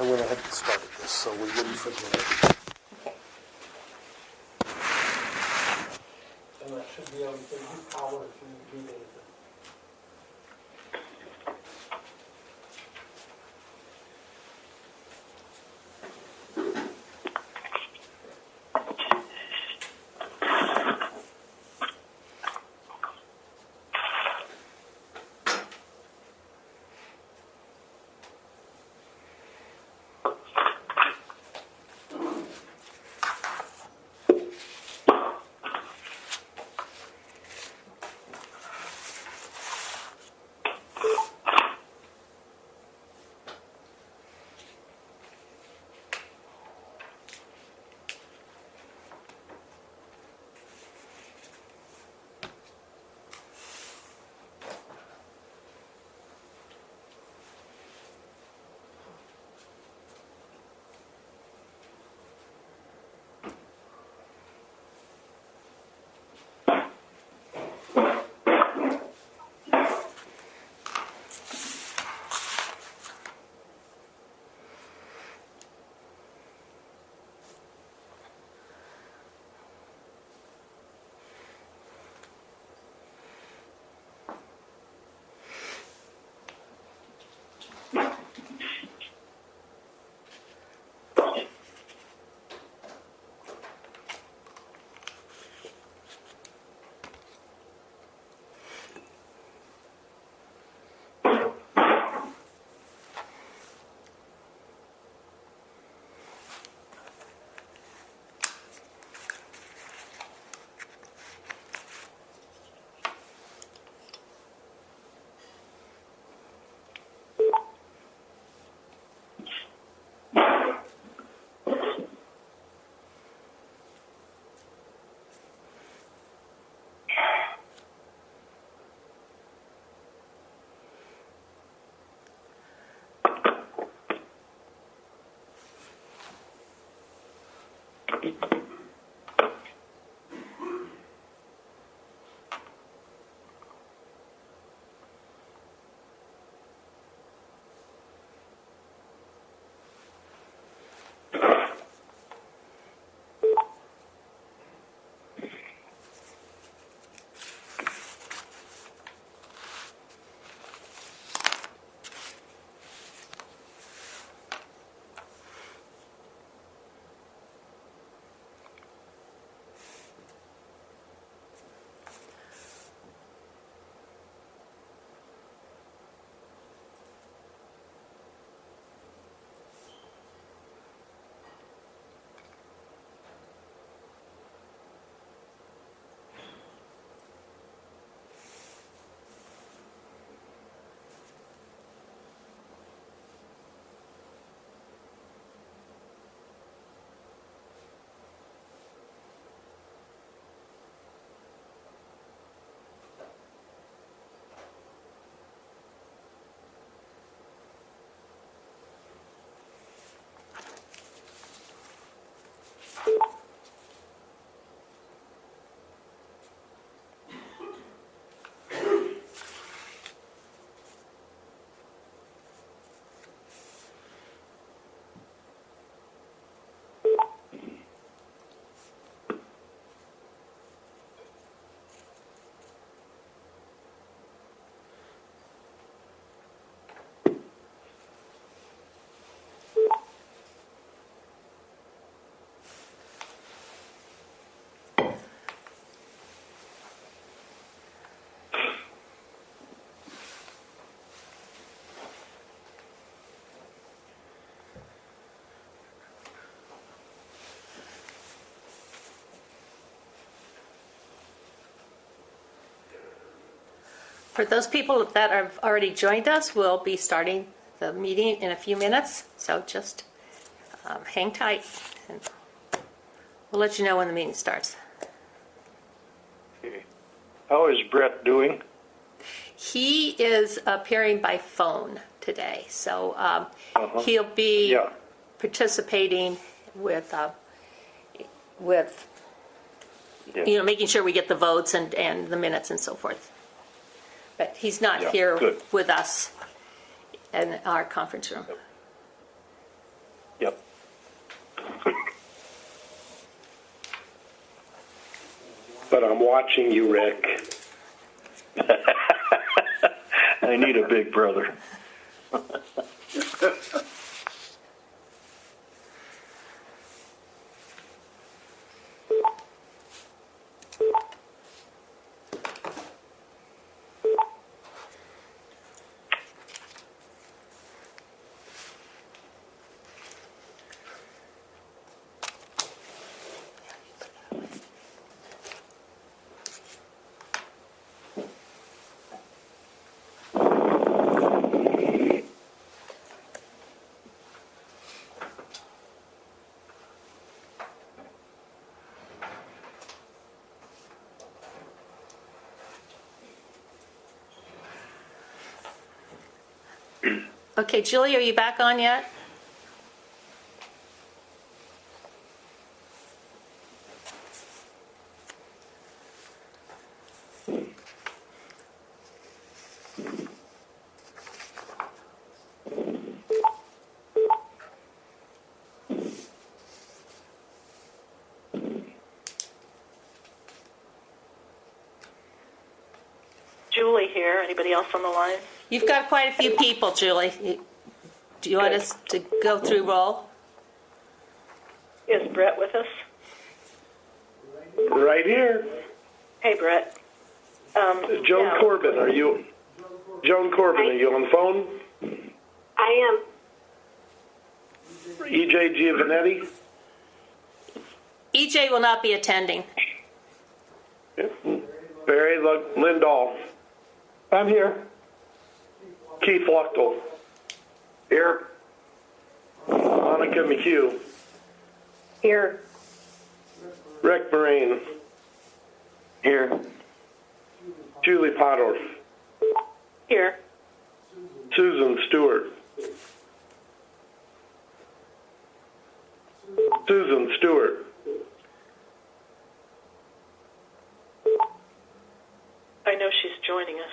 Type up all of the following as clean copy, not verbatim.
I went ahead and started this, so we wouldn't forget it. Okay. And that should be able to give you power if you need anything. For those people that have already joined us, we'll be starting the meeting in a few minutes, so just hang tight, and we'll let you know when the meeting starts. How is Brett He is appearing by phone today, so he'll be Yeah. participating with Yeah. making sure we get the votes and the minutes and so forth. But he's not Yeah, here good. with us in our conference room. but I'm watching you, Rick. I need a big brother. Okay, Julie, are you back on yet? Julie here. Anybody else on the line? You've got quite a few people, Julie. Do you want us to go through roll? Is Brett with us? Right here. Hey, Brett. Joan yeah. Corbin, are you? Joan Corbin, are you on the phone? I EJ Giovanetti? EJ will not be attending. Yep. Barry Lindahl. I'm here. Keith Luchtel. Here. Monica McHugh. Here. Rick Moraine. Here. Julie Pottorff. Here. Susan Stewart. Susan Stewart. I know she's joining us.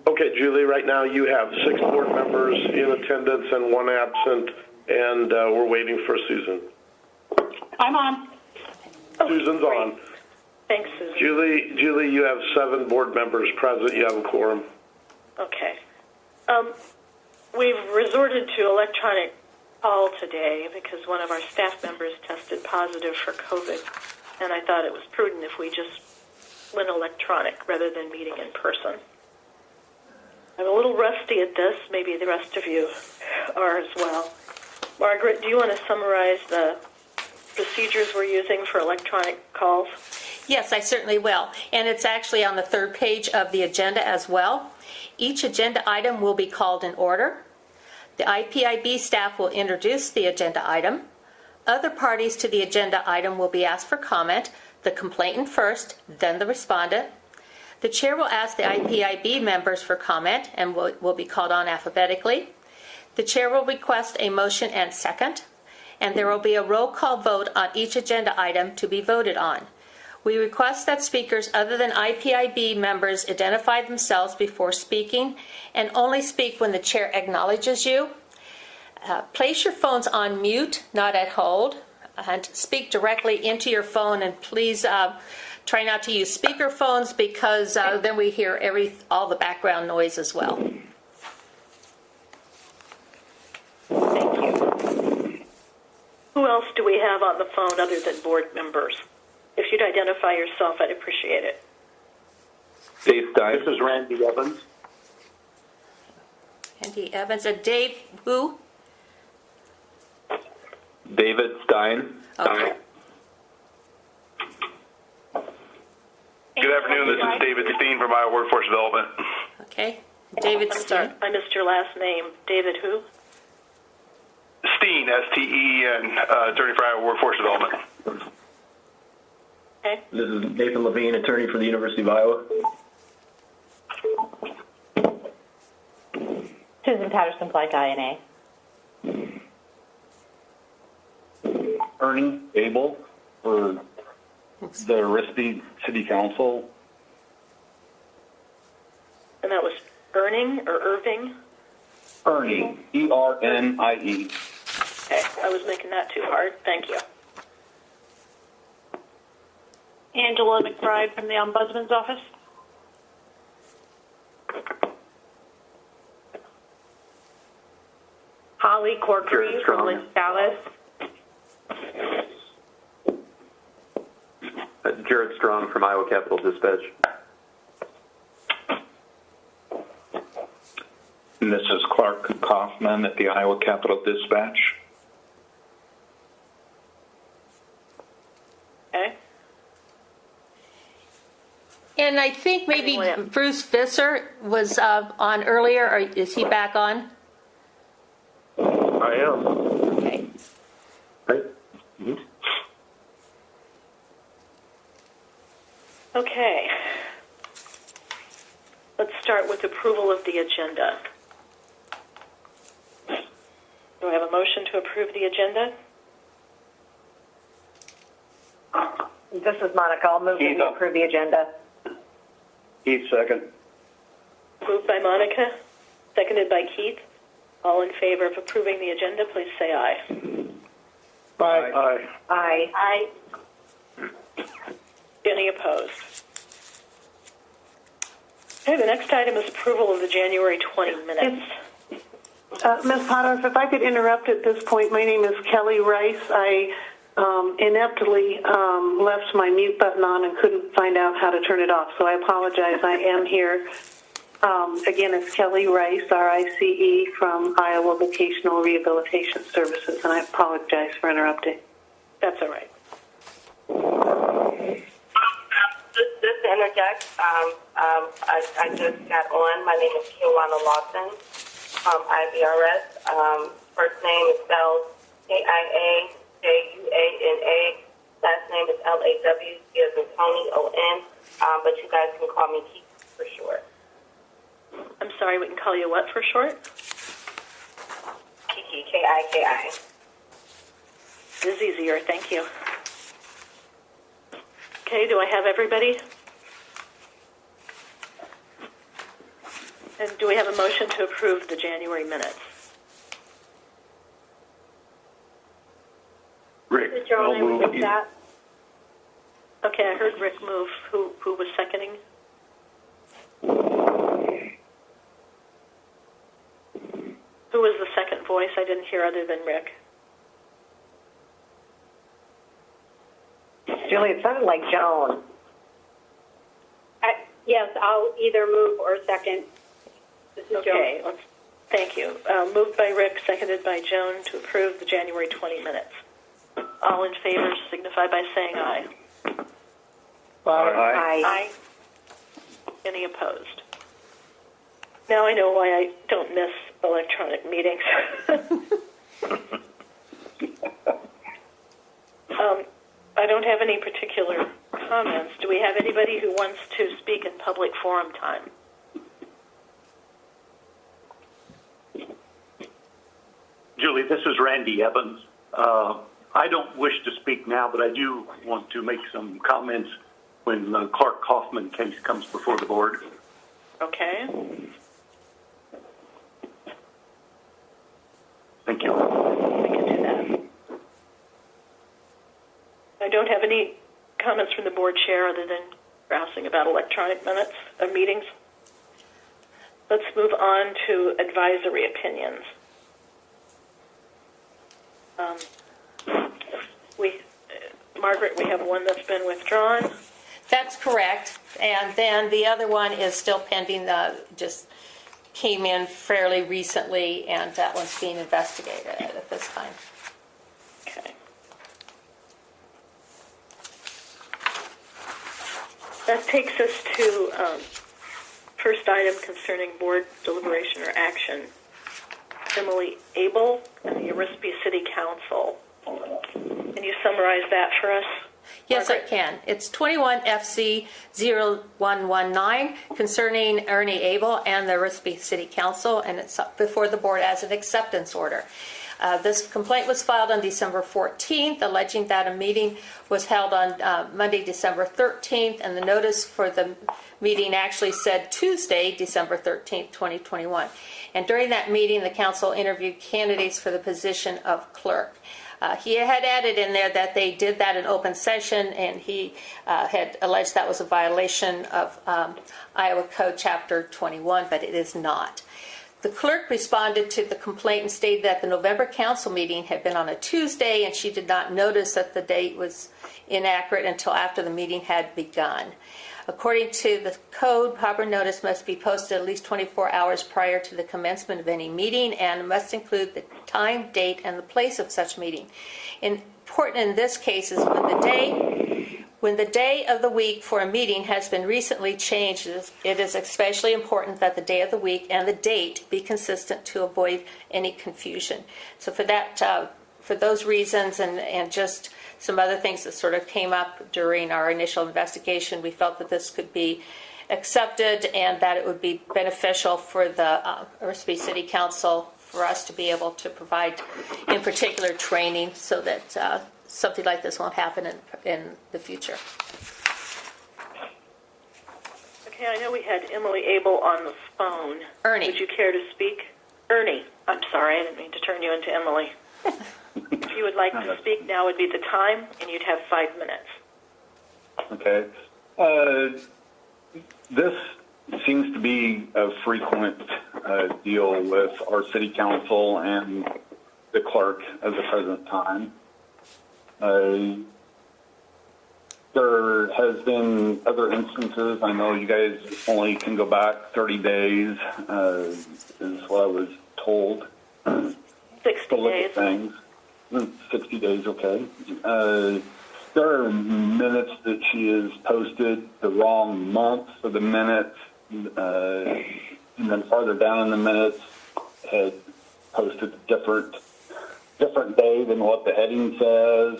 Okay, Julie, right now you have 6 board members in attendance and 1 absent, and we're waiting for Susan. I'm on. Susan's on. Thanks, Susan. Julie, you have 7 board members present. You have a quorum. Okay. We've resorted to electronic call today because one of our staff members tested positive for COVID, and I thought it was prudent if we just went electronic rather than meeting in person. I'm a little rusty at this. Maybe the rest of you are as well. Margaret, do you want to summarize the procedures we're using for electronic calls? Yes, I certainly will. And it's actually on the 3rd page of the agenda as well. Each agenda item will be called in order. The IPIB staff will introduce the agenda item. Other parties to the agenda item will be asked for comment, the complainant first, then the respondent. The chair will ask the IPIB members for comment and will be called on alphabetically. The chair will request a motion and second, and there will be a roll call vote on each agenda item to be voted on. We request that speakers other than IPIB members identify themselves before speaking and only speak when the chair acknowledges you. Place your phones on mute, not at hold, and speak directly into your phone, and please try not to use speaker phones because then we hear all the background noise as well. Thank you. Who else do we have on the phone other than board members? If you'd identify yourself, I'd appreciate it. Dave Stein. This is Randy Evans. Andy Evans and Dave, who? David Stein. Okay. Good afternoon. This is David Steen from Iowa Workforce Development. Okay. David I'm sorry, Steen. I missed your last name. David who? Steen, S-T-E-N, attorney for Iowa Workforce Development. Okay. This is Nathan Levine, attorney for the University of Iowa. Susan Patterson, Plank INA. Ernie Abel for the Risby City Council. And that was Erning or Irving? Ernie, E-R-N-I-E. Okay. was making that too hard. Thank you. Angela McBride from the Ombudsman's Office. Holly Corkery from Lynn Dallas. Jared Strong from Iowa Capital Dispatch. And this is Clark Kaufman at the Iowa Capital Dispatch. Okay. And I think maybe Anyone else? Bruce Visser was on earlier, or is he back on? I am. Okay. Right? Okay. Let's start with approval of the agenda. Do I have a motion to approve the agenda? This is Monica. I'll move that we approve the agenda. Keith, second. Moved by Monica, seconded by Keith. All in favor of approving the agenda, please say aye. Aye. Aye. Aye. Any opposed? Okay, the next item is approval of the January 20 minutes. Ms. Potter, if I could interrupt at this point, my name is Kelly Rice. I ineptly left my mute button on and couldn't find out how to turn it off, so I apologize. I am here. Again, it's Kelly Rice, RICE, from Iowa Vocational Rehabilitation Services, and I apologize for interrupting. That's all right. Just to interject, I just got on. My name is Kiwana Lawson from IVRS. First name is spelled KIAJUANA. Last name is LAW, as in Tony, ON. But you guys can call me Keith for short. I'm sorry, we can call you what for short? Kiki, Kiki. It is easier, thank you. Okay, do I have everybody? And do we have a motion to approve the January minutes? Rick, Joan, I would move that. Okay, I heard Rick move. Who was seconding? Who was the second voice? I didn't hear other than Rick. Julie, it sounded like Joan. Yes, I'll either move or second. This is Okay, thank you. Moved by Rick, seconded by Joan to approve the January 20 minutes. All in favor signify by saying aye. Aye. Aye. Any opposed? Now I know why I don't miss electronic meetings. I don't have any particular comments. Do we have anybody who wants to speak in public forum time? Julie, this is Randy Evans. I don't wish to speak now, but I do want to make some comments when the Clark Kaufman case comes before the board. Okay. Thank you. We can do that. I don't have any comments from the board chair other than browsing about electronic minutes of meetings. Let's move on to advisory opinions. Margaret, we have one that's been withdrawn. That's correct. And then the other one is still pending, just came in fairly recently, and that one's being investigated at this time. Okay. That takes us to first item concerning board deliberation or action. Emily Abel and the Orispy City Council. Can you summarize that for us? Yes, Margaret? I can. It's 21 FC 0119 concerning Ernie Abel and the Orispy City Council, and it's up before the board as an acceptance order. This complaint was filed on December 14th, alleging that a meeting was held on Monday, December 13th, and the notice for the meeting actually said Tuesday, December 13th, 2021. And during that meeting, the council interviewed candidates for the position of clerk. He had added in there that they did that in open session, and he had alleged that was a violation of Iowa Code Chapter 21, but it is not. The clerk responded to the complaint and stated that the November council meeting had been on a Tuesday, and she did not notice that the date was inaccurate until after the meeting had begun. According to the code, proper notice must be posted at least 24 hours prior to the commencement of any meeting and must include the time, date, and the place of such meeting. Important in this case is when the day of the week for a meeting has been recently changed, it is especially important that the day of the week and the date be consistent to avoid any confusion. So for that, for those reasons and just some other things that sort of came up during our initial investigation, we felt that this could be accepted and that it would be beneficial for the Orsby City Council for us to be able to provide, in particular, training so that something like this won't happen in the future. Okay, I know we had Emily Abel on the phone. Ernie. Would you care to speak? Ernie, I'm sorry, I didn't mean to turn you into Emily. If you would like to speak, now would be the time, and you'd have 5 minutes. Okay. This seems to be a frequent deal with our city council and the clerk at the present time. There has been other instances. I know you guys only can go back 30 days, is what I was told. 60 to look days. at things. 60 days, okay. There are minutes that she has posted the wrong month for the minutes, and then farther down in the minutes had posted a different day than what the heading says.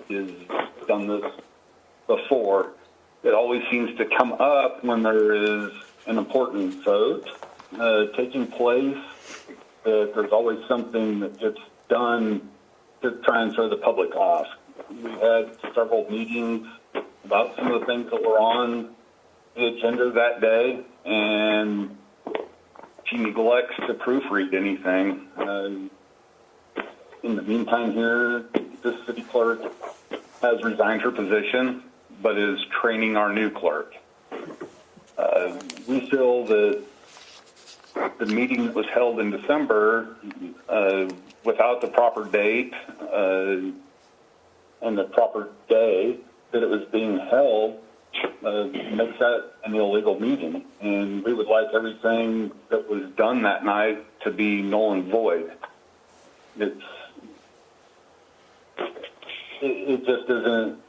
Has done this before. It always seems to come up when there is an important vote taking place. There's always something that gets done to try and throw the public off. We had several meetings about some of the things that were on the agenda that day, and she neglects to proofread anything. In the meantime here, the city clerk has resigned her position, but is training our new clerk. We feel that the meeting that was held in December without the proper date and the proper day that it was being held makes that an illegal meeting. And we would like everything that was done that night to be null and void. It just isn't,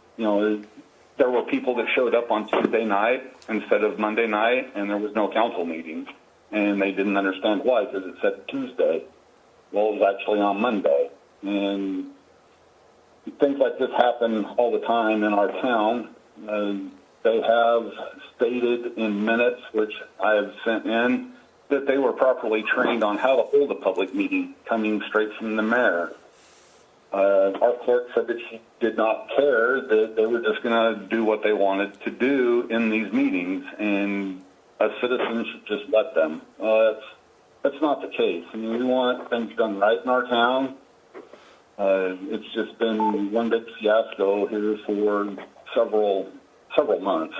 there were people that showed up on Tuesday night instead of Monday night, and there was no council meeting. And they didn't understand why, because it said Tuesday. Well, it was actually on Monday. And things like this happen all the time in our town. They have stated in minutes, which I have sent in, that they were properly trained on how to hold a public meeting, coming straight from the mayor. Our clerk said that she did not care, that they were just going to do what they wanted to do in these meetings, and us citizens should just let them. That's not the case. I mean, we want things done right in our town. It's just been one big fiasco here for several months,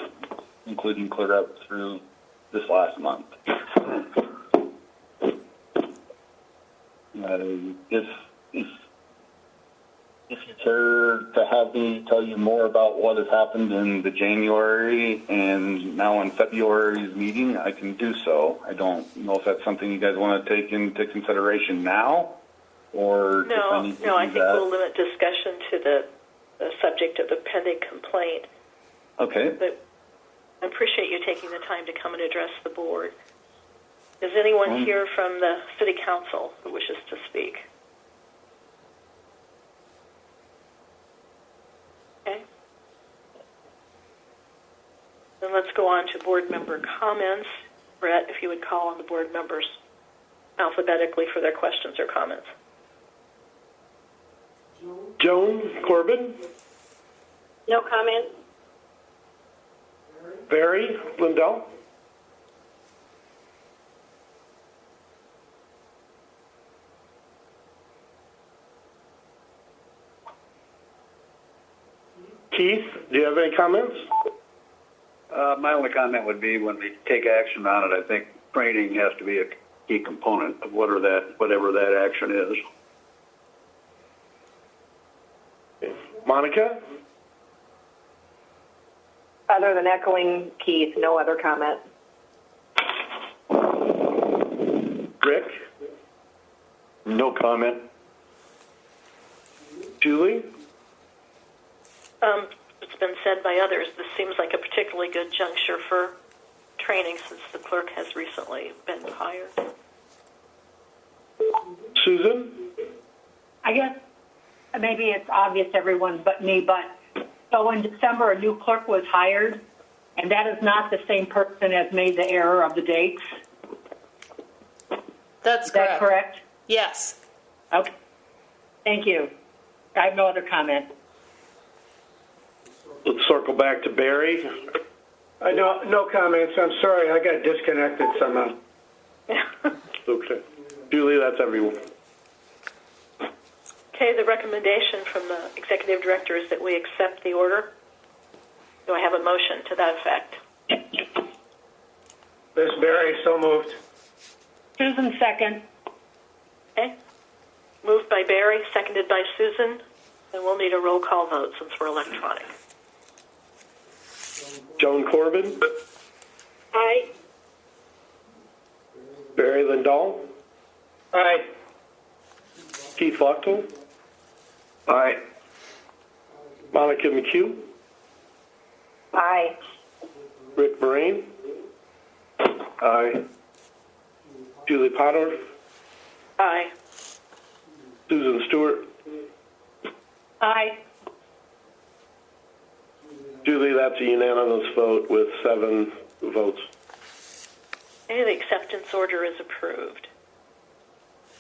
including clear up through this last month. If you care to have me tell you more about what has happened in the January and now in February's meeting, I can do so. I don't know if that's something you guys want to take into consideration now, or No, I think we'll limit discussion to the subject of the pending complaint. Okay. But I appreciate you taking the time to come and address the board. Is anyone here from the City Council who wishes to speak? Okay. Then let's go on to board member comments. Brett, if you would call on the board members. alphabetically for their questions or comments. Joan Corbin, No comment? Barry Lindell, Keith, do you have any comments? My only comment would be when we take action on it, I think training has to be a key component of whatever that action is. Monica, Other than echoing Keith, no other comment. Rick, No comment. Julie, It's been said by others, this seems like a particularly good juncture for training since the clerk has recently been hired. Susan, I guess maybe it's obvious to everyone but me, but so in December, a new clerk was hired, and that is not the same person as made the error of the dates. That's Is that correct? Yes. Okay. Thank you. I have no other comment. let's circle back to Barry. No comments. I'm sorry, I got disconnected somehow. Okay. Julie, that's everyone. Okay, the recommendation from the executive director is that we accept the order. Do I have a motion to that effect? Ms. Berry, so moved. Susan, second. Okay. Moved by Barry, seconded by Susan, and we'll need a roll call vote since we're electronic. Joan Corbin, Aye. Barry Lindell, Aye. Keith Luchtel, Aye. Monica McHugh, Aye. Rick Moraine, Aye. Julie Potter, Aye. Susan Stewart. Aye. Julie, that's a unanimous vote with 7 votes. Okay, the acceptance order is approved.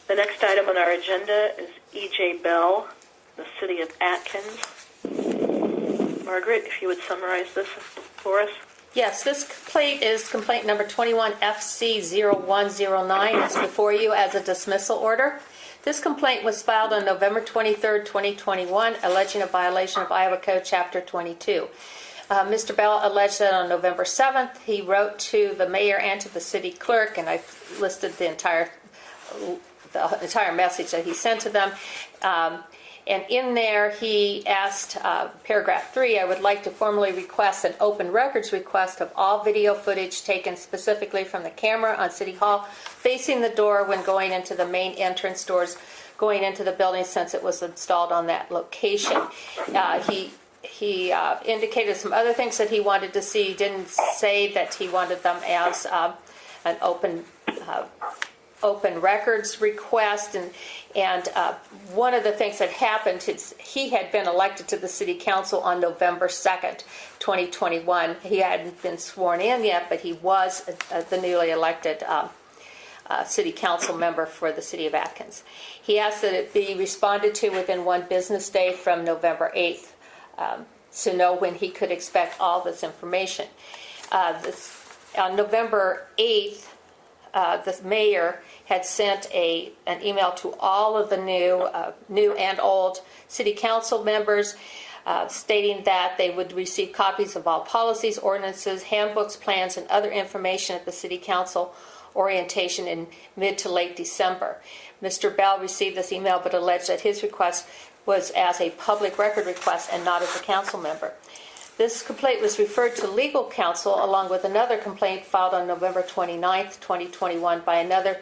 The next item on our agenda is E.J. Bell, the City of Atkins. Margaret, if you would summarize this for us. Yes, this complaint is complaint number 21FC0109. It's before you as a dismissal order. This complaint was filed on November 23rd, 2021, alleging a violation of Iowa Code Chapter 22. Mr. Bell alleged that on November 7th, he wrote to the mayor and to the city clerk, and I've listed the entire message that he sent to them. And in there, he asked, paragraph 3, I would like to formally request an open records request of all video footage taken specifically from the camera on City Hall facing the door when going into the main entrance doors going into the building since it was installed on that location. He indicated some other things that he wanted to see. He didn't say that he wanted them as an open records request, and one of the things that happened is he had been elected to the city council on November 2nd, 2021. He hadn't been sworn in yet, but he was the newly elected city council member for the city of Atkins. He asked that it be responded to within 1 business day from November 8th to know when he could expect all this information. On November 8th, the mayor had sent an email to all of the new and old city council members stating that they would receive copies of all policies, ordinances, handbooks, plans, and other information at the city council orientation in mid to late December. Mr. Bell received this email but alleged that his request was as a public record request and not as a council member. This complaint was referred to legal counsel along with another complaint filed on November 29th, 2021 by another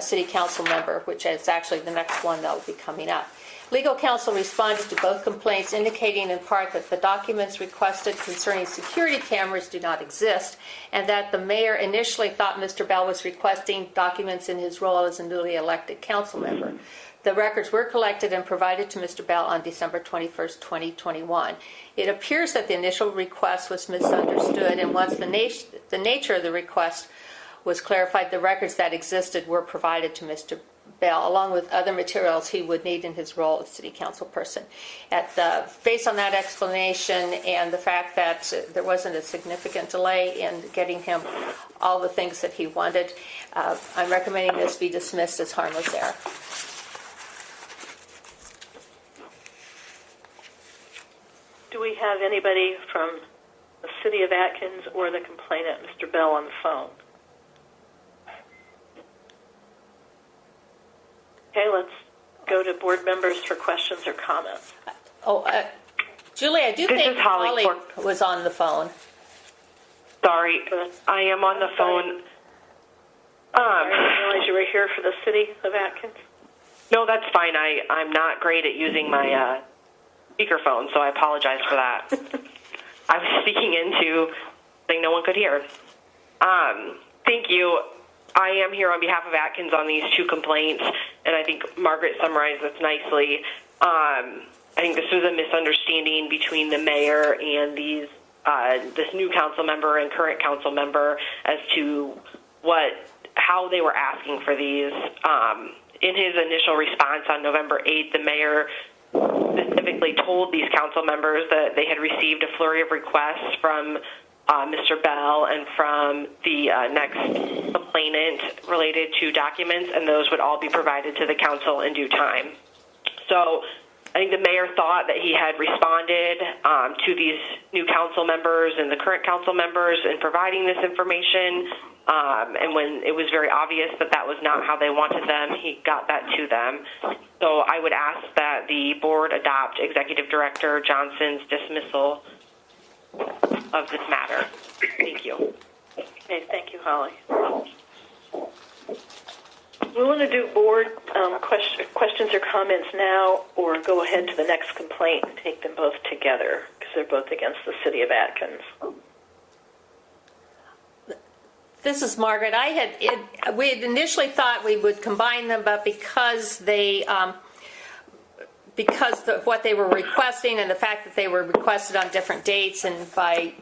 city council member, which is actually the next one that will be coming up. Legal counsel responded to both complaints, indicating in part that the documents requested concerning security cameras do not exist, and that the mayor initially thought Mr. Bell was requesting documents in his role as a newly elected council member. The records were collected and provided to Mr. Bell on December 21st, 2021. It appears that the initial request was misunderstood, and once the nature of the request was clarified the records that existed were provided to Mr. Bell, along with other materials he would need in his role as city council person. Based on that explanation and the fact that there wasn't a significant delay in getting him all the things that he wanted, I'm recommending this be dismissed as harmless error. Do we have anybody from the City of Atkins or the complainant, Mr. Bell, on the phone? Okay, let's go to board members for questions or comments. Julie, I do think Holly was on the phone. Sorry, I am on the phone. I didn't realize you were here for the City of Atkins. No, that's fine. I'm not great at using my speakerphone, so I apologize for that. I was speaking into something no one could hear. Thank you. I am here on behalf of Atkins on these two complaints, and I think Margaret summarized this nicely. I think this was a misunderstanding between the mayor and this new council member and current council member as to how they were asking for these. In his initial response on November 8th, the mayor specifically told these council members that they had received a flurry of requests from Mr. Bell and from the next complainant related to documents, and those would all be provided to the council in due time. So I think the mayor thought that he had responded to these new council members and the current council members in providing this information, and when it was very obvious that that was not how they wanted them, he got that to them. So I would ask that the board adopt Executive Director Johnson's dismissal of this matter. Thank you. Okay, thank you, Holly. We want to do board questions or comments now, or go ahead to the next complaint and take them both together, because they're both against the City of Atkins. This is Margaret. We had initially thought we would combine them, but because of what they were requesting and the fact that they were requested on different dates and by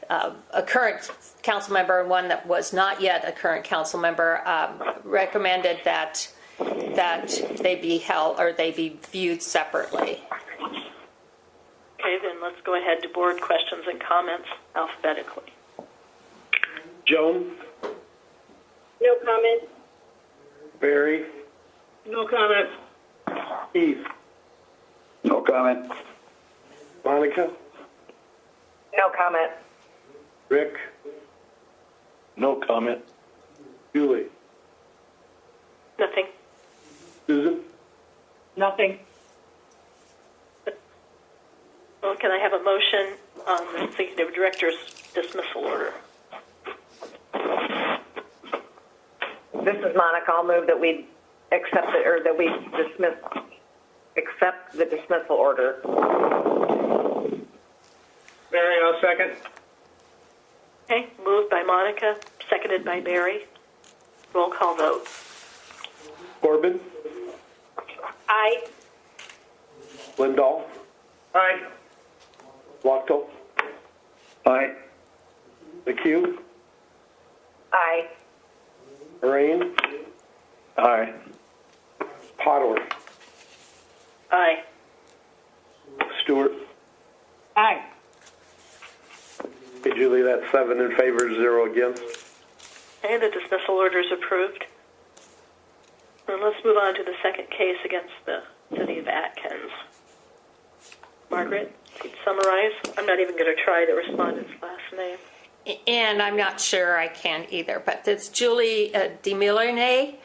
a current council member and one that was not yet a current council member, recommended that they be held or they be viewed separately. Okay, then let's go ahead to board questions and comments alphabetically. Joan? No comment. Barry? No comment. Keith? No comment. Monica? No comment. Rick? No comment. Julie? Nothing. Susan? Nothing. Well, can I have a motion on the Executive Director's dismissal order? This is Monica. I'll move that we accept it, or that we accept the dismissal order. Barry, I'll second. Okay, moved by Monica, seconded by Barry. Roll call vote. Corbin? Aye. Lindahl? Aye. Wachtel? Aye. McHugh? Aye. Moraine? Aye. Potterworth? Aye. Stewart? Aye. Hey, Julie, that's 7 in favor, 0 against. Okay, the dismissal order is approved. And let's move on to the second case against the City of Atkins. Margaret, could you summarize? I'm not even going to try the respondent's last name. And I'm not sure I can either, but it's Julie DeMillernet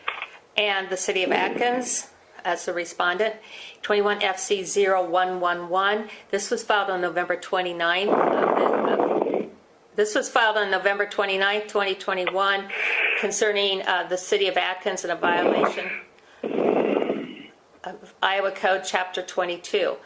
and the City of Atkins as the respondent, 21 FC 0111. This was filed on November 29th. This was filed on November 29th, 2021, concerning the City of Atkins and a violation of Iowa Code Chapter 22.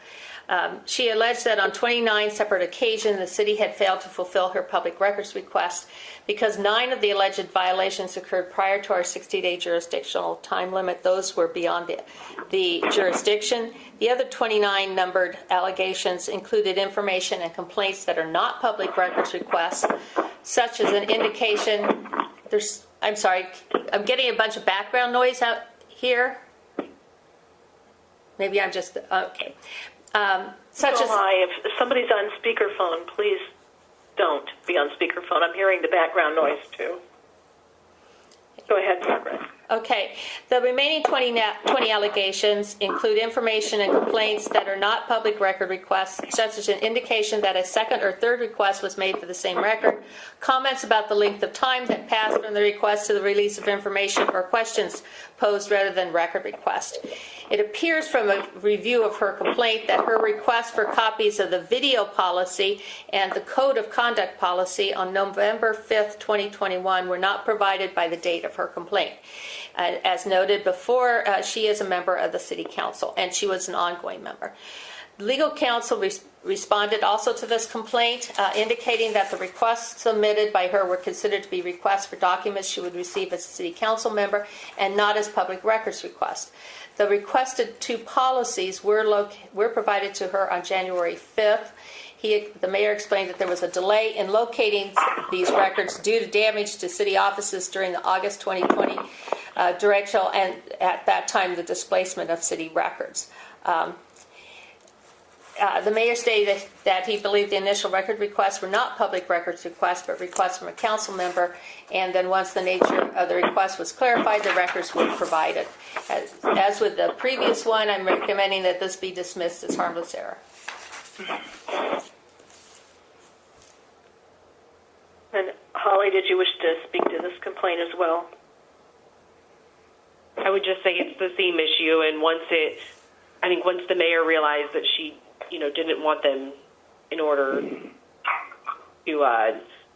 She alleged that on 29 separate occasions the city had failed to fulfill her public records request because 9 of the alleged violations occurred prior to our 60-day jurisdictional time limit. Those were beyond the jurisdiction. The other 29 numbered allegations included information and complaints that are not public records requests, such as an indication I'm sorry, I'm getting a bunch of background noise out here. Maybe I'm just, okay. Such So as, if somebody's on speakerphone, please don't be on speakerphone. I'm hearing the background noise too. Go ahead, Margaret. okay, the remaining 20 allegations include information and complaints that are not public record requests, such as an indication that a second or third request was made for the same record, comments about the length of time that passed from the request to the release of information, or questions posed rather than record request. It appears from a review of her complaint that her request for copies of the video policy and the code of conduct policy on November 5th, 2021 were not provided by the date of her complaint. As noted before, she is a member of the City Council, and she was an ongoing member. Legal counsel responded also to this complaint, indicating that the requests submitted by her were considered to be requests for documents she would receive as a City Council member and not as public records requests. The requested 2 policies were provided to her on January 5th. The mayor explained that there was a delay in locating these records due to damage to city offices during the August 2020 directional, and at that time the displacement of city records. The mayor stated that he believed the initial record requests were not public records requests, but requests from a council member, and then once the nature of the request was clarified, the records were provided. As with the previous one, I'm recommending that this be dismissed as harmless error. And Holly, did you wish to speak to this complaint as well? I would just say it's the same issue, and once the mayor realized that she, didn't want them in order to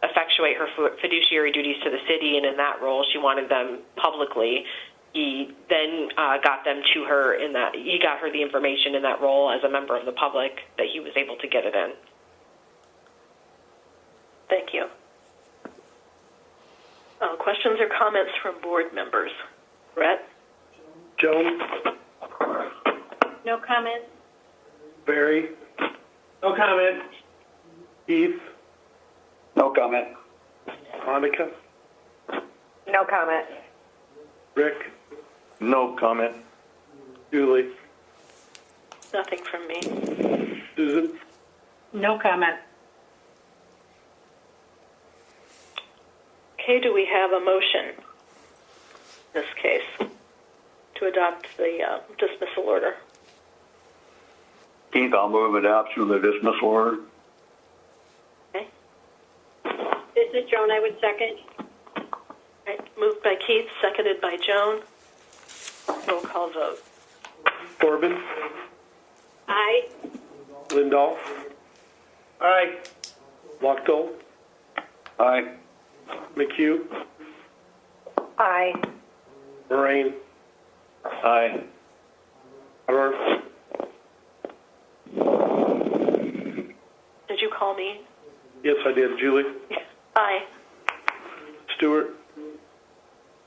effectuate her fiduciary duties to the city, and in that role, she wanted them publicly. He then got them to her he got her the information in that role as a member of the public that he was able to get it in. Thank you. Questions or comments from board members? Brett? Joan? No comment. Barry? No comment. Keith? No comment. Monica? No comment. Rick? No comment. Julie? Nothing from me. Susan? No comment. Okay, do we have a motion in this case to adopt the dismissal order? Keith, I'll move adoption of the dismissal order. Okay. This is Joan. I would second. Right. Moved by Keith, seconded by Joan. Roll call vote. Corbin? Aye. Lindahl? Aye. Lochtel? Aye. McHugh? Aye. Moraine? Aye. Murph? Did you call me? Yes, I did. Julie? Aye. Stewart?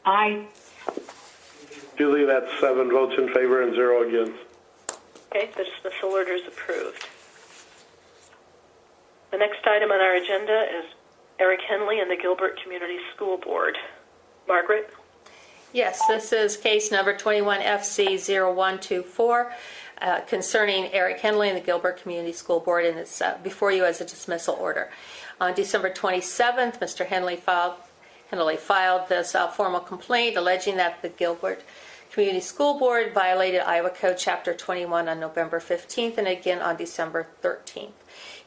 Aye. Julie, that's 7 votes in favor and 0 against. Okay, the dismissal order is approved. The next item on our agenda is Eric Henley and the Gilbert Community School Board. Margaret? Yes, this is case number 21FC0124 concerning Eric Henley and the Gilbert Community School Board, and it's before you as a dismissal order. On December 27th, Mr. Henley filed this formal complaint alleging that the Gilbert Community School Board violated Iowa Code Chapter 21 on November 15th and again on December 13th.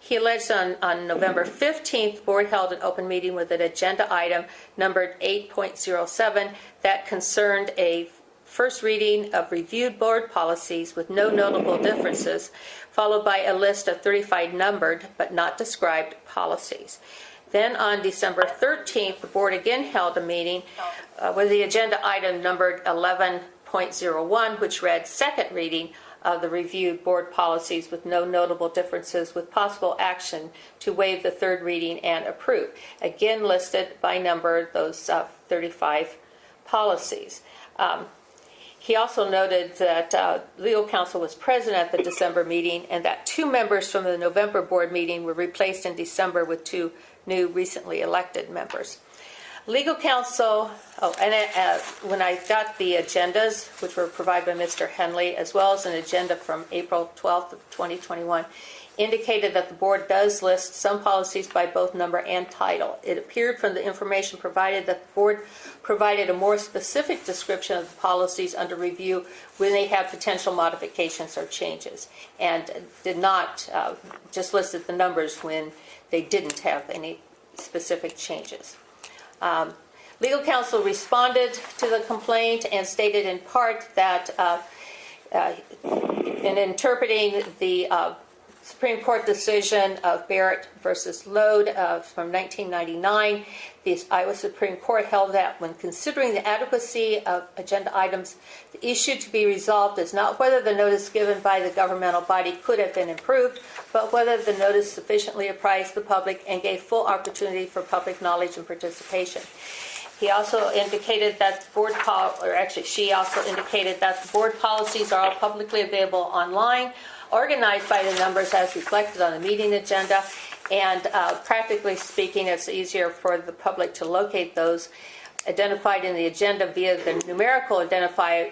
He alleged on November 15th, the board held an open meeting with an agenda item numbered 8.07 that concerned a first reading of reviewed board policies with no notable differences, followed by a list of 35 numbered but not described policies. Then on December 13th, the board again held a meeting with the agenda item numbered 11.01, which read second reading of the reviewed board policies with no notable differences with possible action to waive the third reading and approve. Again listed by number those 35 policies. He also noted that legal counsel was present at the December meeting and that 2 members from the November board meeting were replaced in December with 2 new recently elected members. Legal counsel, when I got the agendas, which were provided by Mr. Henley, as well as an agenda from April 12th of 2021, indicated that the board does list some policies by both number and title. It appeared from the information provided that the board provided a more specific description of the policies under review when they have potential modifications or changes, and did not just listed the numbers when they didn't have any specific changes. Legal counsel responded to the complaint and stated in part that in interpreting the Supreme Court decision of Barrett versus Lode from 1999, the Iowa Supreme Court held that when considering the adequacy of agenda items, the issue to be resolved is not whether the notice given by the governmental body could have been improved, but whether the notice sufficiently apprised the public and gave full opportunity for public knowledge and participation. He also indicated that the board, she also indicated that the board policies are all publicly available online, organized by the numbers as reflected on the meeting agenda, and practically speaking, it's easier for the public to locate those identified in the agenda via the numerical identifier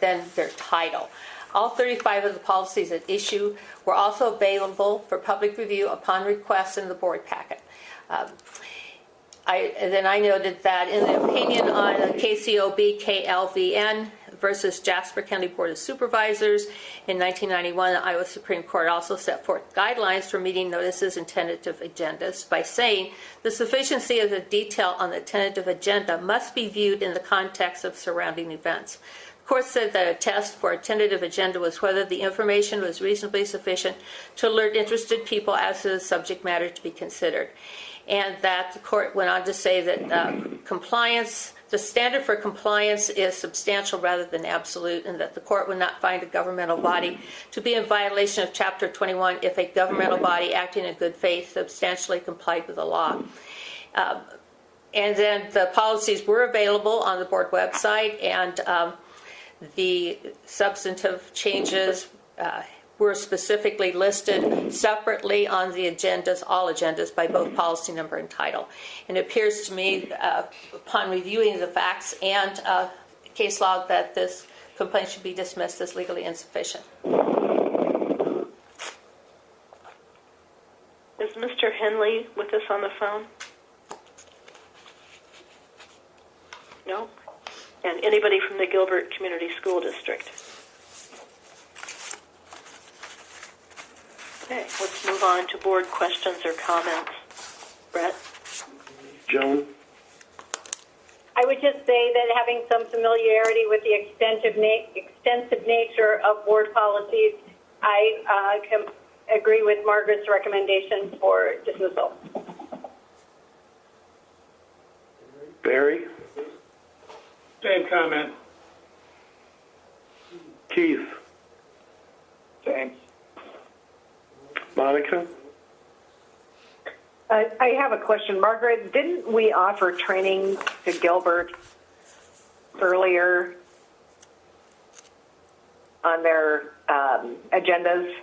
than their title. All 35 of the policies at issue were also available for public review upon request in the board packet. I noted that in the opinion on KCOB KLVN versus Jasper County Board of Supervisors in 1991, the Iowa Supreme Court also set forth guidelines for meeting notices and tentative agendas by saying the sufficiency of the detail on the tentative agenda must be viewed in the context of surrounding events. The court said that a test for a tentative agenda was whether the information was reasonably sufficient to alert interested people as to the subject matter to be considered. And that the court went on to say that compliance, the standard for compliance is substantial rather than absolute, and that the court would not find a governmental body to be in violation of Chapter 21 if a governmental body acting in good faith substantially complied with the law. And then the policies were available on the board website, and the substantive changes were specifically listed separately on the agendas, all agendas, by both policy number and title. And it appears to me, upon reviewing the facts and case law, that this complaint should be dismissed as legally insufficient. Is Mr. Henley with us on the phone? No? And anybody from the Gilbert Community School District? Okay, let's move on to board questions or comments. Brett? Joan? I would just say that having some familiarity with the extensive nature of board policies, I can agree with Margaret's recommendation for dismissal. Barry? Same comment. Keith? Same. Monica? I have a question. Margaret, didn't we offer training to Gilbert earlier on their agendas?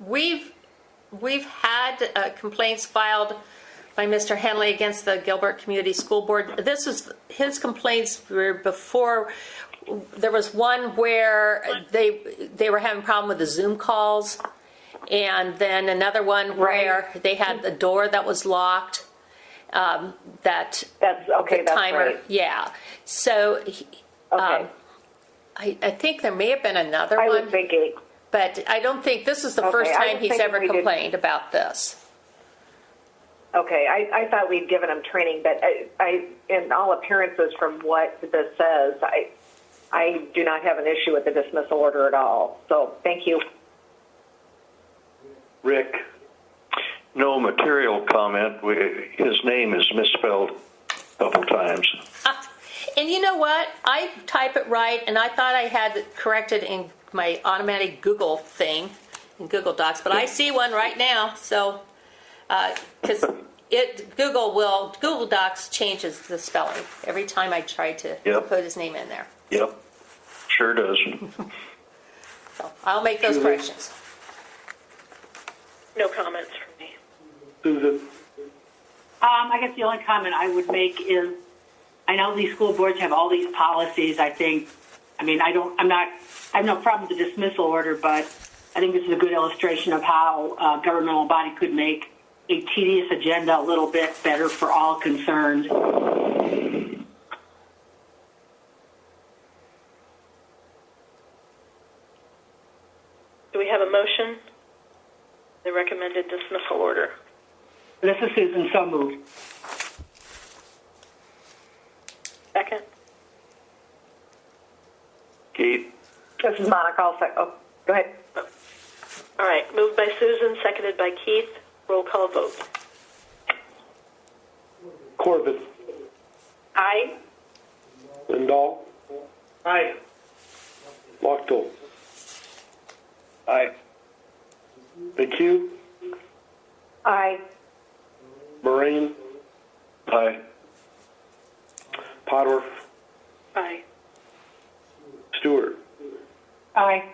We've had complaints filed by Mr. Henley against the Gilbert Community School Board. His complaints were before. There was one where they were having a problem with the Zoom calls, and then another one where they had the door that was locked. That's okay. The timer, that's right. Yeah. So, I think there may have been another one. I was thinking, but I don't think this is the first time he's ever complained about this. Okay, I thought we'd given him training, but I in all appearances, from what this says, I do not have an issue with the dismissal order at all. So, thank you. Rick? No material comment. His name is misspelled a couple times. And you know what? I type it right, and I thought I had it corrected in my automatic Google thing, in Google Docs, but I see one right now, so, because Google Docs changes the spelling every time I try to put his name in there. Yep, sure does. So I'll make those corrections. No comments from me. Susan? I guess the only comment I would make is, I know these school boards have all these policies. I have no problem with the dismissal order, but I think this is a good illustration of how a governmental body could make a tedious agenda a little bit better for all concerned. Do we have a motion? The recommended dismissal order. This is Susan, so moved. Second? Keith? This is Monica. Go ahead. All right, moved by Susan, seconded by Keith. Roll call vote. Corbett. Aye. Lindahl. Aye. Lochtel. Aye. McHugh. Aye. Moraine. Aye. Potterf. Aye. Stewart. Aye.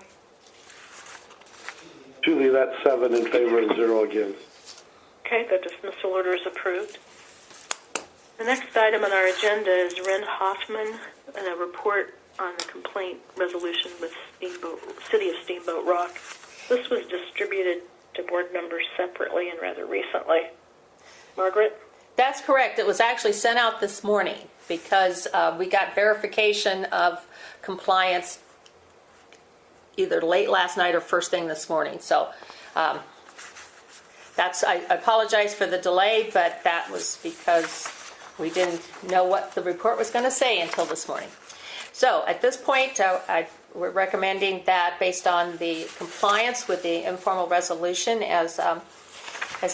Julie, that's 7 in favor and 0 against. Okay, the dismissal order is approved. The next item on our agenda is Ren Hoffman and a report on the complaint resolution with City of Steamboat Rock. This was distributed to board members separately and rather recently. Margaret? That's correct. It was actually sent out this morning because we got verification of compliance either late last night or first thing this morning. So I apologize for the delay, but that was because we didn't know what the report was going to say until this morning. So at this point, we're recommending that based on the compliance with the informal resolution as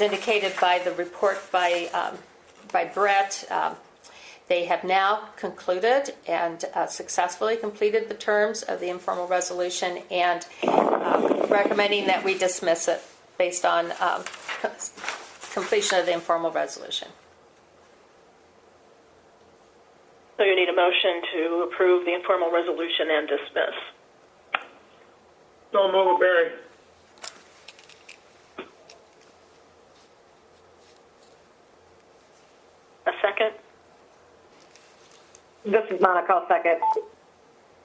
indicated by the report by Brett, they have now concluded and successfully completed the terms of the informal resolution and recommending that we dismiss it based on completion of the informal resolution. So you need a motion to approve the informal resolution and dismiss. So move, Barry. A second? This is Monica. I'll second.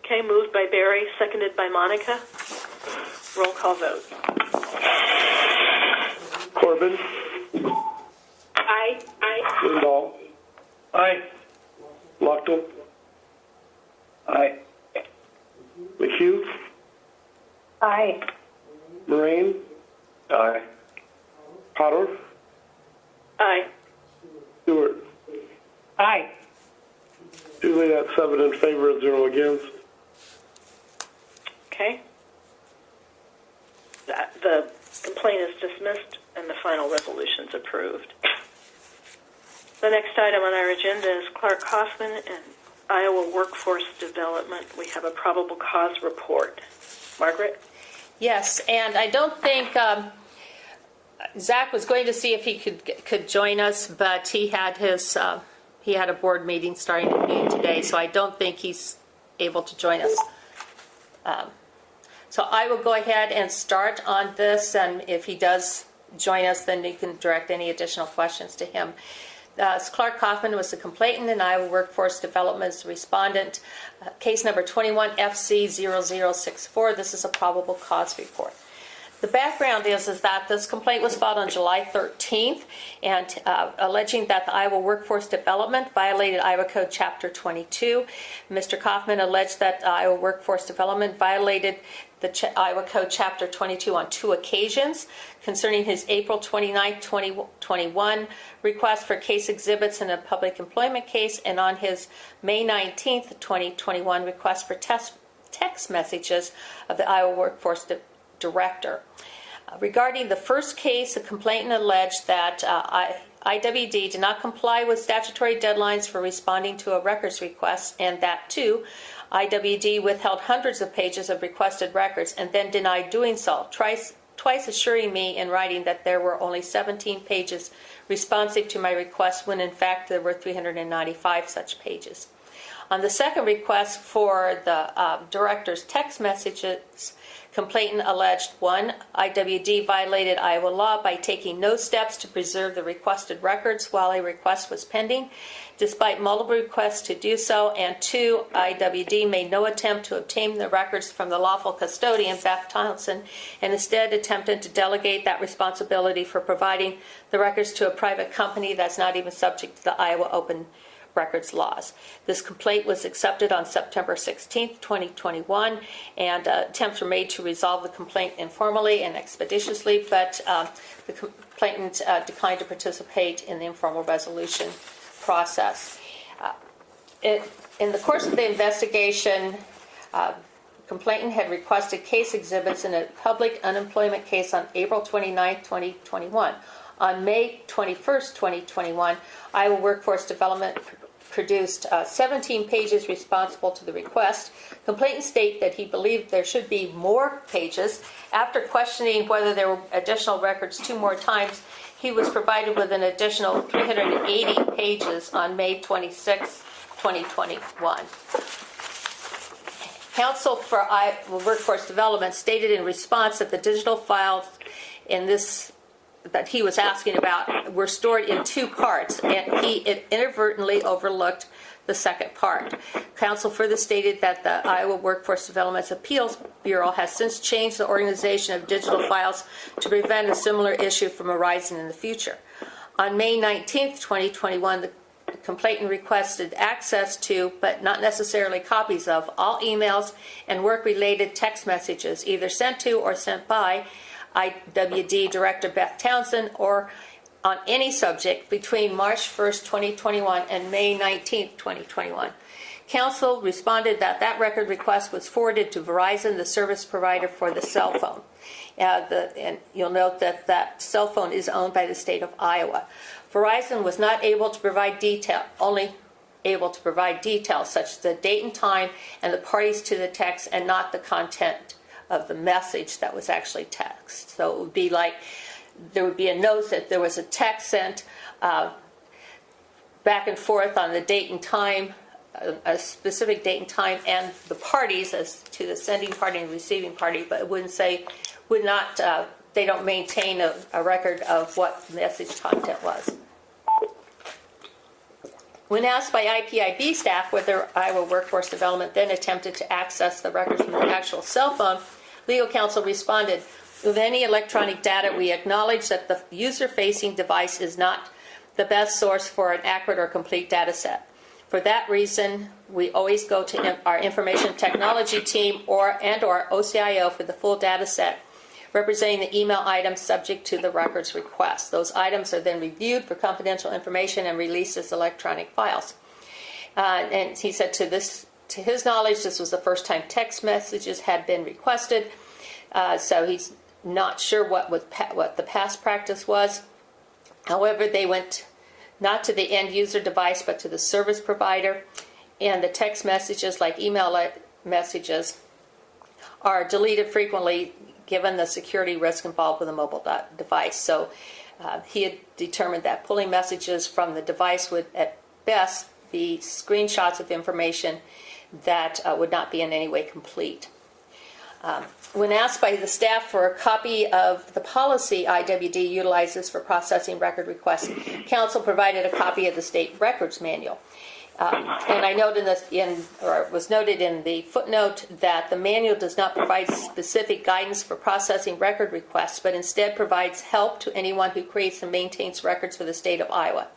Okay, moved by Barry, seconded by Monica. Roll call vote. Corbin. Aye. Aye. Lindahl. Aye. Lochtel. Aye. McHugh. Aye. Moraine. Aye. Potterf. Aye. Stewart. Aye. Julie, that's 7 in favor and 0 against. Okay. The complaint is dismissed and the final resolution is approved. The next item on our agenda is Clark Hoffman and Iowa Workforce Development. We have a probable cause report. Margaret? Yes, and I don't think Zach was going to see if he could join us, but he had a board meeting starting at noon today, so I don't think he's able to join us. So I will go ahead and start on this, and if he does join us, then you can direct any additional questions to him. Clark Hoffman was the complainant and Iowa Workforce Development's respondent. Case number 21FC0064. This is a probable cause report. The background is that this complaint was filed on July 13th and alleging that the Iowa Workforce Development violated Iowa Code Chapter 22. Mr. Kaufman alleged that Iowa Workforce Development violated the Iowa Code Chapter 22 on 2 occasions concerning his April 29, 2021 request for case exhibits in a public employment case and on his May 19, 2021 request for text messages of the Iowa Workforce Director. Regarding the first case, the complainant alleged that IWD did not comply with statutory deadlines for responding to a records request and that, too, IWD withheld hundreds of pages of requested records and then denied doing so, twice assuring me in writing that there were only 17 pages responsive to my request when in fact there were 395 such pages. On the second request for the director's text messages, complainant alleged, 1, IWD violated Iowa law by taking no steps to preserve the requested records while a request was pending, despite multiple requests to do so, and 2, IWD made no attempt to obtain the records from the lawful custodian, Beth Townsend, and instead attempted to delegate that responsibility for providing the records to a private company that's not even subject to the Iowa Open Records laws. This complaint was accepted on September 16th, 2021, and attempts were made to resolve the complaint informally and expeditiously, but the complainant declined to participate in the informal resolution process. In the course of the investigation, complainant had requested case exhibits in a public unemployment case on April 29, 2021. On May 21st, 2021, Iowa Workforce Development produced 17 pages responsible to the request. Complainant stated that he believed there should be more pages. After questioning whether there were additional records 2 more times, he was provided with an additional 380 pages on May 26, 2021. Counsel for Iowa Workforce Development stated in response that the digital files in this that he was asking about were stored in 2 parts, and he inadvertently overlooked the second part. Counsel further stated that the Iowa Workforce Development's Appeals Bureau has since changed the organization of digital files to prevent a similar issue from arising in the future. On May 19th, 2021, the complainant requested access to, but not necessarily copies of, all emails and work-related text messages either sent to or sent by IWD Director Beth Townsend or on any subject between March 1st, 2021 and May 19th, 2021. Counsel responded that that record request was forwarded to Verizon, the service provider for the cell phone. And you'll note that that cell phone is owned by the state of Iowa. Verizon was not able to provide only able to provide details such as the date and time and the parties to the text, and not the content of the message that was actually text. So it would be like there would be a note that there was a text sent back and forth on the date and time, a specific date and time, and the parties as to the sending party and receiving party, but it wouldn't say, they don't maintain a record of what the message content was. When asked by IPIB staff whether Iowa Workforce Development then attempted to access the records from the actual cell phone, legal counsel responded, with any electronic data, we acknowledge that the user-facing device is not the best source for an accurate or complete data set. For that reason, we always go to our information technology team or OCIO for the full data set, representing the email items subject to the records request. Those items are then reviewed for confidential information and released as electronic files. And he said to his knowledge, this was the first time text messages had been requested, so he's not sure what the past practice was. However, they went not to the end user device but to the service provider, and the text messages, like email messages, are deleted frequently given the security risk involved with a mobile device. So he had determined that pulling messages from the device would at best be screenshots of information that would not be in any way complete. When asked by the staff for a copy of the policy IWD utilizes for processing record requests, counsel provided a copy of the state records manual. And I noted it was noted in the footnote that the manual does not provide specific guidance for processing record requests, but instead provides help to anyone who creates and maintains records for the state of Iowa,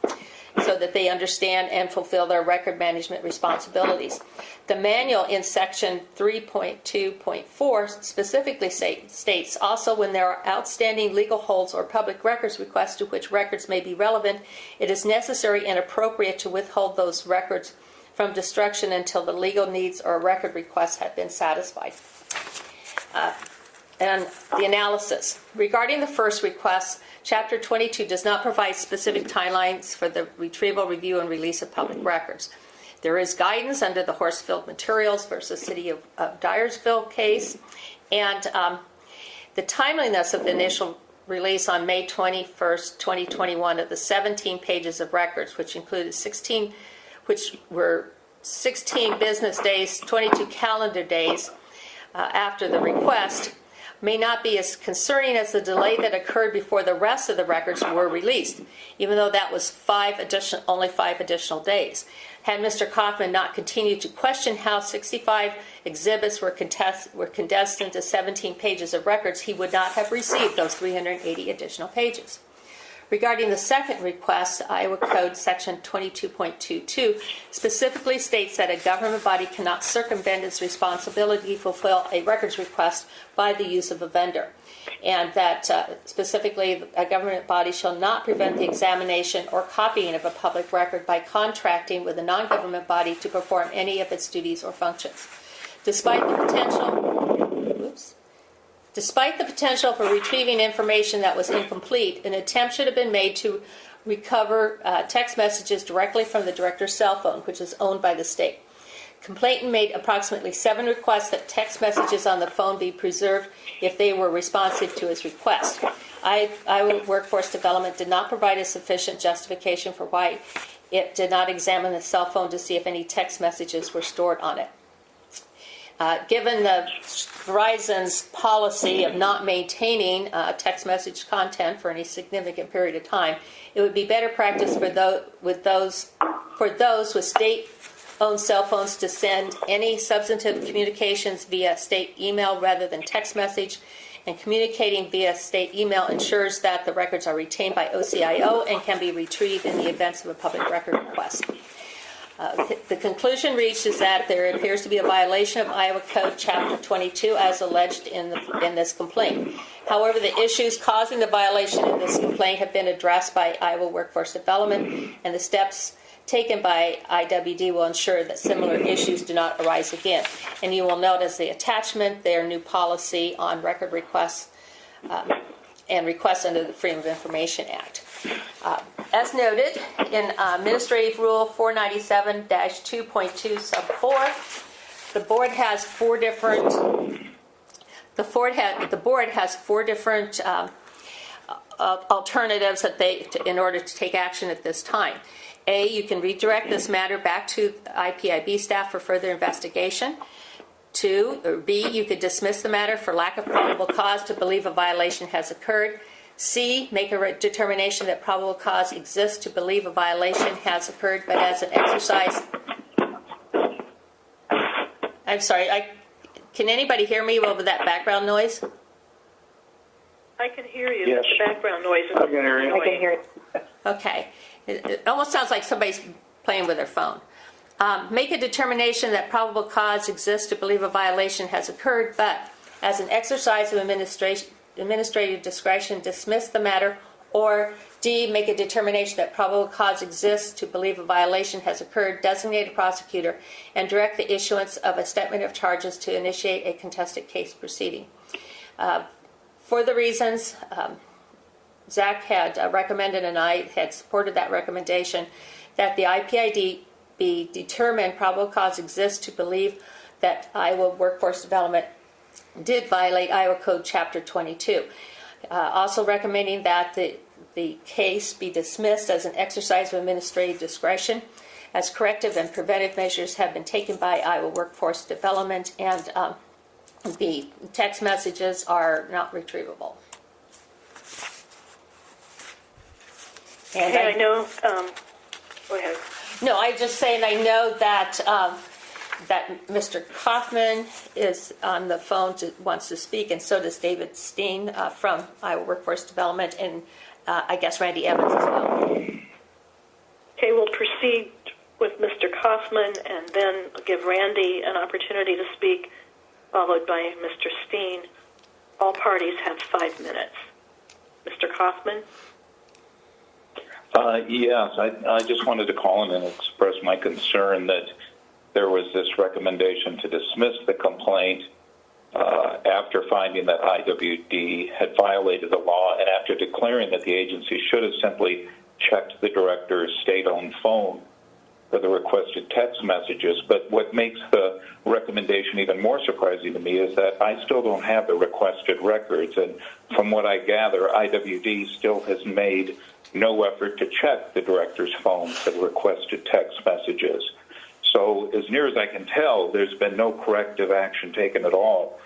so that they understand and fulfill their record management responsibilities. The manual in section 3.2.4 specifically states, also when there are outstanding legal holds or public records requests to which records may be relevant, it is necessary and appropriate to withhold those records from destruction until the legal needs or record requests have been satisfied. And the analysis. Regarding the first request, Chapter 22 does not provide specific timelines for the retrieval, review, and release of public records. There is guidance under the Horsfield Materials versus City of Dyersville case, and the timeliness of the initial release on May 21st, 2021 of the 17 pages of records, which included 16 which were 16 business days, 22 calendar days after the request may not be as concerning as the delay that occurred before the rest of the records were released, even though that was only 5 additional days. Had Mr. Kaufman not continued to question how 65 exhibits were condensed into 17 pages of records, he would not have received those 380 additional pages. Regarding the second request, Iowa Code Section 22.22 specifically states that a government body cannot circumvent its responsibility to fulfill a records request by the use of a vendor, and that specifically a government body shall not prevent the examination or copying of a public record by contracting with a non-government body to perform any of its duties or functions. Despite the potential for retrieving information that was incomplete, an attempt should have been made to recover text messages directly from the director's cell phone, which is owned by the state. Complainant made approximately 7 requests that text messages on the phone be preserved if they were responsive to his request. Iowa Workforce Development did not provide a sufficient justification for why it did not examine the cell phone to see if any text messages were stored on it. Given the Verizon's policy of not maintaining text message content for any significant period of time, it would be better practice for those with state-owned cell phones to send any substantive communications via state email rather than text message, and communicating via state email ensures that the records are retained by OCIO and can be retrieved in the event of a public record request. The conclusion reached is that there appears to be a violation of Iowa Code Chapter 22 as alleged in this complaint. However, the issues causing the violation in this complaint have been addressed by Iowa Workforce Development, and the steps taken by IWD will ensure that similar issues do not arise again. And you will note as the attachment their new policy on record requests and requests under the Freedom of Information Act. As noted in Administrative Rule 497-2.2 sub 4, the board has four different alternatives in order to take action at this time. A, you can redirect this matter back to IPIB staff for further investigation. 2, or B, you could dismiss the matter for lack of probable cause to believe a violation has occurred. C, make a determination that probable cause exists to believe a violation has occurred, but as an exercise... I'm sorry, can anybody hear me over that background noise? I can hear you. Yes. The background noise is I can hear you. I can hear it. Okay. It almost sounds like somebody's playing with their phone. Make a determination that probable cause exists to believe a violation has occurred, but as an exercise of administrative discretion, dismiss the matter. Or D, make a determination that probable cause exists to believe a violation has occurred, designate a prosecutor, and direct the issuance of a statement of charges to initiate a contested case proceeding. For the reasons Zach had recommended and I had supported that recommendation, that the IPID be determined probable cause exists to believe that Iowa Workforce Development did violate Iowa Code Chapter 22. Also recommending that the case be dismissed as an exercise of administrative discretion, as corrective and preventive measures have been taken by Iowa Workforce Development, and the text messages are not retrievable. And I know. Go ahead. No, I'm just saying I know that that Mr. Kaufman is on the phone, wants to speak, and so does David Steen from Iowa Workforce Development, and I guess Randy Evans as well. Okay, we'll proceed with Mr. Kaufman and then give Randy an opportunity to speak, followed by Mr. Steen. All parties have 5 minutes. Mr. Kaufman? Yes, I just wanted to call in and express my concern that there was this recommendation to dismiss the complaint after finding that IWD had violated the law and after declaring that the agency should have simply checked the director's state-owned phone for the requested text messages. But what makes the recommendation even more surprising to me is that I still don't have the requested records, and from what I gather, IWD still has made no effort to check the director's phone for the requested text messages. So as near as I can tell, there's been no corrective action taken at all.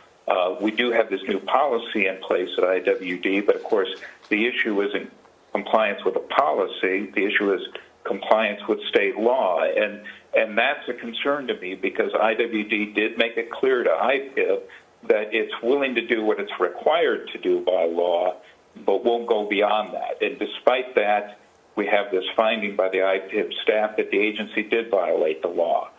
We do have this new policy in place at IWD, but of course the issue isn't compliance with a policy. The issue is compliance with state law. And that's a concern to me because IWD did make it clear to IPIB that it's willing to do what it's required to do by law, but won't go beyond that. And despite that, we have this finding by the IPIB staff that the agency did violate the law.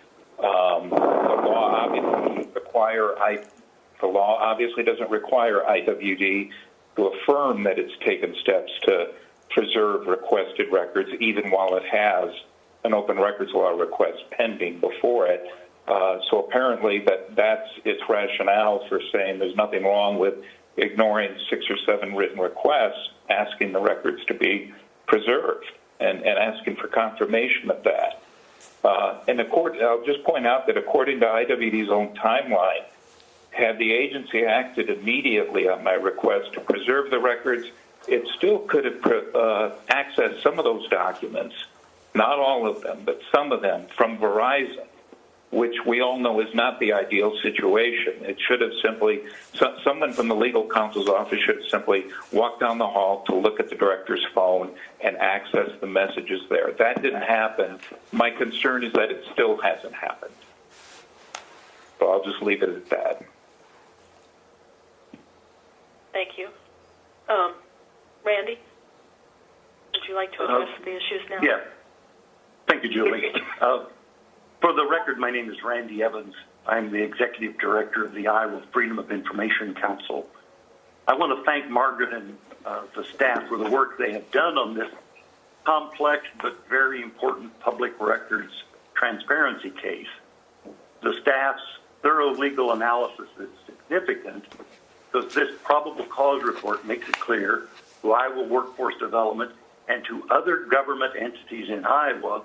The law obviously doesn't require IWD to affirm that it's taken steps to preserve requested records, even while it has an open records law request pending before it. So apparently that's its rationale for saying there's nothing wrong with ignoring 6 or 7 written requests, asking the records to be preserved and asking for confirmation of that. And I'll just point out that according to IWD's own timeline, had the agency acted immediately on my request to preserve the records, it still could have accessed some of those documents, not all of them, but some of them from Verizon, which we all know is not the ideal situation. It should have simply, someone from the legal counsel's office should have simply walked down the hall to look at the director's phone and access the messages there. That didn't happen. My concern is that it still hasn't happened. So I'll just leave it at that. Thank you. Randy, would you like to address the issues now? Yeah. Thank you, Julie. For the record, my name is Randy Evans. I'm the Executive Director of the Iowa Freedom of Information Council. I want to thank Margaret and the staff for the work they have done on this complex but very important public records transparency case. The staff's thorough legal analysis is significant because this probable cause report makes it clear to Iowa Workforce Development and to other government entities in Iowa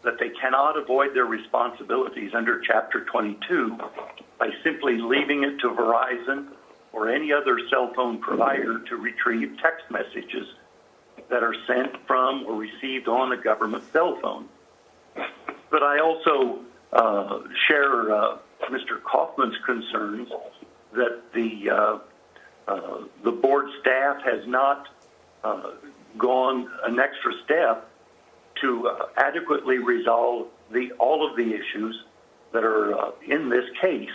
that they cannot avoid their responsibilities under Chapter 22 by simply leaving it to Verizon or any other cell phone provider to retrieve text messages that are sent from or received on a government cell phone. But I also share Mr. Kaufman's concerns that the board staff has not gone an extra step to adequately resolve all of the issues that are in this case.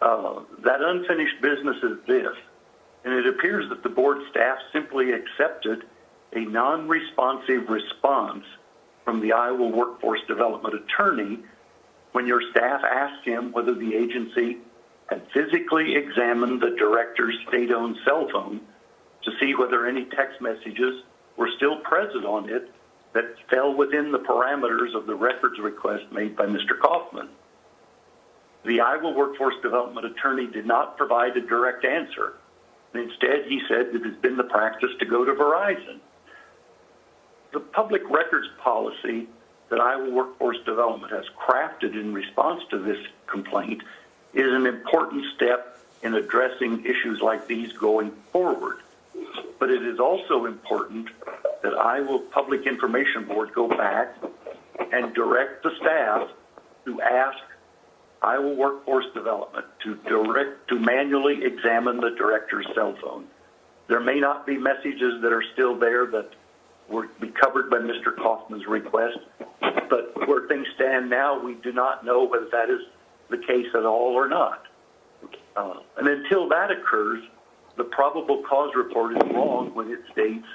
That unfinished business is this, and it appears that the board staff simply accepted a non-responsive response from the Iowa Workforce Development attorney when your staff asked him whether the agency had physically examined the director's state-owned cell phone to see whether any text messages were still present on it that fell within the parameters of the records request made by Mr. Kaufman. The Iowa Workforce Development attorney did not provide a direct answer. Instead, he said it has been the practice to go to Verizon. The public records policy that Iowa Workforce Development has crafted in response to this complaint is an important step in addressing issues like these going forward. But it is also important that Iowa Public Information Board go back and direct the staff to ask Iowa Workforce Development to manually examine the director's cell phone. There may not be messages that are still there that were be covered by Mr. Kaufman's request, but where things stand now, we do not know whether that is the case at all or not. And until that occurs, the probable cause report is wrong when it states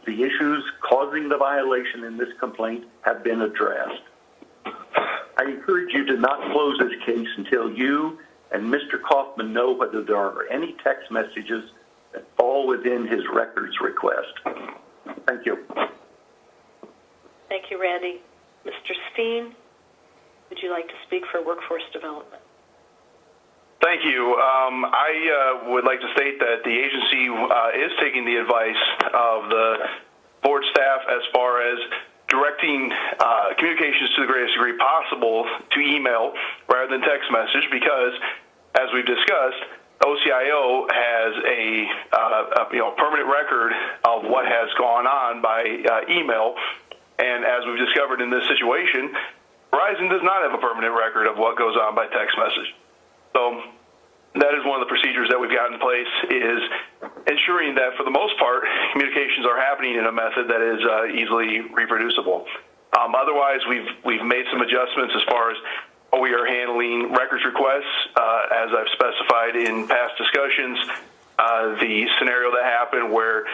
the issues causing the violation in this complaint have been addressed. I encourage you to not close this case until you and Mr. Kaufman know whether there are any text messages that fall within his records request. Thank you. Thank you, Randy. Mr. Steen, would you like to speak for Workforce Development? Thank you. I would like to state that the agency is taking the advice of the board staff as far as directing communications to the greatest degree possible to email rather than text message because, as we've discussed, OCIO has a permanent record of what has gone on by email, and as we've discovered in this situation, Verizon does not have a permanent record of what goes on by text message. So that is one of the procedures that we've got in place, is ensuring that for the most part, communications are happening in a method that is easily reproducible. Otherwise, we've made some adjustments as far as how we are handling records requests. As I've specified in past discussions, the scenario that happened where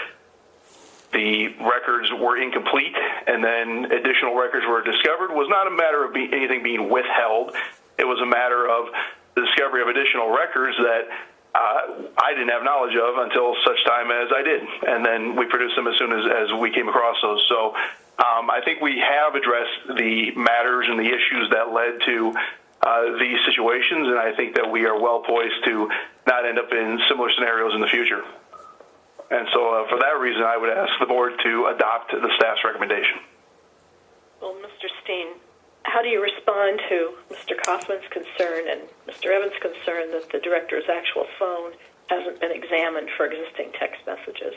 the records were incomplete and then additional records were discovered was not a matter of anything being withheld. It was a matter of the discovery of additional records that I didn't have knowledge of until such time as I did, and then we produced them as soon as we came across those. So I think we have addressed the matters and the issues that led to these situations, and I think that we are well poised to not end up in similar scenarios in the future. And so for that reason, I would ask the board to adopt the staff's recommendation. Well, Mr. Steen, how do you respond to Mr. Kaufman's concern and Mr. Evans' concern that the director's actual phone hasn't been examined for existing text messages?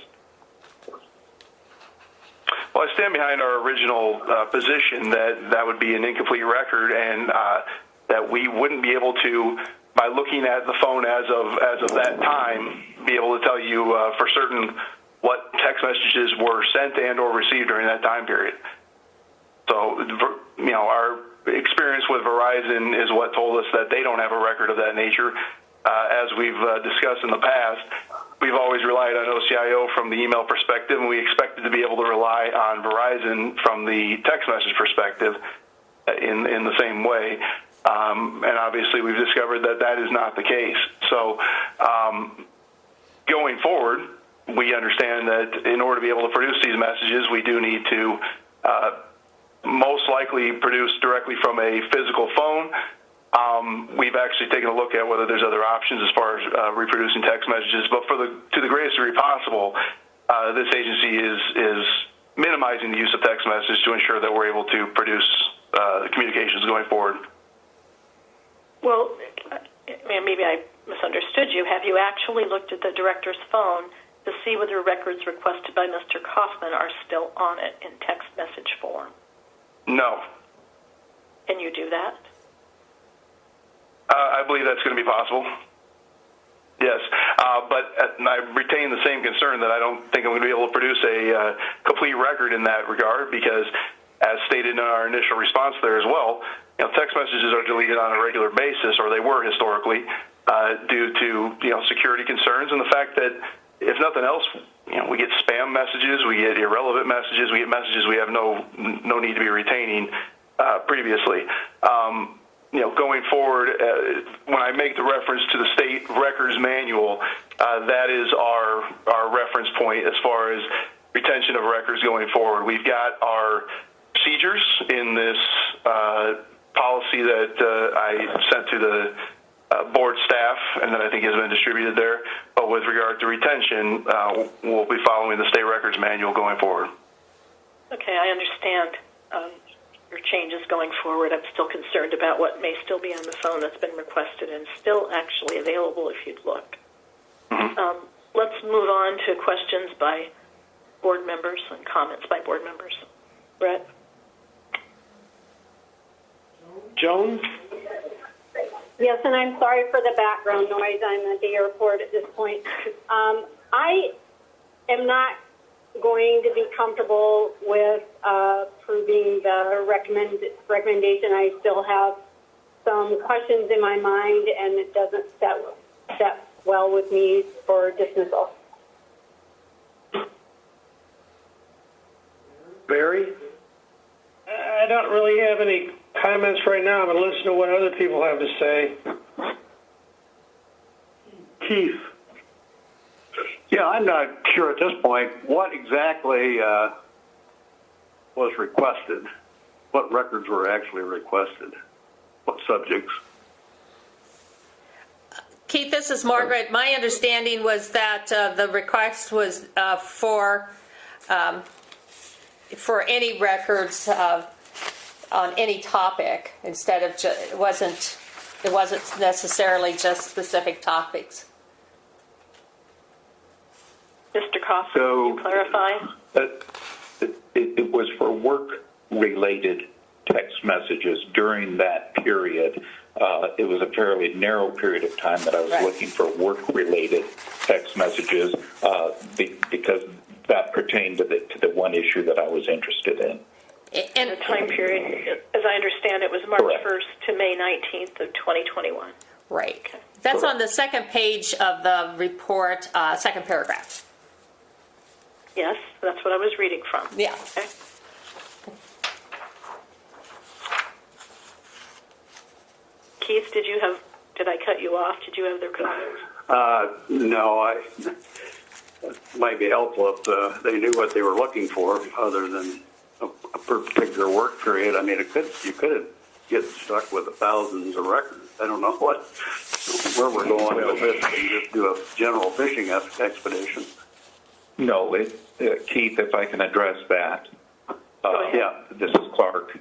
Well, I stand behind our original position that that would be an incomplete record, and that we wouldn't be able to, by looking at the phone as of that time, be able to tell you for certain what text messages were sent and or received during that time period. So, our experience with Verizon is what told us that they don't have a record of that nature. As we've discussed in the past, we've always relied on OCIO from the email perspective, and we expected to be able to rely on Verizon from the text message perspective in the same way. And obviously, we've discovered that that is not the case. So, going forward, we understand that in order to be able to produce these messages, we do need to most likely produce directly from a physical phone. We've actually taken a look at whether there's other options as far as reproducing text messages, but to the greatest degree possible, this agency is minimizing the use of text messages to ensure that we're able to produce communications going forward. Well, maybe I misunderstood you. Have you actually looked at the director's phone to see whether records requested by Mr. Kaufman are still on it in text message form? No. Can you do that? I believe that's going to be possible. Yes, but I retain the same concern that I don't think I'm going to be able to produce a complete record in that regard, because as stated in our initial response there as well, text messages are deleted on a regular basis, or they were historically, due to security concerns and the fact that, if nothing else, we get spam messages, we get irrelevant messages, we get messages we have no need to be retaining previously. Going forward, when I make the reference to the state records manual, that is our reference point as far as retention of records going forward. We've got our procedures in this policy that I sent to the board staff, and that I think has been distributed there. But with regard to retention, we'll be following the state records manual going forward. Okay, I understand your changes going forward. I'm still concerned about what may still be on the phone that's been requested and still actually available if you'd look. Mm-hmm. Let's move on to questions by board members and comments by board members. Brett? Joan? Yes, and I'm sorry for the background noise. I'm at the airport at this point. I am not going to be comfortable with approving the recommendation. I still have some questions in my mind, and it doesn't set well with me for dismissal. Barry? I don't really have any comments right now, but listen to what other people have to say. Keith? Yeah, I'm not sure at this point what exactly was requested, what records were actually requested, what subjects. Keith, this is Margaret. My understanding was that the request was for any records on any topic, instead of it wasn't necessarily just specific topics. Mr. Kaufman, can you clarify? It was for work-related text messages during that period. It was a fairly narrow period of time that I was looking for work-related text messages because that pertained to the one issue that I was interested in. And the time period, as I understand it, was March 1st to May 19th of 2021. Right. Okay. That's on the second page of the report, second paragraph. Yes, that's what I was reading from. Yeah. Okay. Keith, did I cut you off? Did you have their comments? No, it might be helpful if they knew what they were looking for other than a particular work period. I mean, you could get stuck with thousands of records. I don't know where we're going with this. You just do a general fishing expedition. No, Keith, if I can address that. Yeah. This is Clark.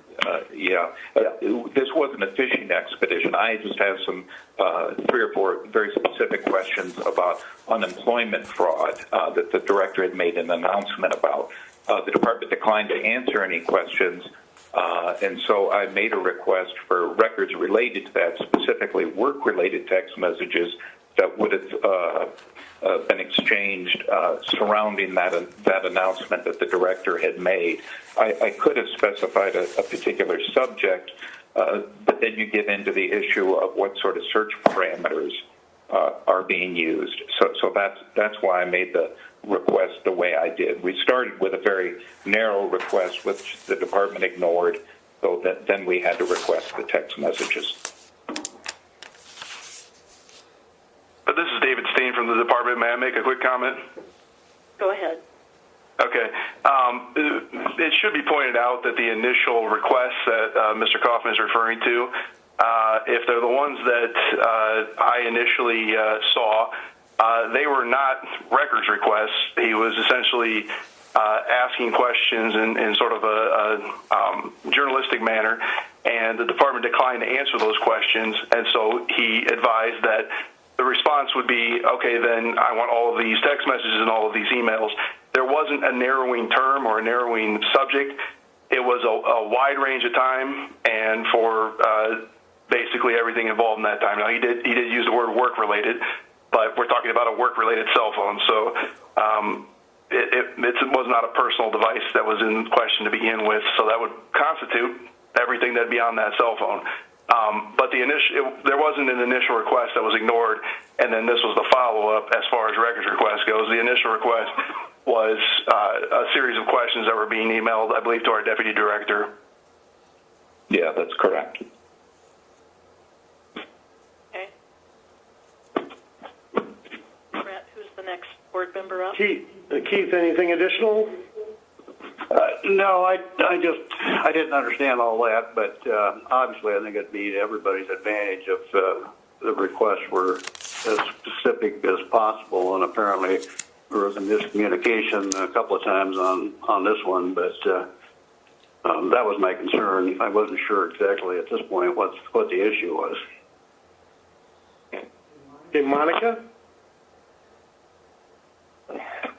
This wasn't a fishing expedition. I just have some 3 or 4 very specific questions about unemployment fraud that the director had made an announcement about. The department declined to answer any questions, and so I made a request for records related to that, specifically work-related text messages that would have been exchanged surrounding that announcement that the director had made. I could have specified a particular subject, but then you get into the issue of what sort of search parameters are being used. So that's why I made the request the way I did. We started with a very narrow request, which the department ignored, so then we had to request the text messages. This is David Steen from the department. May I make a quick comment? Go ahead. Okay. It should be pointed out that the initial requests that Mr. Kaufman is referring to, if they're the ones that I initially saw, they were not records requests. He was essentially asking questions in sort of a journalistic manner, and the department declined to answer those questions, and so he advised that the response would be, okay, then I want all of these text messages and all of these emails. There wasn't a narrowing term or a narrowing subject. It was a wide range of time and for basically everything involved in that time. Now, he did use the word work-related, but we're talking about a work-related cell phone. So it was not a personal device that was in question to begin with, so that would constitute everything that'd be on that cell phone. But there wasn't an initial request that was ignored, and then this was the follow-up as far as records request goes. The initial request was a series of questions that were being emailed, I believe, to our deputy director. Yeah, that's correct. Okay. Brett, who's the next board member up? Keith, anything additional? No, I didn't understand all that, but obviously I think it'd be to everybody's advantage if the requests were as specific as possible, and apparently there was a miscommunication a couple of times on this one, but that was my concern. I wasn't sure exactly at this point what the issue was. Okay, Monica?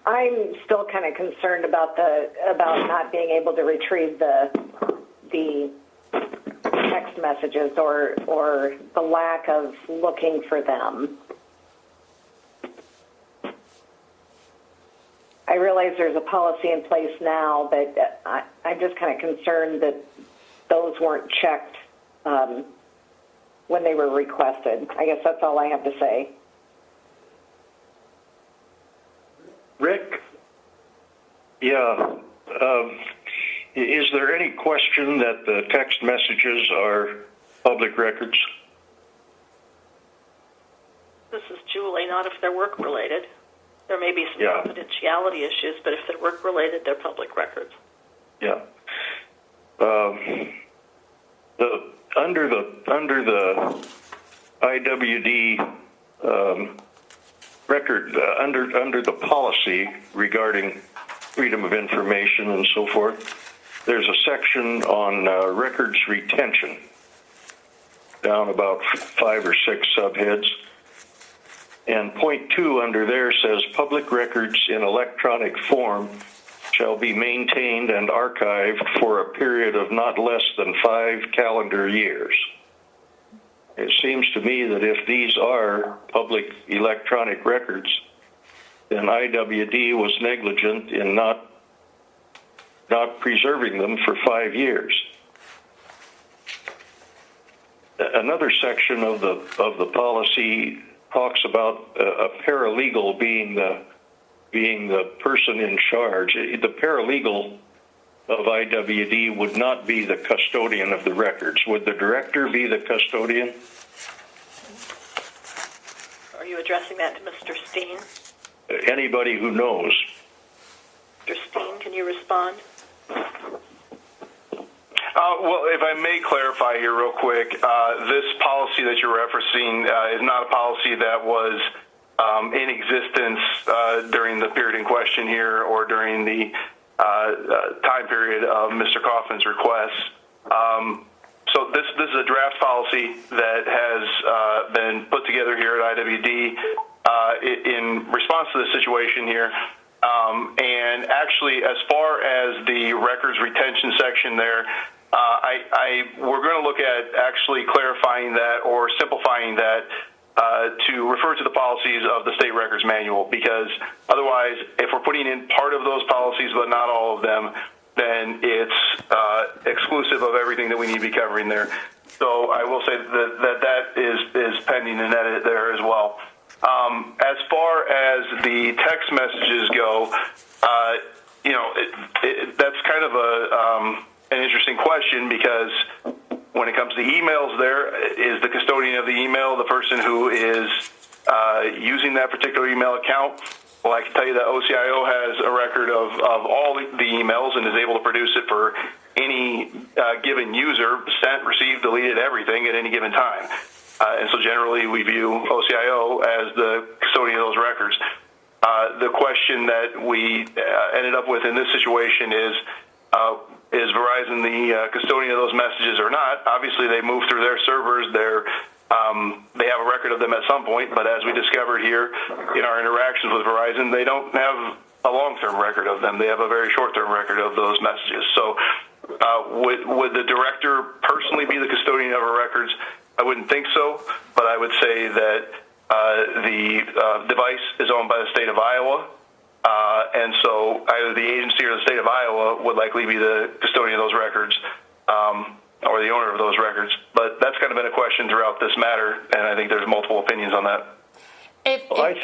I'm still kind of concerned about not being able to retrieve the text messages or the lack of looking for them. I realize there's a policy in place now, but I'm just kind of concerned that those weren't checked when they were requested. I guess that's all I have to say. Rick? Yeah. Is there any question that the text messages are public records? This is Julie, not if they're work-related. There may be some confidentiality issues, but if they're work-related, they're public records. Yeah. Under the IWD record, under the policy regarding freedom of information and so forth, there's a section on records retention, down about 5 or 6 subheads. And point 2 under there says public records in electronic form shall be maintained and archived for a period of not less than 5 calendar years. It seems to me that if these are public electronic records, then IWD was negligent in not preserving them for 5 years. Another section of the policy talks about a paralegal being the person in charge. The paralegal of IWD would not be the custodian of the records. Would the director be the custodian? Are you addressing that to Mr. Steen? Anybody who knows. Mr. Steen, can you respond? Well, if I may clarify here real quick, this policy that you're referencing is not a policy that was in existence during the period in question here or during the time period of Mr. Kaufman's request. So this is a draft policy that has been put together here at IWD in response to the situation here. And actually, as far as the records retention section there, we're going to look at actually clarifying that or simplifying that to refer to the policies of the State Records Manual, because otherwise, if we're putting in part of those policies but not all of them, then it's exclusive of everything that we need to be covering there. So I will say that is pending an edit there as well. As far as the text messages go, that's kind of an interesting question, because when it comes to emails, there is the custodian of the email the person who is using that particular email account. Well, I can tell you that OCIO has a record of all the emails and is able to produce it for any given user, sent, received, deleted, everything at any given time. And so generally we view OCIO as the custodian of those records. The question that we ended up with in this situation is Verizon the custodian of those messages or not? Obviously, they move through their servers. They have a record of them at some point, but as we discovered here in our interactions with Verizon, they don't have a long-term record of them. They have a very short-term record of those messages. So would the director personally be the custodian of our records? I wouldn't think so, but I would say that the device is owned by the state of Iowa, and so either the agency or the state of Iowa would likely be the custodian of those records, or the owner of those records. But that's kind of been a question throughout this matter, and I think there's multiple opinions on that. I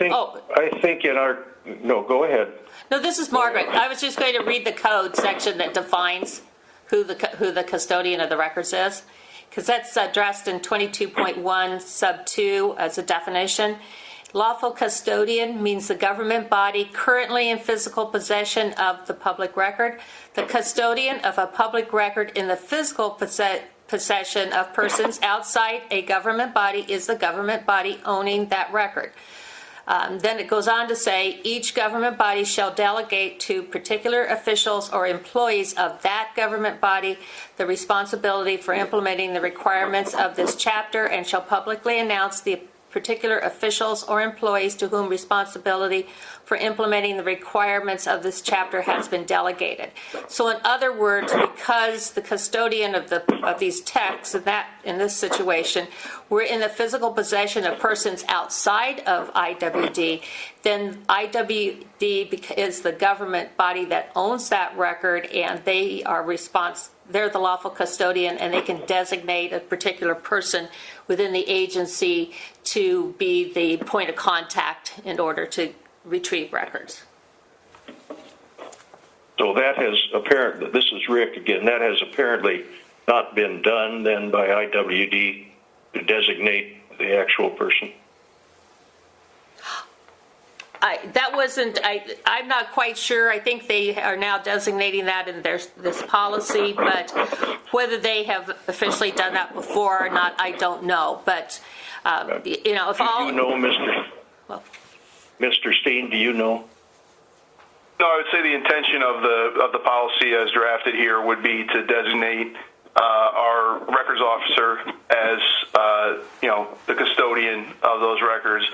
think in our... No, go ahead. No, this is Margaret. I was just going to read the code section that defines who the custodian of the records is, because that's addressed in 22.1 sub 2 as a definition. Lawful custodian means the government body currently in physical possession of the public record. The custodian of a public record in the physical possession of persons outside a government body is the government body owning that record. Then it goes on to say, each government body shall delegate to particular officials or employees of that government body the responsibility for implementing the requirements of this chapter and shall publicly announce the particular officials or employees to whom responsibility for implementing the requirements of this chapter has been delegated. So in other words, because the custodian of these texts in this situation, we're in the physical possession of persons outside of IWD, then IWD is the government body that owns that record, and they're the lawful custodian, and they can designate a particular person within the agency to be the point of contact in order to retrieve records. So that has apparently, this is Rick again, that has apparently not been done then by IWD to designate the actual person. I'm not quite sure. I think they are now designating that in this policy, but whether they have officially done that before or not, I don't know. But, if all... Do you know, Mr. Steen, do you know? No, I would say the intention of the policy as drafted here would be to designate our records officer as the custodian of those records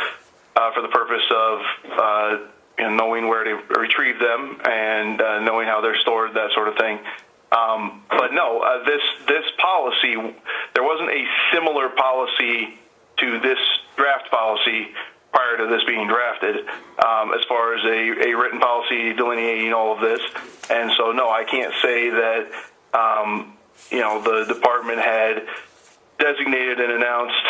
for the purpose of knowing where to retrieve them and knowing how they're stored, that sort of thing. But no, this policy, there wasn't a similar policy to this draft policy prior to this being drafted, as far as a written policy delineating all of this. And so, no, I can't say that, the department had designated and announced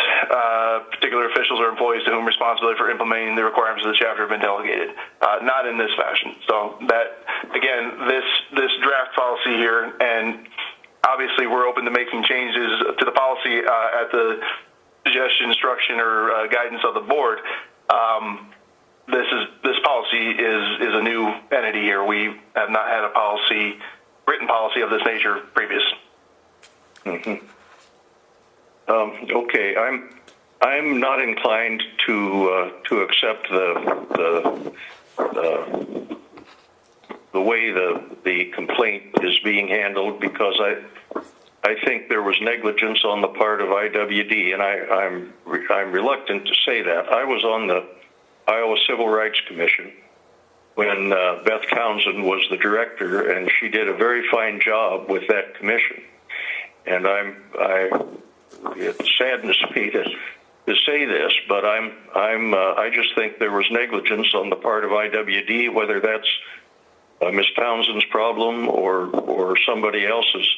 particular officials or employees to whom responsibility for implementing the requirements of the chapter have been delegated. Not in this fashion. So that, again, this draft policy here, and obviously we're open to making changes to the policy at the suggestion, instruction, or guidance of the board. This policy is a new entity here. We have not had a written policy of this nature previous. Mm-hmm. Okay, I'm not inclined to accept the way the complaint is being handled, because I think there was negligence on the part of IWD, and I'm reluctant to say that. I was on the Iowa Civil Rights Commission when Beth Townsend was the director, and she did a very fine job with that commission. And it saddens me to say this, but I just think there was negligence on the part of IWD, whether that's Ms. Townsend's problem or somebody else's.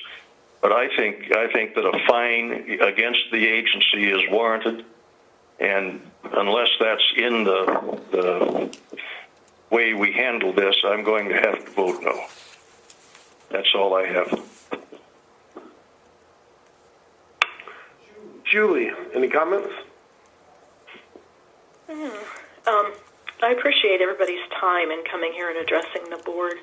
But I think that a fine against the agency is warranted, and unless that's in the way we handle this, I'm going to have to vote no. That's all I have. Julie, any comments? I appreciate everybody's time in coming here and addressing the board.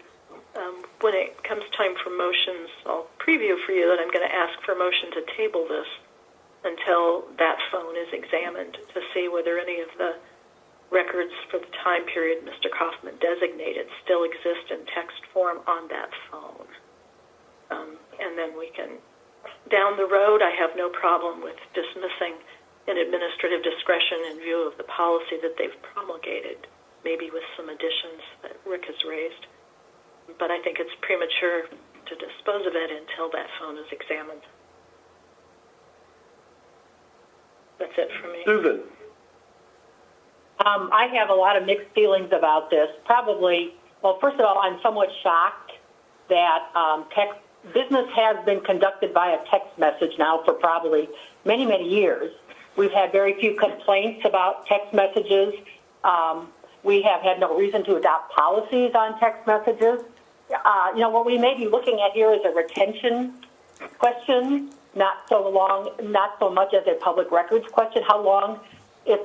When it comes time for motions, I'll preview for you that I'm going to ask for a motion to table this until that phone is examined to see whether any of the records for the time period Mr. Kaufman designated still exist in text form on that phone. And then we can, down the road, I have no problem with dismissing in administrative discretion in view of the policy that they've promulgated, maybe with some additions that Rick has raised. But I think it's premature to dispose of it until that phone is examined. That's it for me. Susan. I have a lot of mixed feelings about this. Probably, well, first of all, I'm somewhat shocked that business has been conducted by a text message now for probably many, many years. We've had very few complaints about text messages. We have had no reason to adopt policies on text messages. What we may be looking at here is a retention question, not so much as a public records question. How long, if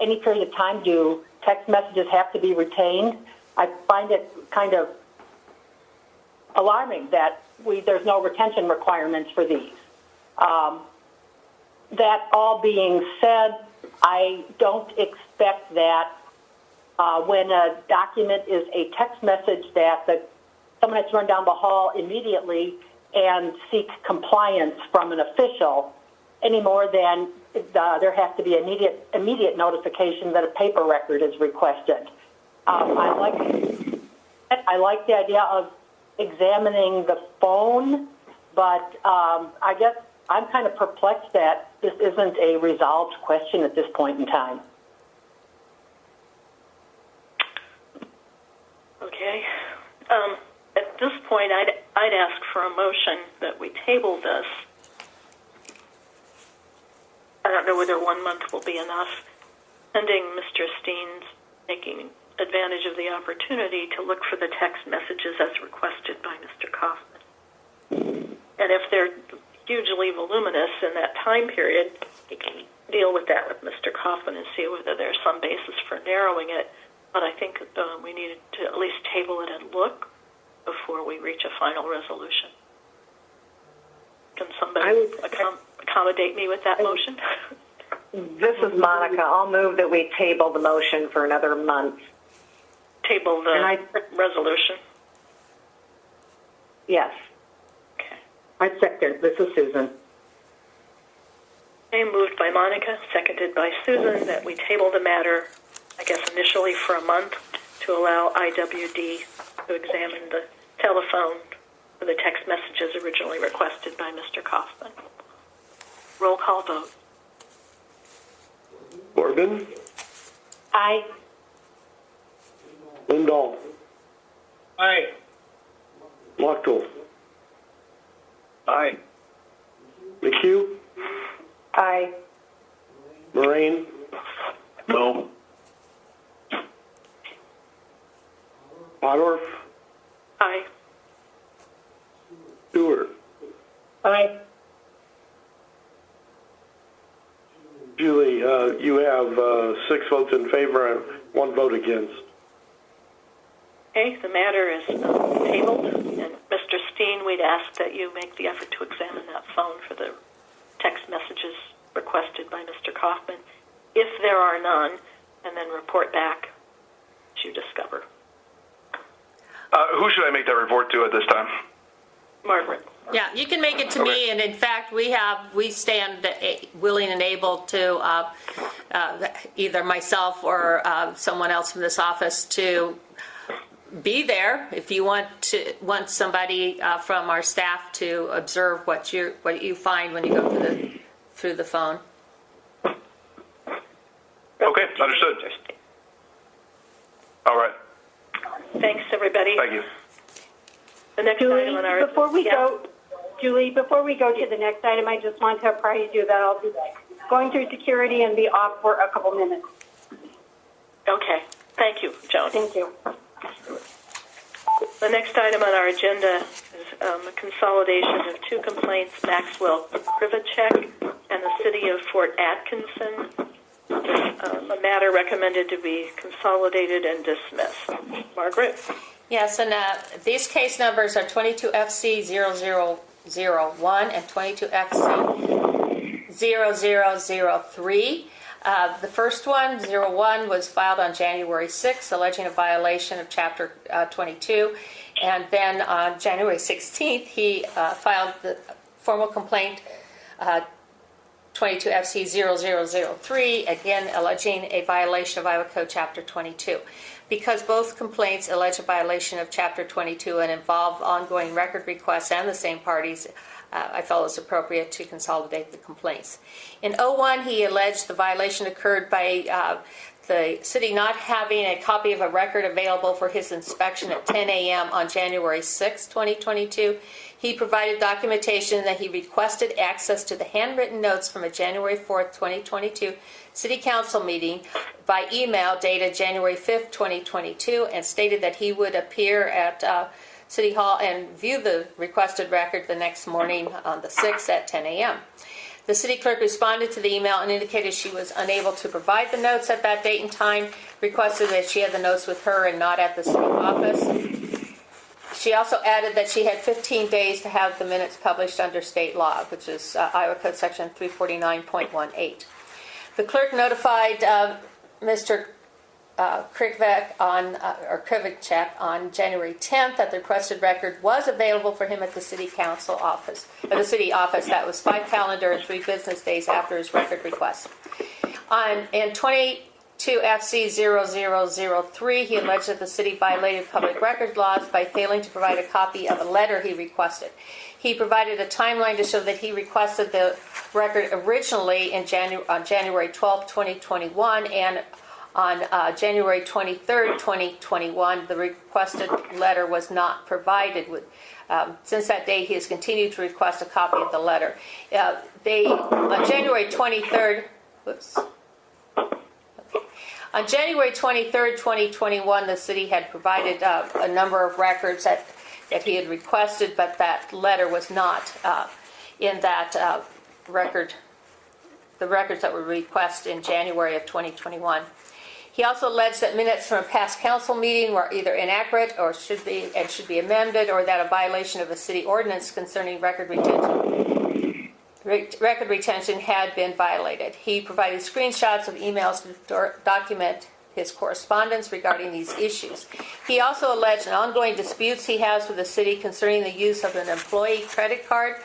any period of time, do text messages have to be retained? I find it kind of alarming that there's no retention requirements for these. That all being said, I don't expect that when a document is a text message that someone has to run down the hall immediately and seek compliance from an official any more than there has to be immediate notification that a paper record is requested. I like the idea of examining the phone, but I guess I'm kind of perplexed that this isn't a resolved question at this point in time. Okay. At this point, I'd ask for a motion that we table this. I don't know whether 1 month will be enough, pending Mr. Steen's taking advantage of the opportunity to look for the text messages as requested by Mr. Kaufman. And if they're hugely voluminous in that time period, he can deal with that with Mr. Kaufman and see whether there's some basis for narrowing it. But I think we needed to at least table it and look before we reach a final resolution. Can somebody accommodate me with that motion? This is Monica. I'll move that we table the motion for another month. Table the resolution? Yes. Okay. I second. This is Susan. Okay, moved by Monica, seconded by Susan, that we table the matter, I guess initially for a month, to to allow IWD to examine the telephone for the text messages originally requested by Mr. Kaufman. Roll call vote. Corbin, Aye. Lindahl, Aye. Lochtel, Aye. McHugh, Aye. Moraine, No. Odorf, Aye. Stewart. Aye. Julie, you have 6 votes in favor and 1 vote against. Okay, the matter is tabled, and Mr. Steen, we'd ask that you make the effort to examine that phone for the text messages requested by Mr. Kaufman, if there are none, and then report back as you discover. Who should I make that report to at this time? Margaret. Yeah, you can make it to me, and in fact, we stand willing and able to, either myself or someone else from this office to be there if you want somebody from our staff to observe what you find when you go through the phone. Okay, understood. All right. Thanks, everybody. Thank you. The next item on our Julie, before we go to the next item, I just want to apprise you that I'll be going through security and be off for a couple minutes. Okay. Thank you, Joan. Thank you. The next item on our agenda is a consolidation of 2 complaints, Maxwell Krivacek and the City of Fort Atkinson. A matter recommended to be consolidated and dismissed. Margaret? Yes, and these case numbers are 22FC0001 and 22FC0003. The first one, 01, was filed on January 6th, alleging a violation of Chapter 22. And then on January 16th, he filed the formal complaint, 22FC0003, again alleging a violation of Iowa Code Chapter 22. Because both complaints allege a violation of Chapter 22 and involve ongoing record requests and the same parties, I felt it was appropriate to consolidate the complaints. In 01, he alleged the violation occurred by the city not having a copy of a record available for his inspection at 10 a.m. on January 6, 2022. He provided documentation that he requested access to the handwritten notes from a January 4, 2022 City Council meeting by email dated January 5, 2022, and stated that he would appear at City Hall and view the requested record the next morning on the 6th at 10 a.m. The city clerk responded to the email and indicated she was unable to provide the notes at that date and time, requested that she had the notes with her and not at the city office. She also added that she had 15 days to have the minutes published under state law, which is Iowa Code Section 349.18. The clerk notified Mr. Krivacek on January 10th that the requested record was available for him at the city council office, the city office. That was 5 calendar and 3 business days after his record request. In 22FC0003, he alleged that the city violated public record laws by failing to provide a copy of a letter he requested. He provided a timeline to show that he requested the record originally on January 12, 2021, and on January 23, 2021, the requested letter was not provided. Since that date, he has continued to request a copy of the letter. On January 23rd, On January 23rd, 2021, the city had provided a number of records that he had requested, but that letter was not in that record, the records that were requested in January of 2021. He also alleged that minutes from a past council meeting were either inaccurate or should be amended, or that a violation of a city ordinance concerning record retention had been violated. He provided screenshots of emails to document his correspondence regarding these issues. He also alleged ongoing disputes he has with the city concerning the use of an employee credit card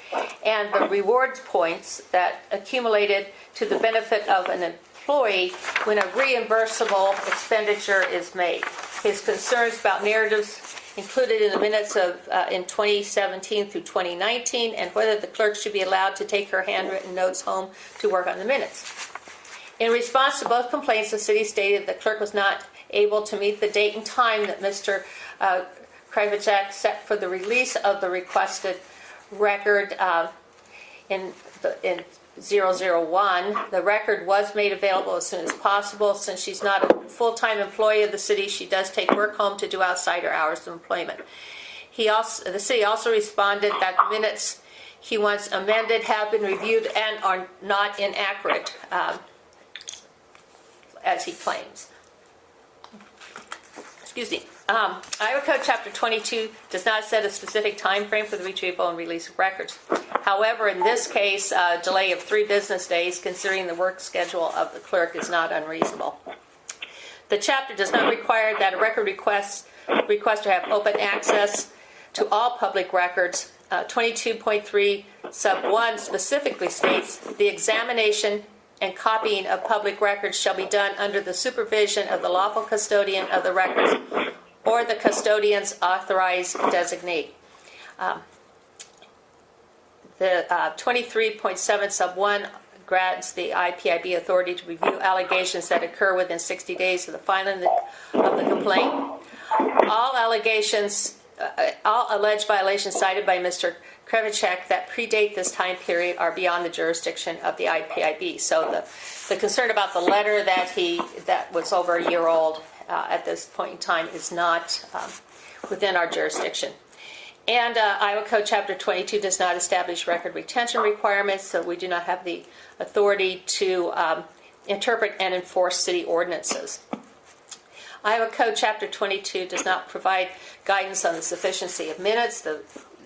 and the rewards points that accumulated to the benefit of an employee when a reimbursable expenditure is made. his concerns about narratives included in the minutes of in 2017 through 2019, and whether the clerk should be allowed to take her handwritten notes home to work on the minutes. In response to both complaints, the city stated the clerk was not able to meet the date and time that Mr. Krivacek set for the release of the requested record in 001. The record was made available as soon as possible. Since she's not a full-time employee of the city, she does take work home to do outside her hours of employment. The city also responded that the minutes he wants amended have been reviewed and are not inaccurate, as he claims. Excuse me. Iowa Code Chapter 22 does not set a specific time frame for the retrieval and release of records. However, in this case, a delay of 3 business days, considering the work schedule of the clerk, is not unreasonable. The chapter does not require that a record requester have open access to all public records. 22.3 sub 1 specifically states the examination and copying of public records shall be done under the supervision of the lawful custodian of the records or the custodian's authorized designee. The 23.7 sub 1 grants the IPIB authority to review allegations that occur within 60 days of the filing of the complaint. All allegations, all alleged violations cited by Mr. Krivacek that predate this time period are beyond the jurisdiction of the IPIB. So the concern about the letter that was over a year old at this point in time is not within our jurisdiction. And Iowa Code Chapter 22 does not establish record retention requirements, so we do not have the authority to interpret and enforce city ordinances. Iowa Code Chapter 22 does not provide guidance on the sufficiency of minutes.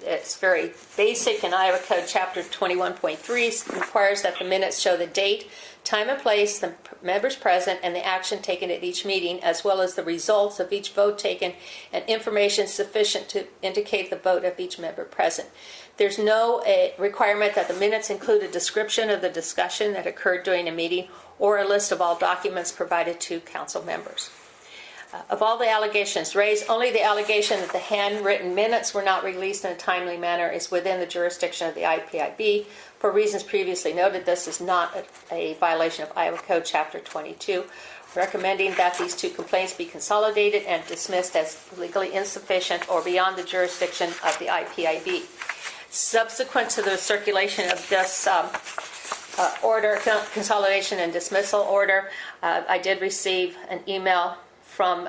It's very basic, and Iowa Code Chapter 21.3 requires that the minutes show the date, time and place, the members present, and the action taken at each meeting, as well as the results of each vote taken and information sufficient to indicate the vote of each member present. There's no requirement that the minutes include a description of the discussion that occurred during a meeting or a list of all documents provided to council members. Of all the allegations raised, only the allegation that the handwritten minutes were not released in a timely manner is within the jurisdiction of the IPIB. For reasons previously noted, this is not a violation of Iowa Code Chapter 22, recommending that these 2 complaints be consolidated and dismissed as legally insufficient or beyond the jurisdiction of the IPIB. Subsequent to the circulation of this order, consolidation and dismissal order, I did receive an email from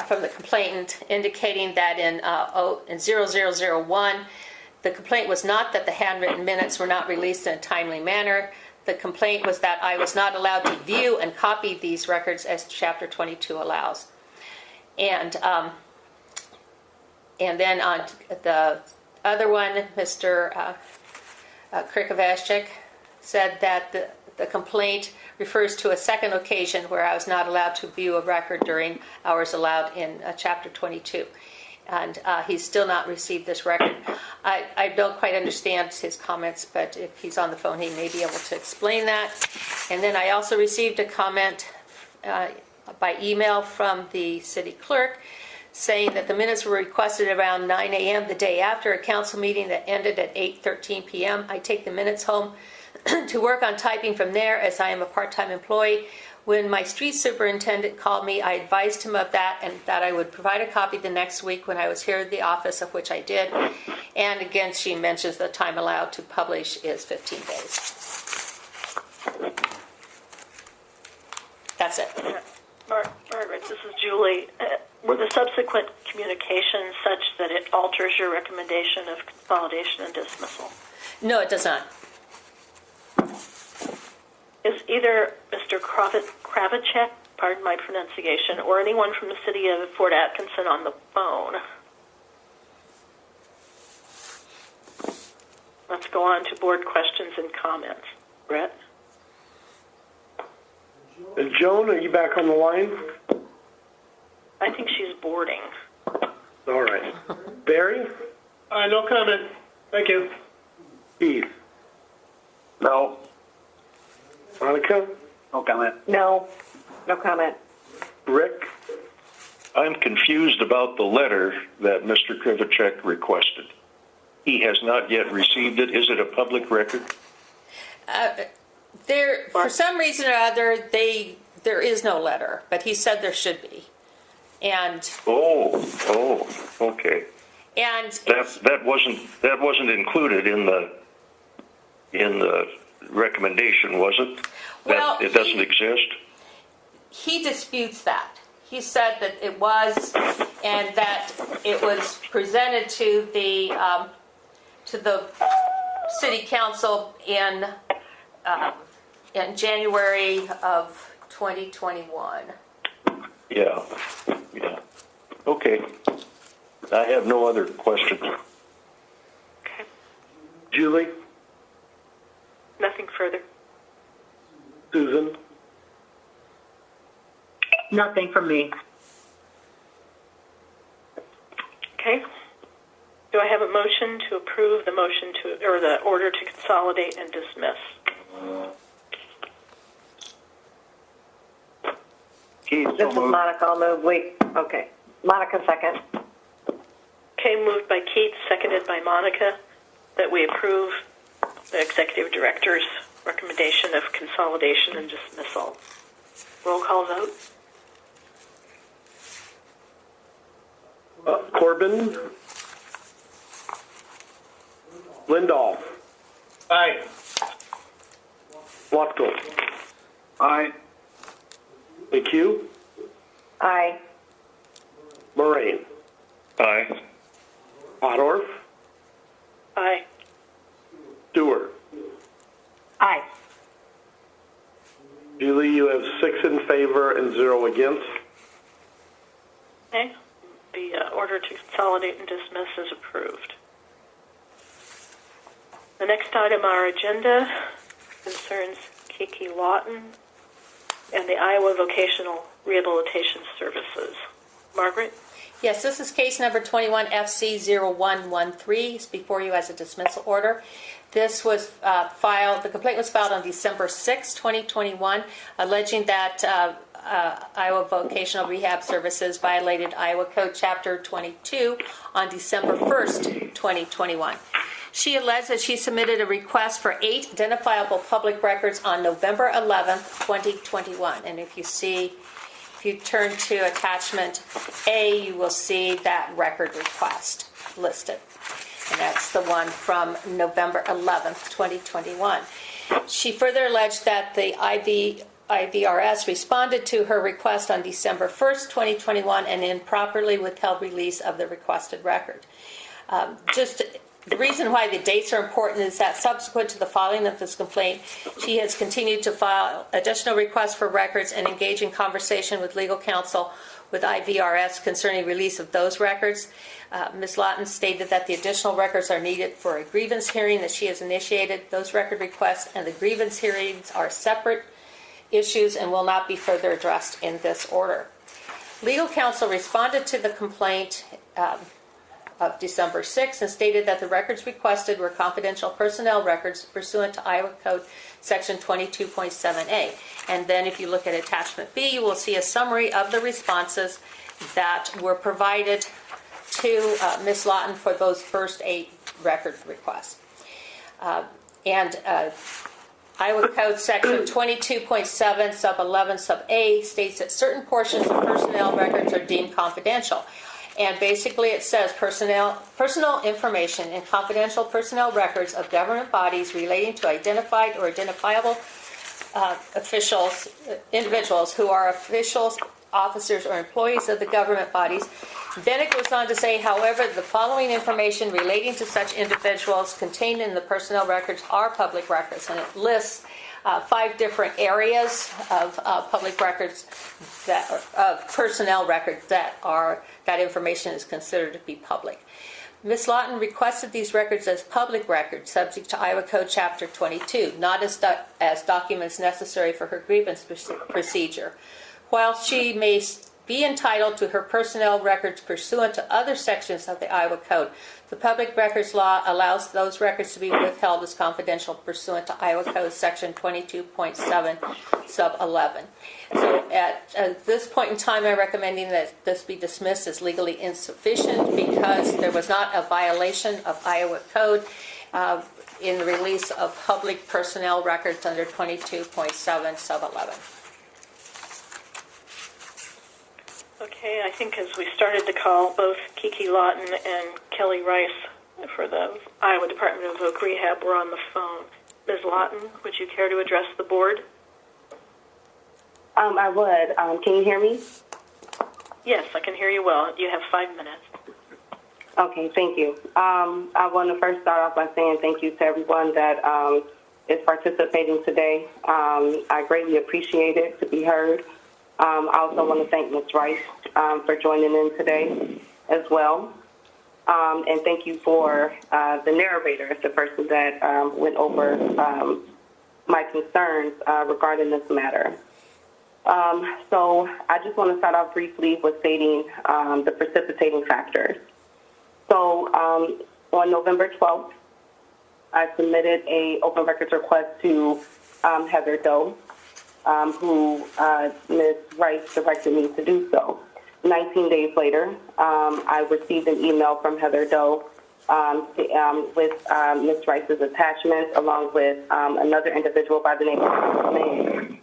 from the complainant indicating that in 0001, the complaint was not that the handwritten minutes were not released in a timely manner. The complaint was that I was not allowed to view and copy these records as Chapter 22 allows. And then on the other one, Mr. Krivacek said that the complaint refers to a second occasion where I was not allowed to view a record during hours allowed in Chapter 22. And he's still not received this record. I don't quite understand his comments, but if he's on the phone, he may be able to explain that. And then I also received a comment by email from the city clerk saying that the minutes were requested around 9 a.m. the day after a council meeting that ended at 8:13 p.m. I take the minutes home to work on typing from there, as I am a part-time employee. When my street superintendent called me, I advised him of that and that I would provide a copy the next week when I was here at the office, of which I did. And again, she mentions the time allowed to publish is 15 days. That's it. Margaret, this is Julie. Were the subsequent communications such that it alters your recommendation of consolidation and dismissal? No, it does not. Is either Mr. Krivacek, pardon my pronunciation, or anyone from the city of Fort Atkinson on the phone? Let's go on to board questions and comments. Brett? Joan, are you back on the line? I think she's boarding. All right. Barry? No comment. Thank you. Keith? No. Monica? No comment. No comment. Rick? I'm confused about the letter that Mr. Krivacek requested. He has not yet received it. Is it a public record? For some reason or other, there is no letter, but he said there should be. And Okay. and That wasn't included in the recommendation, was it? Well, that it doesn't exist. he disputes that. He said that it was, and that it was presented to the city council in January of 2021. Yeah. Okay. I have no other questions. Julie? Nothing further. Susan? Nothing from me. Okay. Do I have a motion to approve the the order to consolidate and dismiss? Keith, This is Monica. I'll move. Okay. Monica, second. Okay, moved by Keith, seconded by Monica, that we approve the executive director's recommendation of consolidation and dismissal. Roll call vote. Corbin? Lindahl? Aye. Watko? Aye. McHugh? Aye. Moraine? Aye. Pottorf? Aye. Stewart? Aye. Julie, you have 6 in favor and 0 against. Okay. The order to consolidate and dismiss is approved. The next item on our agenda concerns Kiki Lawton and the Iowa Vocational Rehabilitation Services. Margaret? Yes, this is case number 21 FC0113. It's before you as a dismissal order. This was the complaint was filed on December 6, 2021, alleging that Iowa Vocational Rehab Services violated Iowa Code Chapter 22 on December 1st, 2021. She alleged that she submitted a request for 8 identifiable public records on November 11th, 2021. And if you turn to attachment A, you will see that record request listed. And that's the one from November 11th, 2021. She further alleged that the IVRS responded to her request on December 1st, 2021, and improperly withheld release of the requested record. The reason why the dates are important is that subsequent to the filing of this complaint, she has continued to file additional requests for records and engage in conversation with legal counsel with IVRS concerning release of those records. Ms. Lawton stated that the additional records are needed for a grievance hearing that she has initiated. Those record requests and the grievance hearings are separate issues and will not be further addressed in this order. Legal counsel responded to the complaint of December 6th and stated that the records requested were confidential personnel records pursuant to Iowa Code Section 22.7a. And then if you look at attachment B, you will see a summary of the responses that were provided to Ms. Lawton for those first 8 record requests. Iowa Code Section 22.7 sub 11 sub A states that certain portions of personnel records are deemed confidential. And basically it says personal information and confidential personnel records of government bodies relating to identified or identifiable individuals who are officials, officers, or employees of the government bodies. Then it goes on to say, however, the following information relating to such individuals contained in the personnel records are public records. And it lists 5 different areas of public records, of personnel records that information is considered to be public. Ms. Lawton requested these records as public records subject to Iowa Code Chapter 22, not as documents necessary for her grievance procedure. While she may be entitled to her personnel records pursuant to other sections of the Iowa Code. The Public Records Law allows those records to be withheld as confidential pursuant to Iowa Code Section 22.7, sub 11. So at this point in time, I'm recommending that this be dismissed as legally insufficient because there was not a violation of Iowa Code in the release of public personnel records under 22.7, sub 11. Okay, I think as we started to call both Kiki Lawton and Kelly Rice for the Iowa Department of Voc Rehab were on the phone. Ms. Lawton, would you care to address the board? I would. Can you hear me? Yes, I can hear you well. You have 5 minutes. Okay, thank you. I want to first start off by saying thank you to everyone that is participating today. I greatly appreciate it to be heard. I also want to thank Ms. Rice for joining in today as well. And thank you for the narrator, the person that went over my concerns regarding this matter. So I just want to start off briefly with stating the precipitating factors. So on November 12th, I submitted an open records request to Heather Doe, who Ms. Rice directed me to do so. 19 days later, I received an email from Heather Doe with Ms. Rice's attachments, along with another individual by the name of May.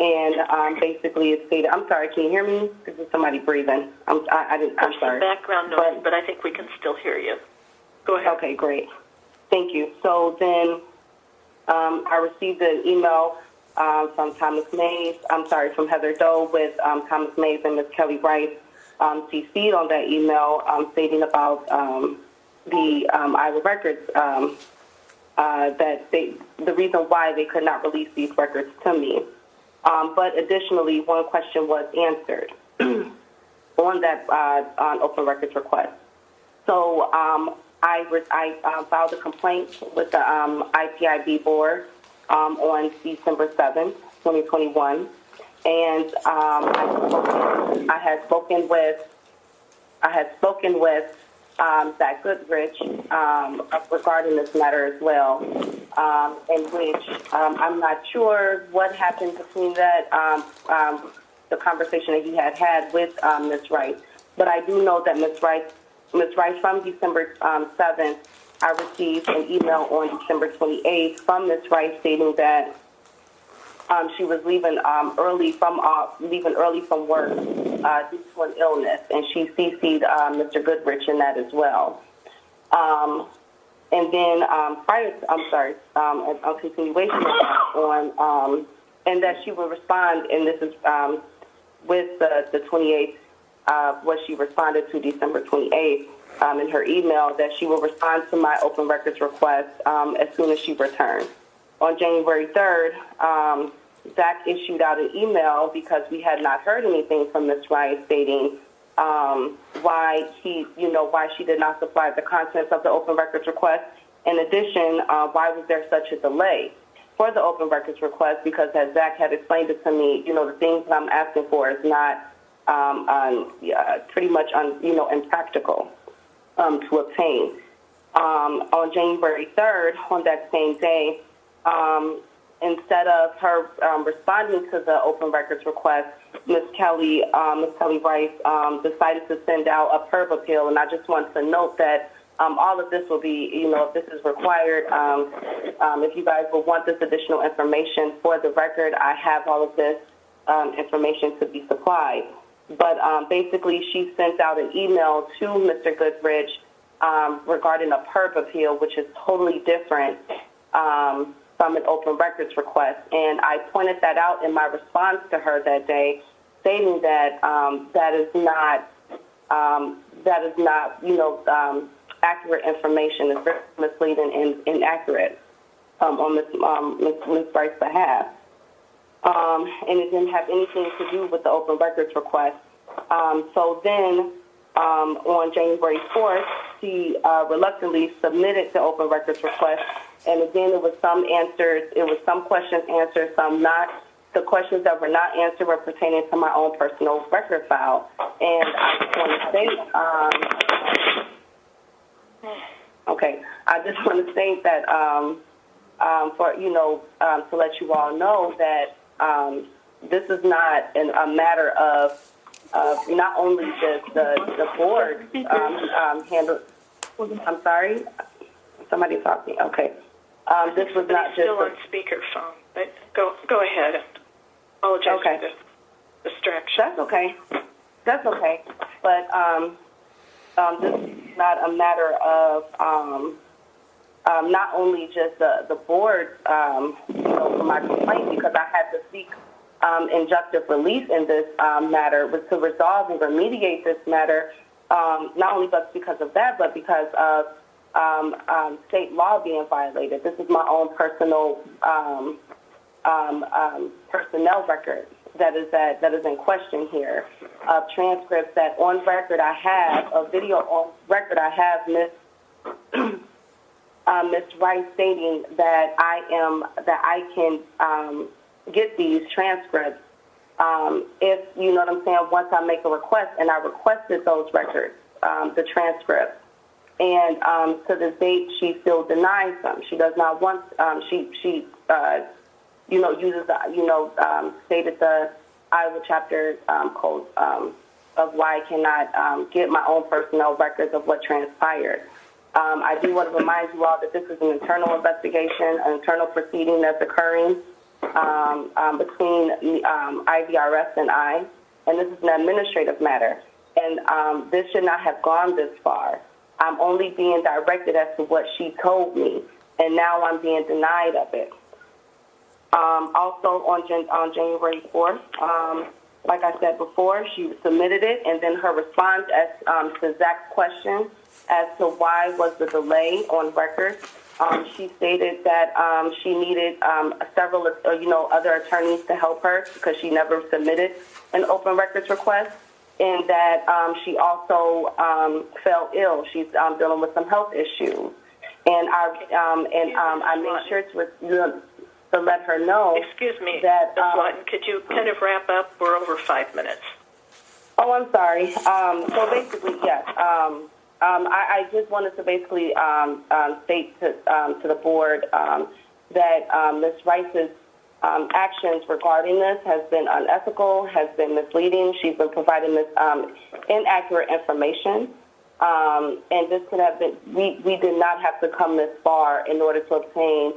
And basically it stated, I'm sorry, can you hear me? This is somebody breathing. I'm sorry. Some background noise, but I think we can still hear you. Go ahead. Okay, great. Thank you. So then I received an email from from Heather Doe with Thomas Mays and Ms. Kelly Rice CC'd on that email stating about the Iowa records, that the reason why they could not release these records to me. But additionally, one question was answered on that on open records request. So I filed a complaint with the IPIB board on December 7th, 2021, and I had spoken with Zach Goodrich regarding this matter as well, in which I'm not sure what happened between that the conversation that he had with Ms. Rice, but I do know that Ms. Rice from December 7th. I received an email on December 28th from Ms. Rice stating that she was leaving early from work due to an illness, and she CC'd Mr. Goodrich in that as well. And then a continuation of that and that she will respond, and this is with the 28th, what she responded to December 28th. In her email, that she will respond to my open records request as soon as she returns. On January 3rd, Zach issued out an email because we had not heard anything from Ms. Rice stating why she did not supply the contents of the open records request. In addition, why was there such a delay for the open records request? Because as Zach had explained it to me, the things that I'm asking for is not pretty much impractical to obtain. On January 3rd, on that same day, instead of her responding to the open records request, Ms. Kelly Rice decided to send out a PERB appeal, and I just want to note that all of this will be, if this is required, if you guys will want this additional information for the record, I have all of this information to be supplied. But basically, she sent out an email to Mr. Goodrich regarding a PERB appeal, which is totally different from an open records request. And I pointed that out in my response to her that day, stating that that is not accurate information. It's very misleading and inaccurate on Ms. Rice's behalf. And it didn't have anything to do with the open records request. So then, on January 4th, she reluctantly submitted the open records request, and again, it was some answers, it was some questions answered, some not. the questions that were not answered were pertaining to my own personal record file. And I just want to state that, to let you all know that this is not a matter of not only just the board handle. I'm sorry, somebody talked to me. Okay, this was not just still on speakerphone, but go ahead. Apologize for the distraction. That's okay. But this is not a matter of not only just the board, for my complaint, because I had to seek injunctive relief in this matter, was to resolve and remediate this matter, not only but because of that, but because of state law being violated. This is my own personal personnel record that is in question here. Transcripts that on record I have, a video on record I have, Ms. Rice stating that I can get these transcripts if, you know what I'm saying, once I make a request, and I requested those records, the transcripts. And to this date, she still denies them. She does not want, uses, stated the Iowa chapter code of why I cannot get my own personnel records of what transpired. I do want to remind you all that this is an internal investigation, an internal proceeding that's occurring between IVRS and I, and this is an administrative matter. And this should not have gone this far. I'm only being directed as to what she told me, and now I'm being denied of it. Also on January 4th, like I said before, she submitted it, and then her response as to Zach's question as to why was the delay on record, she stated that she needed several, other attorneys to help her because she never submitted an open records request, and that she also fell ill. She's dealing with some health issues, and I made sure to let her know. Excuse me, that Ms. Lawton, could you kind of wrap up? We're over 5 minutes. Oh, I'm sorry. So basically, yes. I just wanted to basically state to the board that Ms. Rice's actions regarding this has been unethical, has been misleading. She's been providing this inaccurate information. And this could have been, we did not have to come this far in order to obtain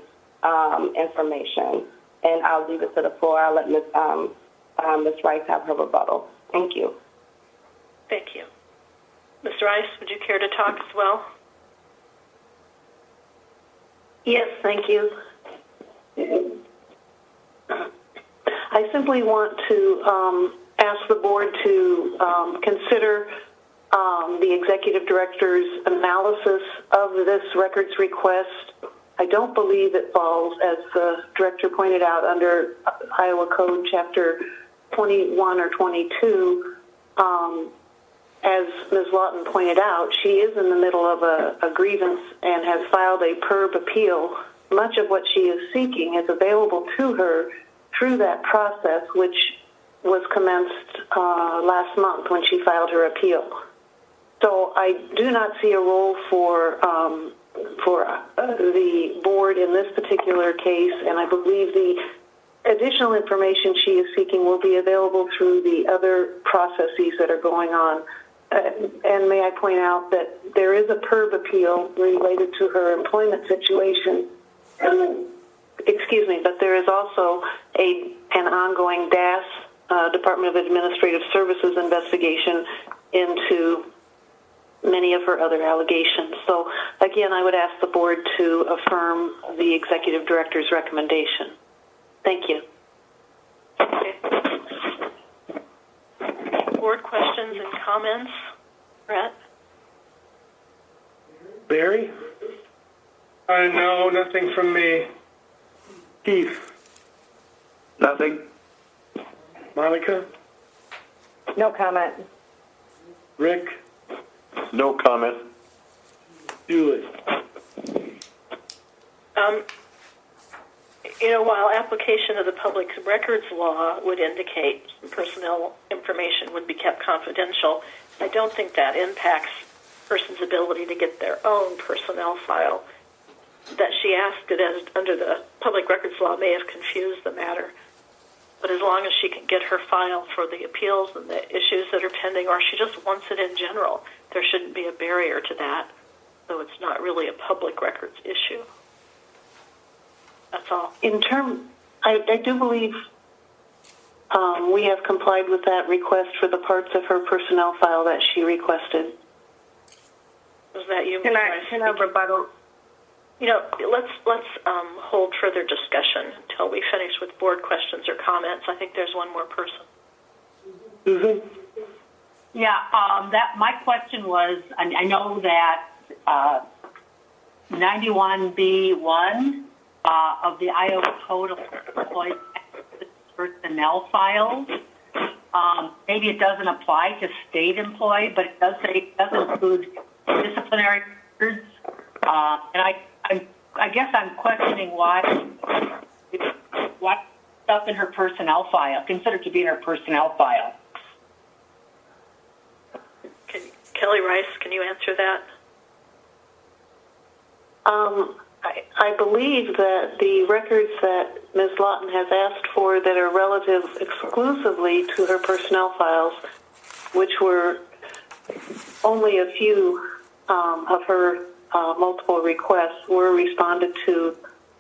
information. And I'll leave it to the floor. I'll let Ms. Rice have her rebuttal. Thank you. Thank you. Ms. Rice, would you care to talk as well? Yes, thank you. I simply want to ask the board to consider the executive director's analysis of this records request. I don't believe it falls, as the director pointed out, under Iowa Code Chapter 21 or 22. As Ms. Lawton pointed out, she is in the middle of a grievance and has filed a PERB appeal. Much of what she is seeking is available to her through that process, which was commenced last month when she filed her appeal. So I do not see a role for the board in this particular case, and I believe the additional information she is seeking will be available through the other processes that are going on. And may I point out that there is a PERB appeal related to her employment situation. Excuse me, but there is also an ongoing DAS, Department of Administrative Services investigation into many of her other allegations. So again, I would ask the board to affirm the executive director's recommendation. Thank you. Okay. Board questions and comments? Brett? Barry? No, nothing from me. Keith? Nothing. Monica? No comment. Rick? No comment. Julie? while application of the Public Records Law would indicate personnel information would be kept confidential, I don't think that impacts a person's ability to get their own personnel file. That she asked it as under the Public Records Law may have confused the matter. But as long as she can get her file for the appeals and the issues that are pending, or she just wants it in general, there shouldn't be a barrier to that. So it's not really a public records issue. That's all. I do believe we have complied with that request for the parts of her personnel file that she requested. Was that you? Can I rebuttal? Let's hold further discussion until we finish with board questions or comments. I think there's one more person. Mm-hmm. Yeah, my question was, I know that 91B1 of the Iowa Code of Employee Personnel Files, maybe it doesn't apply to state employee, but it does say it does include disciplinary records. And I guess I'm questioning why stuff in her personnel file, considered to be in her personnel file. Kelly Rice, can you answer that? I believe that the records that Ms. Lawton has asked for that are relative exclusively to her personnel files, which were only a few of her multiple requests, were responded to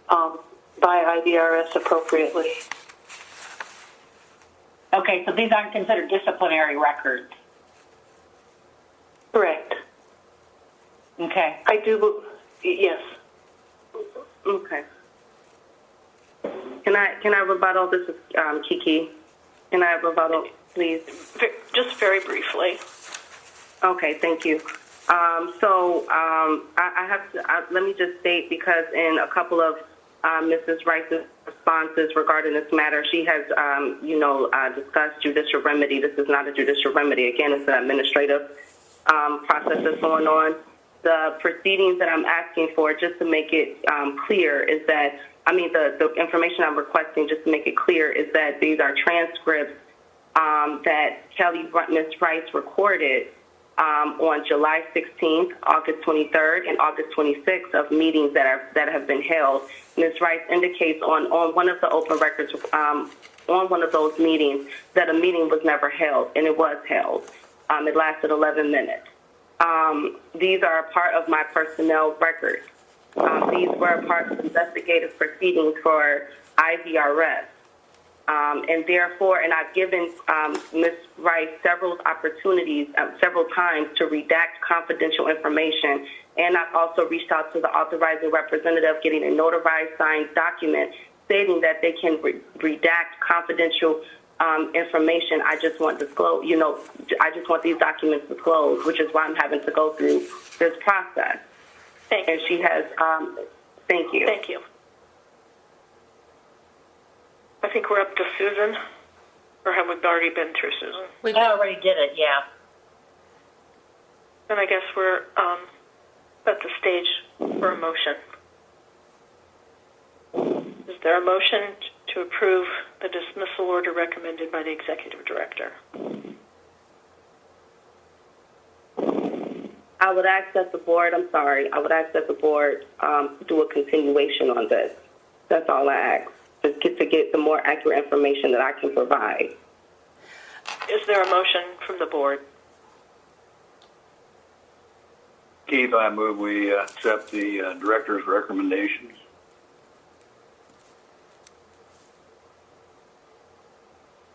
by IDRS appropriately. Okay, so these aren't considered disciplinary records. Correct. Okay. I do, yes. Okay. Can I rebuttal? This is Kiki. Can I rebuttal, please? Just very briefly. Okay, thank you. I have to, let me just state, because in a couple of Mrs. Rice's responses regarding this matter, she has, discussed judicial remedy. This is not a judicial remedy. Again, it's an administrative process that's going on. The proceedings that I'm asking for, just to make it clear, is that, the information I'm requesting, just to make it clear, is that these are transcripts that Ms. Rice recorded on July 16th, August 23rd, and August 26th of meetings that have been held. Ms. Rice indicates on one of the open records, on one of those meetings, that a meeting was never held, and it was held. It lasted 11 minutes. These are a part of my personnel records. These were a part of investigative proceedings for IVRS. And therefore, I've given Ms. Rice several opportunities, several times, to redact confidential information. And I've also reached out to the authorizing representative, getting a notarized signed document stating that they can redact confidential information. I just want these documents disclosed, which is why I'm having to go through this process. Thank you. And she has, thank you. Thank you. I think we're up to Susan, or have we already been through Susan? We already did it, yeah. Then I guess we're at the stage for a motion. Is there a motion to approve the dismissal order recommended by the executive director? I would ask that the board do a continuation on this. That's all I ask. To get the more accurate information that I can provide. Is there a motion from the board? Keith, I move we accept the director's recommendations.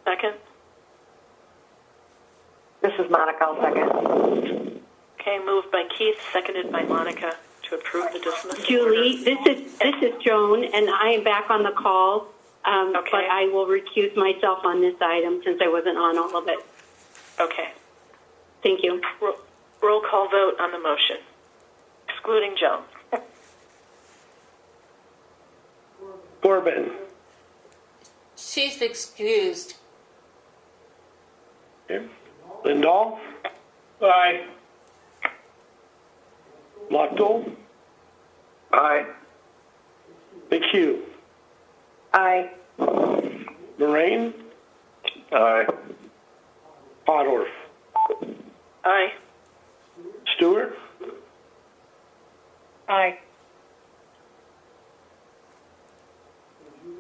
Second? This is Monica. I'll second. Okay, moved by Keith, seconded by Monica to approve the dismissal. Julie, this is Joan, and I am back on the call, but I will recuse myself on this item since I wasn't on all of it. Okay. Thank you. Roll call vote on the motion, excluding Joan. Corbin. She's excused. Okay. Lindahl. Aye. Lochtel. Aye. McHugh. Aye. Moraine? Aye. Podorf? Aye. Stewart? Aye.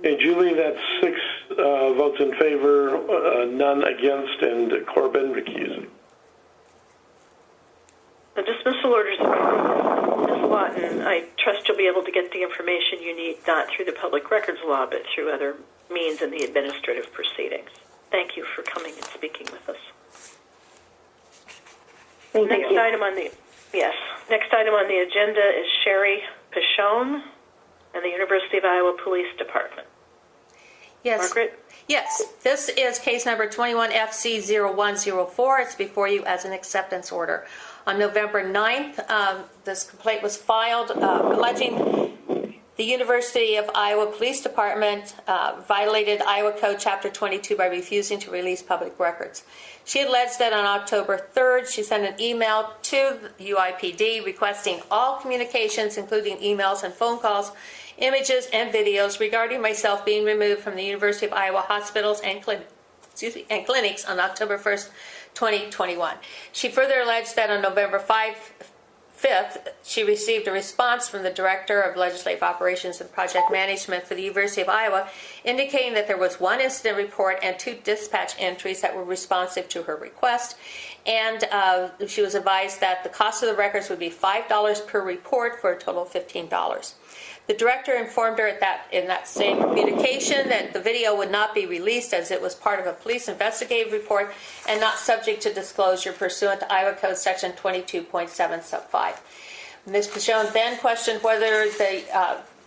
And Julie, that's 6 votes in favor, none against, and Corbin recusing. The dismissal orders, Ms. Lawton, I trust you'll be able to get the information you need, not through the public records law, but through other means in the administrative proceedings. Thank you for coming and speaking with us. Next item on the agenda is Sherry Pichon and the University of Iowa Police Department. Yes. Margaret? Yes, this is case number 21FC0104. It's before you as an acceptance order. On November 9th, this complaint was filed alleging the University of Iowa Police Department violated Iowa Code Chapter 22 by refusing to release public records. She alleged that on October 3rd, she sent an email to the UIPD requesting all communications, including emails and phone calls, images and videos regarding myself being removed from the University of Iowa hospitals and clinics on October 1st, 2021. She further alleged that on November 5th, she received a response from the Director of Legislative Operations and Project Management for the University of Iowa indicating that there was 1 incident report and 2 dispatch entries that were responsive to her request. And she was advised that the cost of the records would be $5 per report for a total of $15. The director informed her in that same communication that the video would not be released as it was part of a police investigative report and not subject to disclosure pursuant to Iowa Code Section 22.7 sub 5. Ms. Pichon then questioned whether the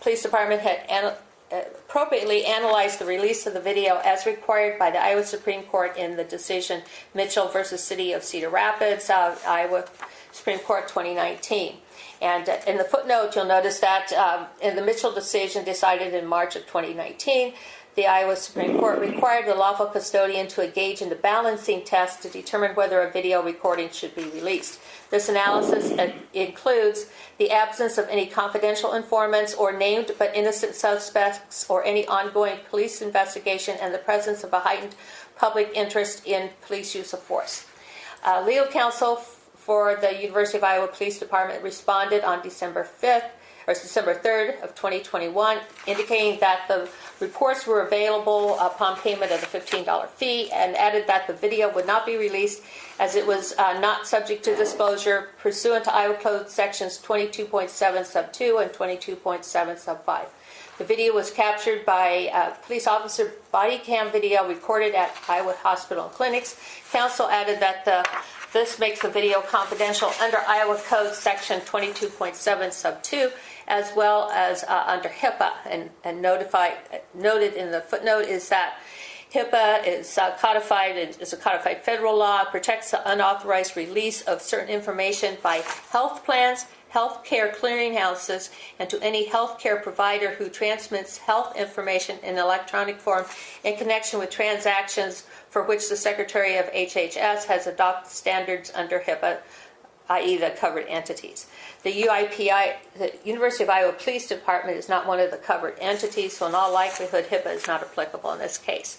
police department had appropriately analyzed the release of the video as required by the Iowa Supreme Court in the decision Mitchell versus City of Cedar Rapids, Iowa Supreme Court 2019. And in the footnote, you'll notice that in the Mitchell decision decided in March of 2019, the Iowa Supreme Court required the lawful custodian to engage in the balancing test to determine whether a video recording should be released. This analysis includes the absence of any confidential informants or named but innocent suspects or any ongoing police investigation and the presence of a heightened public interest in police use of force. Legal counsel for the University of Iowa Police Department responded on December 3rd of 2021, indicating that the reports were available upon payment of the $15 fee and added that the video would not be released as it was not subject to disclosure pursuant to Iowa Code Sections 22.7 sub 2 and 22.7 sub 5. The video was captured by police officer body cam video recorded at Iowa hospital and clinics. Counsel added that this makes the video confidential under Iowa Code Section 22.7 sub 2, as well as under HIPAA. And noted in the footnote is that HIPAA is codified as a codified federal law, protects the unauthorized release of certain information by health plans, healthcare clearinghouses, and to any healthcare provider who transmits health information in electronic form in connection with transactions for which the Secretary of HHS has adopted standards under HIPAA, i.e. the covered entities. The UIPI, the University of Iowa Police Department, is not one of the covered entities, so in all likelihood HIPAA is not applicable in this case.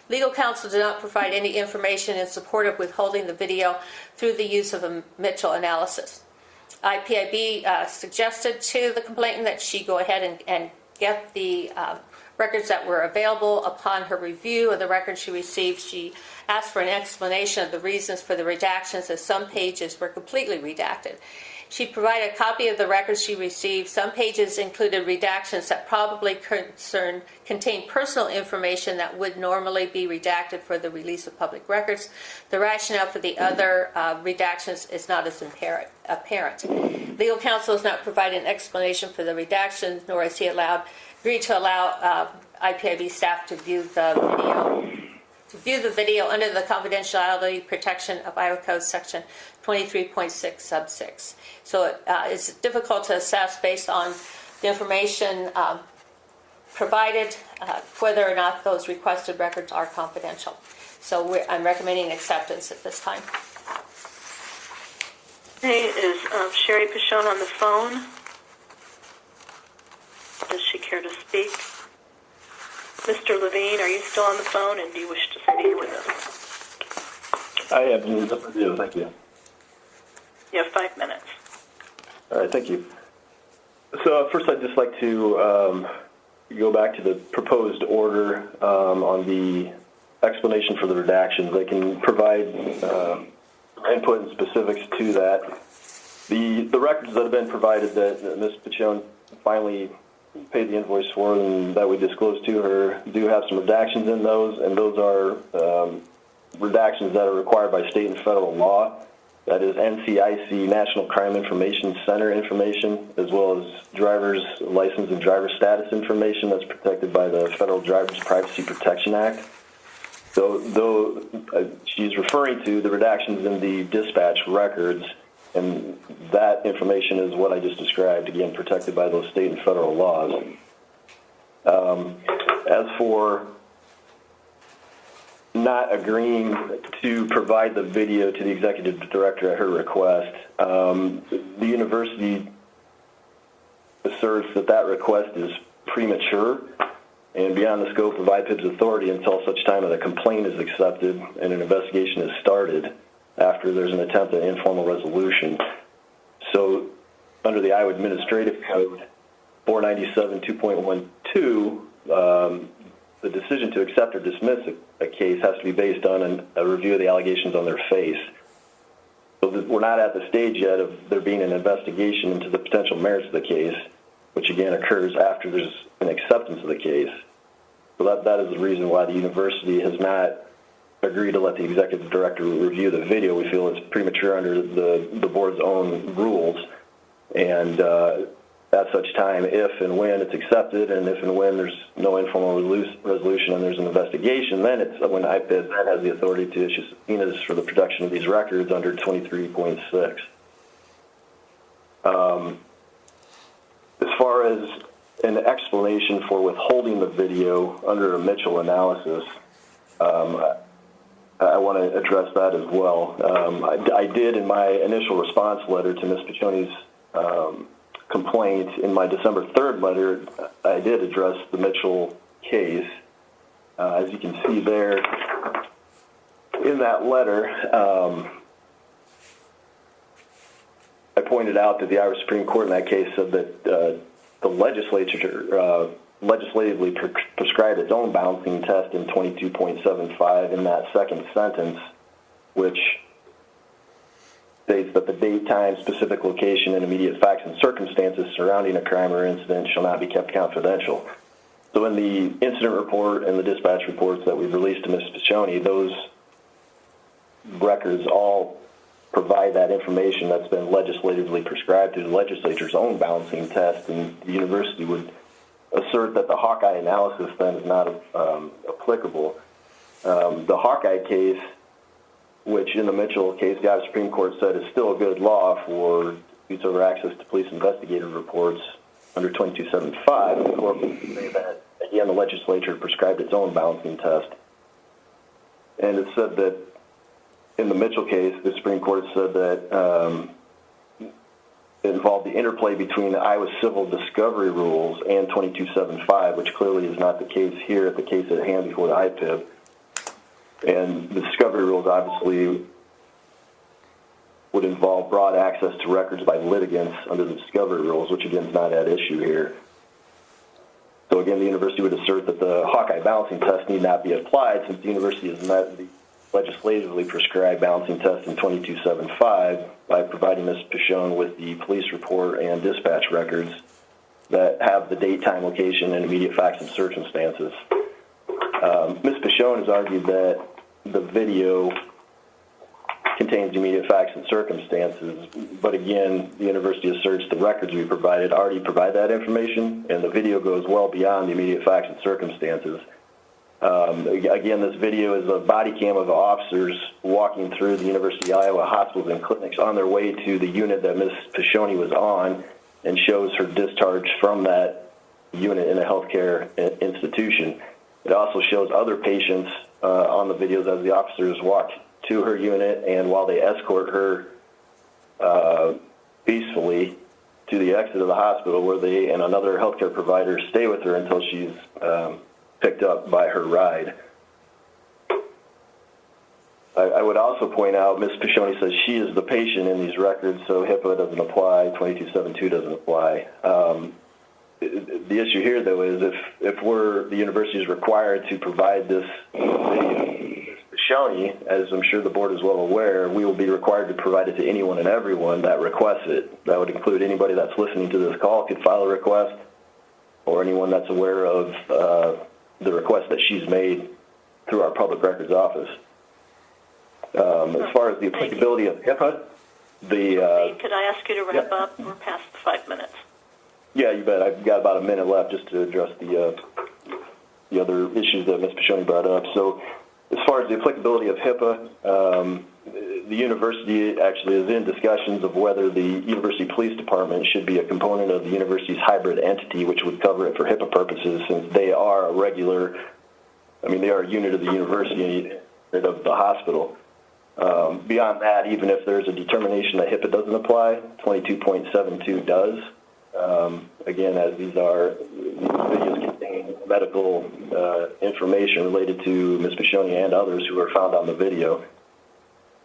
Legal counsel did not provide any information in support of withholding the video through the use of a Mitchell analysis. IPIB suggested to the complainant that she go ahead and get the records that were available. Upon her review of the records she received, she asked for an explanation of the reasons for the redactions, as some pages were completely redacted. She provided a copy of the records she received. Some pages included redactions that probably contained personal information that would normally be redacted for the release of public records. The rationale for the other redactions is not as apparent. Legal counsel has not provided an explanation for the redactions, nor has he agreed to allow IPIB staff to view the video under the confidentiality protection of Iowa Code Section 23.6 sub 6. So it's difficult to assess based on the information provided whether or not those requested records are confidential. So I'm recommending acceptance at this time. Okay, is Sherry Pichon on the phone? Does she care to speak? Mr. Levine, are you still on the phone, and do you wish to speak with us? I am. Thank you. You have 5 minutes. All right, thank you. So first, I'd just like to go back to the proposed order on the explanation for the redactions. I can provide input and specifics to that. The records that have been provided that Ms. Piccione finally paid the invoice for and that we disclosed to her do have some redactions in those, and those are redactions that are required by state and federal law. That is NCIC, National Crime Information Center information, as well as driver's license and driver status information that's protected by the Federal Driver's Privacy Protection Act. Though she's referring to the redactions in the dispatch records, and that information is what I just described, again, protected by those state and federal laws. As for not agreeing to provide the video to the executive director at her request, the university asserts that that request is premature and beyond the scope of IPIB's authority until such time that a complaint is accepted and an investigation is started after there's an attempt at informal resolution. So under the Iowa Administrative Code 497 2.12, the decision to accept or dismiss a case has to be based on a review of the allegations on their face. So we're not at the stage yet of there being an investigation into the potential merits of the case, which again occurs after there's an acceptance of the case. So that is the reason why the university has not agreed to let the executive director review the video. We feel it's premature under the board's own rules, and at such time, if and when it's accepted, and if and when there's no informal resolution and there's an investigation, then it's when IPIB then has the authority to issue subpoenas for the production of these records under 23.6. As far as an explanation for withholding the video under a Mitchell analysis, I want to address that as well. I did, in my initial response letter to Ms. Piccione's complaint, in my December 3rd letter, I did address the Mitchell case. As you can see there in that letter, I pointed out that the Iowa Supreme Court in that case said that the legislature legislatively prescribed its own balancing test in 22.75 in that second sentence, which states that the date, time, specific location, and immediate facts and circumstances surrounding a crime or incident shall not be kept confidential. So in the incident report and the dispatch reports that we've released to Ms. Piccione, those records all provide that information that's been legislatively prescribed through the legislature's own balancing test, and the university would assert that the Hawkeye analysis then is not applicable. The Hawkeye case, which in the Mitchell case, the Iowa Supreme Court said is still a good law for disputes over access to police investigative reports under 2275. The court would say that, again, the legislature prescribed its own balancing test. And it said that in the Mitchell case, the Supreme Court said that it involved the interplay between the Iowa civil discovery rules and 2275, which clearly is not the case here at the case at hand before the IPIB. And the discovery rules obviously would involve broad access to records by litigants under the discovery rules, which again is not at issue here. So again, the university would assert that the Hawkeye balancing test need not be applied since the university has met the legislatively prescribed balancing test in 2275 by providing Ms. Piccione with the police report and dispatch records that have the date, time, location, and immediate facts and circumstances. Ms. Piccione has argued that the video contains immediate facts and circumstances, but again, the university asserts the records we provided already provide that information, and the video goes well beyond the immediate facts and circumstances. Again, this video is a body cam of officers walking through the University of Iowa hospitals and clinics on their way to the unit that Ms. Piccione was on, and shows her discharge from that unit in a healthcare institution. It also shows other patients on the videos as the officers walk to her unit, and while they escort her peacefully to the exit of the hospital, where they and another healthcare provider stay with her until she's picked up by her ride. I would also point out, Ms. Piccioni says she is the patient in these records, so HIPAA doesn't apply, 2272 doesn't apply. The issue here, though, is if the university is required to provide this video, Ms. Piccioni, as I'm sure the board is well aware, we will be required to provide it to anyone and everyone that requests it. That would include anybody that's listening to this call could file a request, or anyone that's aware of the request that she's made through our public records office. As far as the applicability of HIPAA, Could I ask you to wrap up? We're past the 5 minutes. Yeah, you bet. I've got about a minute left just to address the other issues that Ms. Piccioni brought up. So as far as the applicability of HIPAA, the university actually is in discussions of whether the university police department should be a component of the university's hybrid entity, which would cover it for HIPAA purposes, since they are they are a unit of the university and of the hospital. Beyond that, even if there's a determination that HIPAA doesn't apply, 22.72 does. Again, as these videos contain medical information related to Ms. Piccioni and others who are found on the video.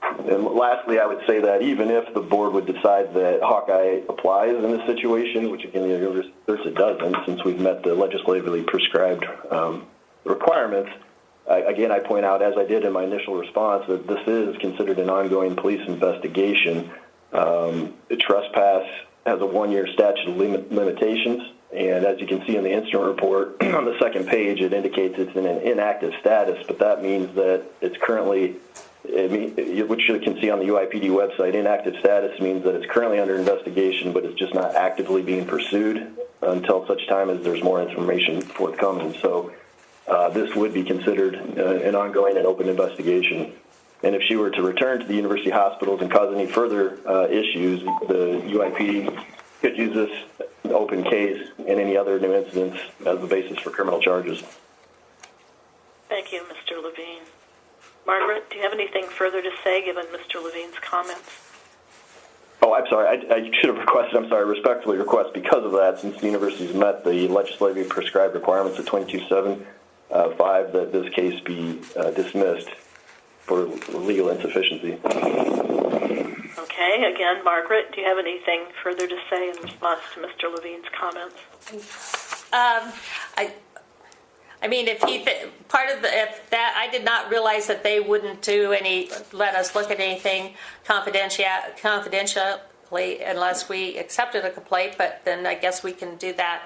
And lastly, I would say that even if the board would decide that Hawkeye applies in this situation, which again, the university asserts it doesn't, since we've met the legislatively prescribed requirements, again, I point out, as I did in my initial response, that this is considered an ongoing police investigation. The trespass has a 1-year statute of limitations, and as you can see in the incident report on the second page, it indicates it's in an inactive status, but that means that it's currently, which you can see on the UIPD website, inactive status means that it's currently under investigation, but it's just not actively being pursued until such time as there's more information forthcoming. So this would be considered an ongoing and open investigation. And if she were to return to the university hospitals and cause any further issues, the UIPD could use this open case and any other new incidents as the basis for criminal charges. Thank you, Mr. Levine. Margaret, do you have anything further to say given Mr. Levine's comments? Oh, I'm sorry. I should have respectfully request because of that, since the university's met the legislatively prescribed requirements of 2275, that this case be dismissed for legal insufficiency. Okay. Again, Margaret, do you have anything further to say in response to Mr. Levine's comments? I did not realize that they wouldn't let us look at anything confidentially unless we accepted a complaint, but then I guess we can do that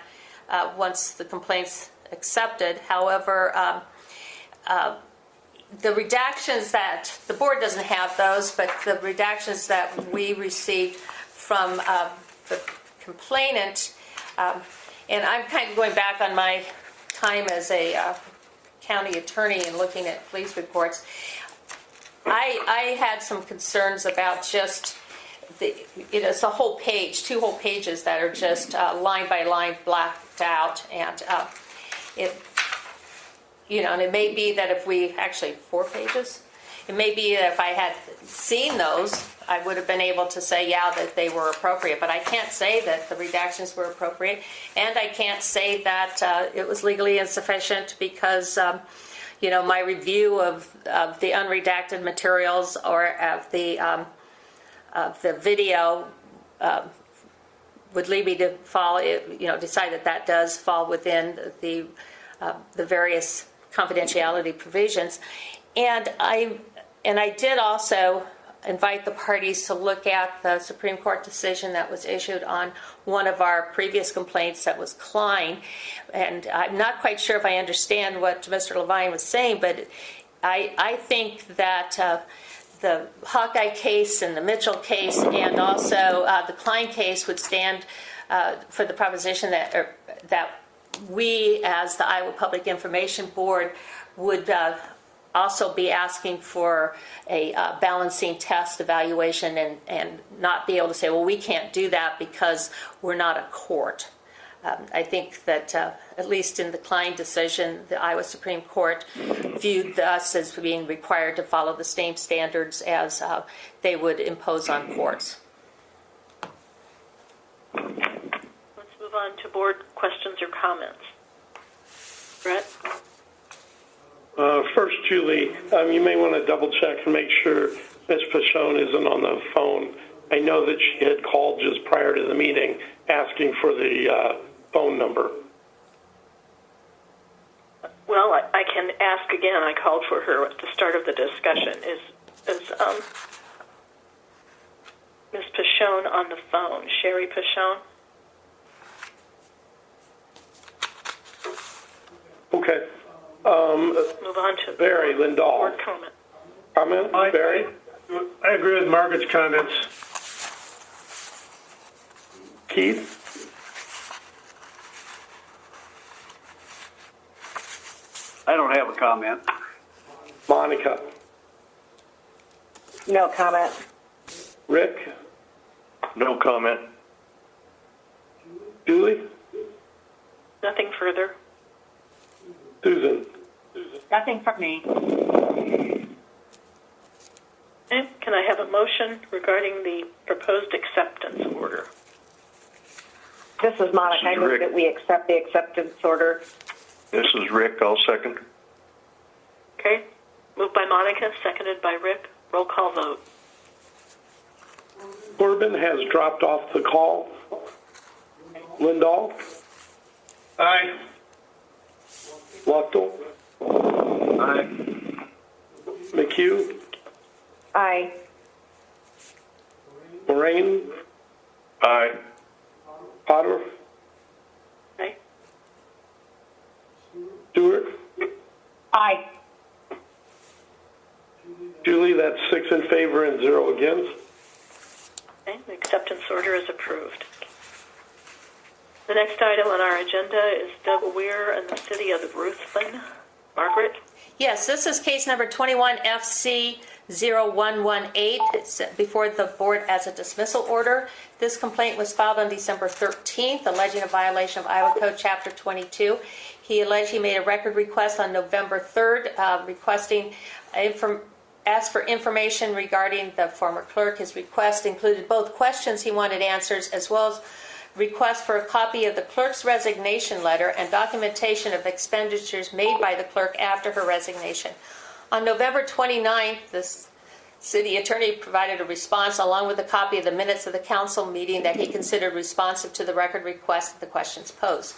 once the complaint's accepted. However, the redactions that the board doesn't have those, but the redactions that we received from the complainant, and I'm kind of going back on my time as a county attorney and looking at police reports. I had some concerns about just it's a whole page, 2 whole pages that are just line by line blacked out, and and it may be that if we, actually 4 pages, it may be that if I had seen those, I would have been able to say, yeah, that they were appropriate, but I can't say that the redactions were appropriate, and I can't say that it was legally insufficient because, my review of the unredacted materials or of the video would lead me to decide that does fall within the various confidentiality provisions. And I did also invite the parties to look at the Supreme Court decision that was issued on one of our previous complaints, that was Klein. And I'm not quite sure if I understand what Mr. Levine was saying, but I think that the Hawkeye case and the Mitchell case and also the Klein case would stand for the proposition that we, as the Iowa Public Information Board, would also be asking for a balancing test evaluation and not be able to say, well, we can't do that because we're not a court. I think that at least in the Klein decision, the Iowa Supreme Court viewed us as being required to follow the same standards as they would impose on courts. Let's move on to board questions or comments. Brett? Julie, you may want to double check and make sure Ms. Pashon isn't on the phone. I know that she had called just prior to the meeting asking for the phone number. Well, I can ask again. I called for her at the start of the discussion. Is Ms. Pashon on the phone? Sherry Pashon? Okay. Move on to Barry Lindahl. board comment. Comment, Barry? I agree with Margaret's comments. Keith? I don't have a comment. Monica? No comment. Rick? No comment. Julie? Nothing further. Susan? Nothing from me. Okay. Can I have a motion regarding the proposed acceptance order? This is Monica. I move that we accept the acceptance order. This is Rick. I'll second. Okay. Moved by Monica, seconded by Rick. Roll call vote. Corbin has dropped off the call. Lindahl? Aye. Luchtel? Aye. McHugh? Aye. Moraine? Aye. Potter? Aye. Stewart? Aye. Julie, that's 6 in favor and 0 against. Okay. The acceptance order is approved. The next item on our agenda is Doug Weir and the City of Ruthven. Margaret? Yes, this is case number 21 FC 0118. It's before the board as a dismissal order. This complaint was filed on December 13th, alleging a violation of Iowa Code Chapter 22. He alleged he made a record request on November 3rd, requesting asked for information regarding the former clerk. His request included both questions he wanted answers, as well as request for a copy of the clerk's resignation letter and documentation of expenditures made by the clerk after her resignation. On November 29th, the city attorney provided a response along with a copy of the minutes of the council meeting that he considered responsive to the record request of the questions posed.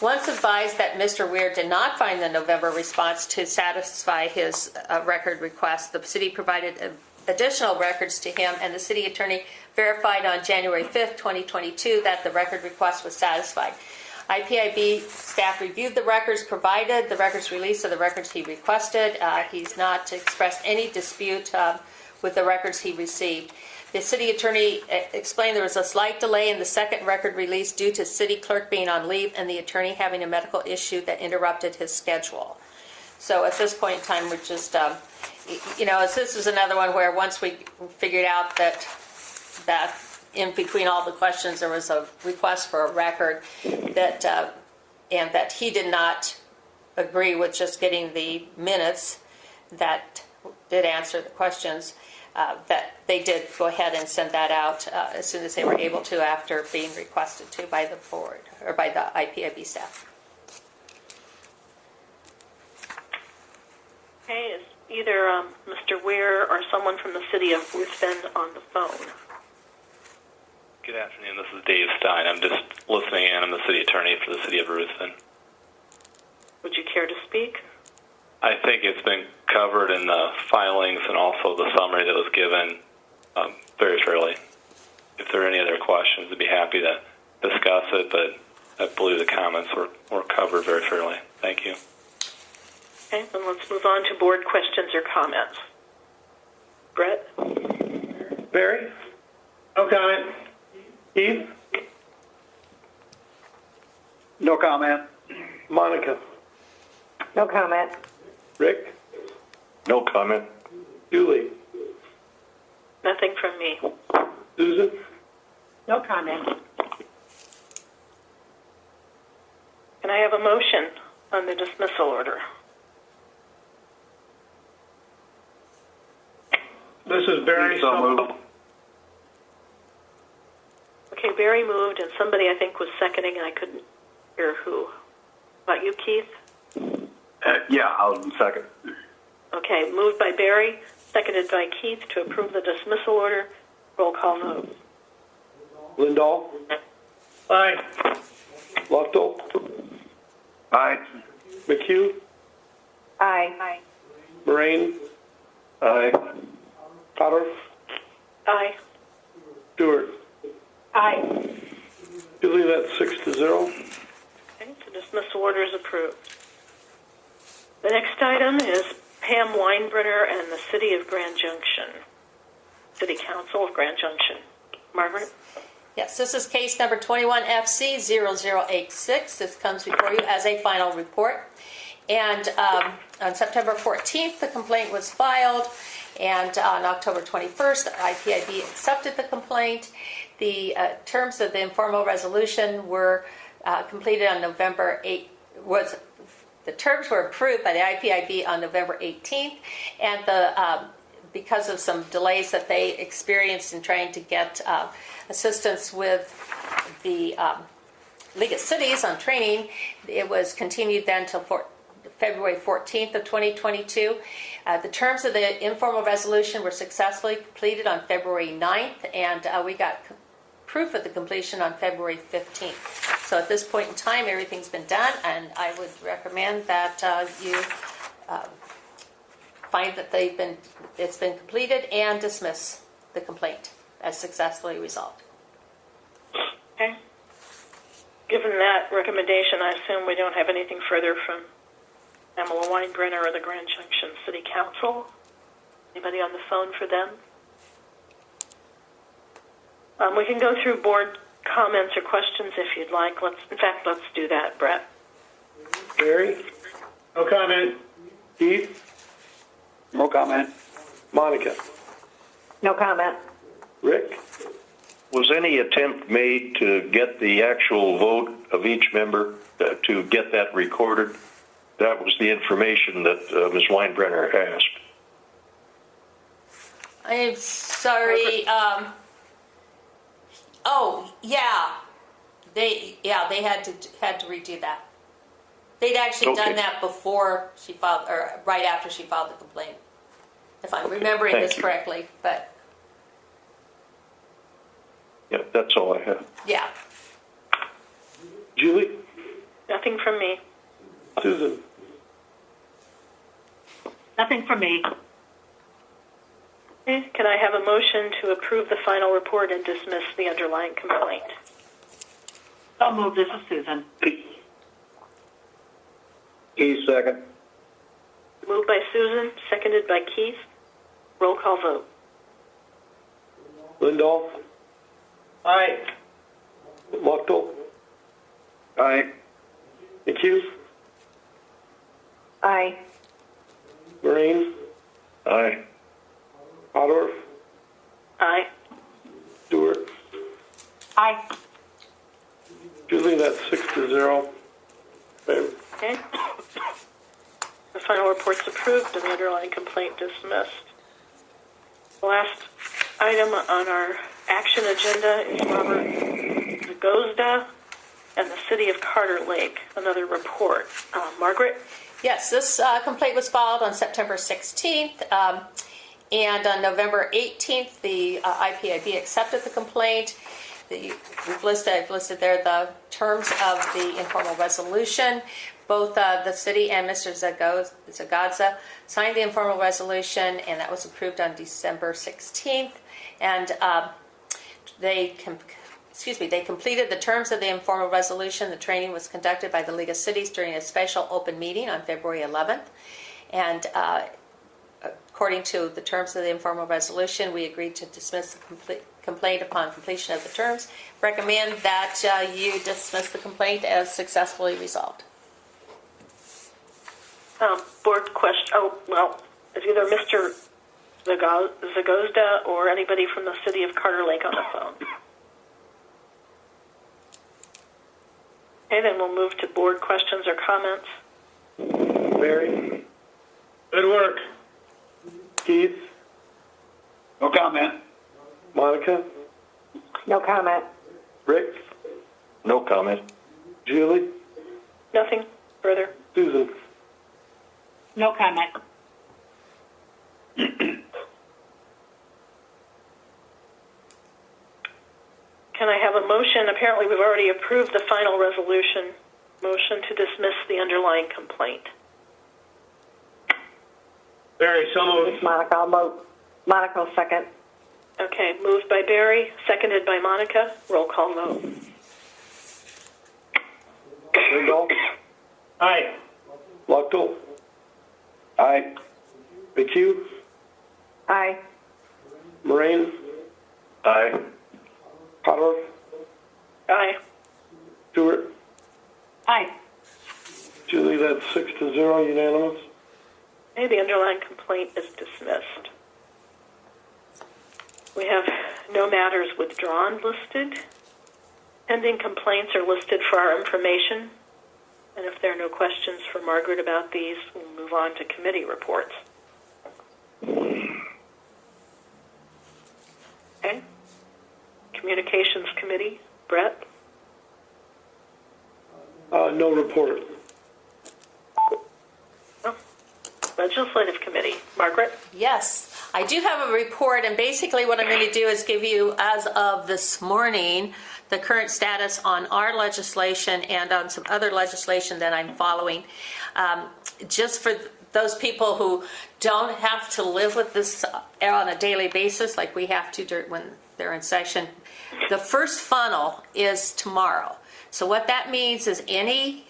Once advised that Mr. Weir did not find the November response to satisfy his record request, the city provided additional records to him, and the city attorney verified on January 5th, 2022, that the record request was satisfied. IPIB staff reviewed the records, provided the records release of the records he requested. He's not expressed any dispute with the records he received. The city attorney explained there was a slight delay in the second record release due to city clerk being on leave and the attorney having a medical issue that interrupted his schedule. So at this point in time, we're just, this is another one where once we figured out that in between all the questions there was a request for a record, that and that he did not agree with just getting the minutes that did answer the questions, that they did go ahead and send that out as soon as they were able to after being requested to by the board or by the IPIB staff. Okay, is either Mr. Weir or someone from the City of Ruthven on the phone? Good afternoon, this is Dave Stein. I'm just listening in. I'm the city attorney for the City of Ruthven. Would you care to speak? I think it's been covered in the filings and also the summary that was given very fairly. If there are any other questions, I'd be happy to discuss it, but I believe the comments were covered very fairly. Thank you. Okay, then let's move on to board questions or comments. Brett? Barry? No comment. Keith? No comment. Monica? No comment. Rick? No comment. Julie? Nothing from me. Susan? No comment. Can I have a motion on the dismissal order? This is Barry. So moved. Okay, Barry moved, and somebody I think was seconding, and I couldn't hear who. About you, Keith? Yeah, I'll second. Okay, moved by Barry, seconded by Keith to approve the dismissal order. Roll call vote. Lindahl? Aye. Luchtel? Aye. McHugh? Aye. Moraine? Aye. Potter? Aye. Stewart? Aye. Julie, that's 6-0. Okay, the dismissal order is approved. The next item is Pam Weinbrenner and the City of Grand Junction. City Council of Grand Junction. Margaret? Yes, this is case number 21FC0086. This comes before you as a final report. And on September 14th, the complaint was filed. And on October 21st, the IPIB accepted the complaint. The terms of the informal resolution were completed on November 8th. The terms were approved by the IPIB on November 18th. And because of some delays that they experienced in trying to get assistance with the League of Cities on training, it was continued then till February 14th of 2022. The terms of the informal resolution were successfully completed on February 9th, and we got proof of the completion on February 15th. So at this point in time, everything's been done, and I would recommend that you find that it's been completed and dismiss the complaint as successfully resolved. Okay. Given that recommendation, I assume we don't have anything further from Pamela Weinbrenner or the Grand Junction City Council. Anybody on the phone for them? We can go through board comments or questions if you'd like. Let's do that, Brett. Barry? No comment. Keith? No comment. Monica? No comment. Rick? Was any attempt made to get the actual vote of each member, to get that recorded? That was the information that Ms. Weinbrenner asked. I'm sorry. They had to redo that. They'd actually done that before she filed, or right after she filed the complaint, if I'm remembering this correctly. But Yeah, that's all I have. yeah. Julie? Nothing from me. Susan? Nothing from me. Okay. Can I have a motion to approve the final report and dismiss the underlying complaint? I'll move. This is Susan. Keith, second. Moved by Susan, seconded by Keith. Roll call vote. Lindahl? Aye. Luchtel? Aye. McHugh? Aye. Moraine? Aye. Potter? Aye. Stewart? Aye. Julie, that's 6-0. Favor. Okay. The final report's approved and the underlying complaint dismissed. The last item on our action agenda is Robert Zagozda and the City of Carter Lake, another report. Margaret? Yes, this complaint was filed on September 16th, and on November 18th, the IPIB accepted the complaint. I've listed there the terms of the informal resolution. Both the city and Mr. Zagozda signed the informal resolution, and that was approved on December 16th. And they completed the terms of the informal resolution. The training was conducted by the League of Cities during a special open meeting on February 11th. And according to the terms of the informal resolution, we agreed to dismiss the complaint upon completion of the terms. Recommend that you dismiss the complaint as successfully resolved. Board question. It's either Mr. Zagozda or anybody from the City of Carter Lake on the phone. Okay, then we'll move to board questions or comments. Barry? Good work. Keith? No comment. Monica? No comment. Rick? No comment. Julie? Nothing further. Susan? No comment. Can I have a motion? Apparently, we've already approved the final resolution. Motion to dismiss the underlying complaint. Barry, so moved. Monica, I'll vote. Monica will second. Okay, moved by Barry, seconded by Monica. Roll call vote. Ringgold? Aye. Luchtel? Aye. McHugh? Aye. Moraine? Aye. Potter? Aye. Stewart? Aye. Julie, that's 6-0, unanimous. Okay, the underlying complaint is dismissed. We have no matters withdrawn listed. Pending complaints are listed for our information. And if there are no questions for Margaret about these, we'll move on to committee reports. Okay. Communications Committee, Brett? No report. Legislative Committee, Margaret? Yes, I do have a report, and basically what I'm going to do is give you, as of this morning, the current status on our legislation and on some other legislation that I'm following. Just for those people who don't have to live with this on a daily basis like we have to when they're in session, the first funnel is tomorrow. So what that means is any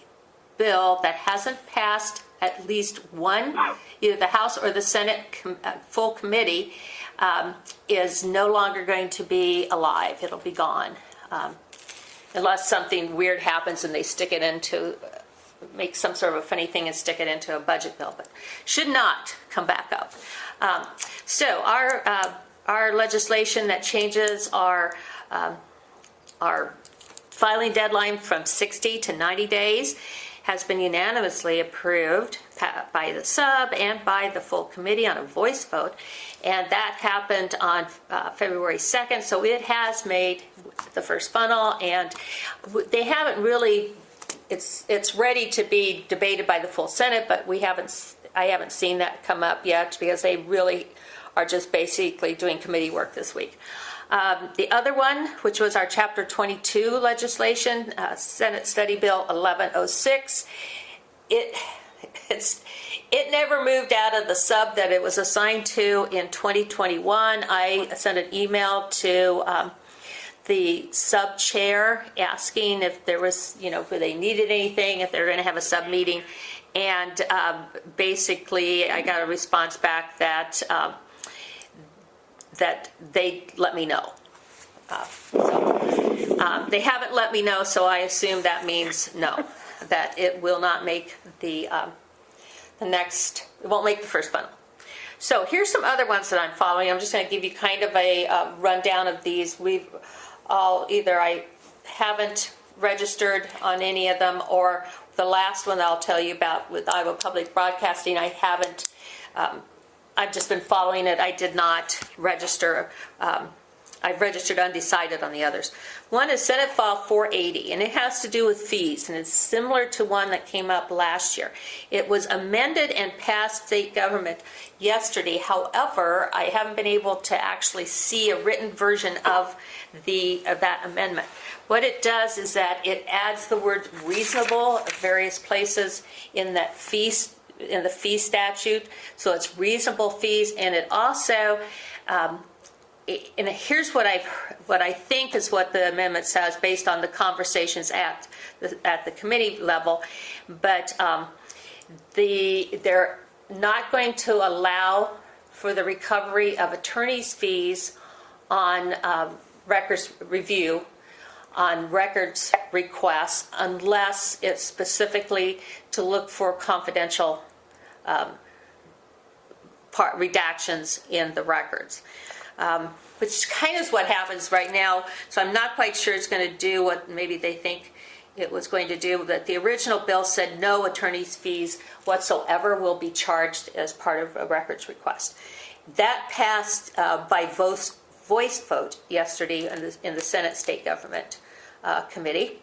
bill that hasn't passed at least one, either the House or the Senate full committee, is no longer going to be alive. It'll be gone. Unless something weird happens and they stick it into, make some sort of a funny thing and stick it into a budget bill, but should not come back up. So our legislation that changes our filing deadline from 60 to 90 days has been unanimously approved by the sub and by the full committee on a voice vote. And that happened on February 2nd. So it has made the first funnel, and they haven't really, it's ready to be debated by the full Senate, but I haven't seen that come up yet because they really are just basically doing committee work this week. The other one, which was our Chapter 22 legislation, Senate Study Bill 1106, it never moved out of the sub that it was assigned to in 2021. I sent an email to the sub chair asking if there was, if they needed anything, if they were going to have a sub meeting, and basically I got a response back that they let me know. They haven't let me know, so I assume that means no, that it will not make the next, it won't make the first funnel. So here's some other ones that I'm following. I'm just going to give you kind of a rundown of these. I haven't registered on any of them, or the last one that I'll tell you about with Iowa Public Broadcasting, I haven't. I've just been following it. I did not register. I've registered undecided on the others. One is Senate File 480, and it has to do with fees, and it's similar to one that came up last year. It was amended and passed state government yesterday. However, I haven't been able to actually see a written version of that amendment. What it does is that it adds the word reasonable at various places in that in the fee statute, so it's reasonable fees, and it also, and here's what I think is what the amendment says based on the conversations at the committee level, but they're not going to allow for the recovery of attorney's fees on records review, on records requests, unless it's specifically to look for confidential redactions in the records, which kind of is what happens right now. So I'm not quite sure it's going to do what maybe they think it was going to do. But the original bill said no attorney's fees whatsoever will be charged as part of a records request. That passed by voice vote yesterday in the Senate State Government Committee.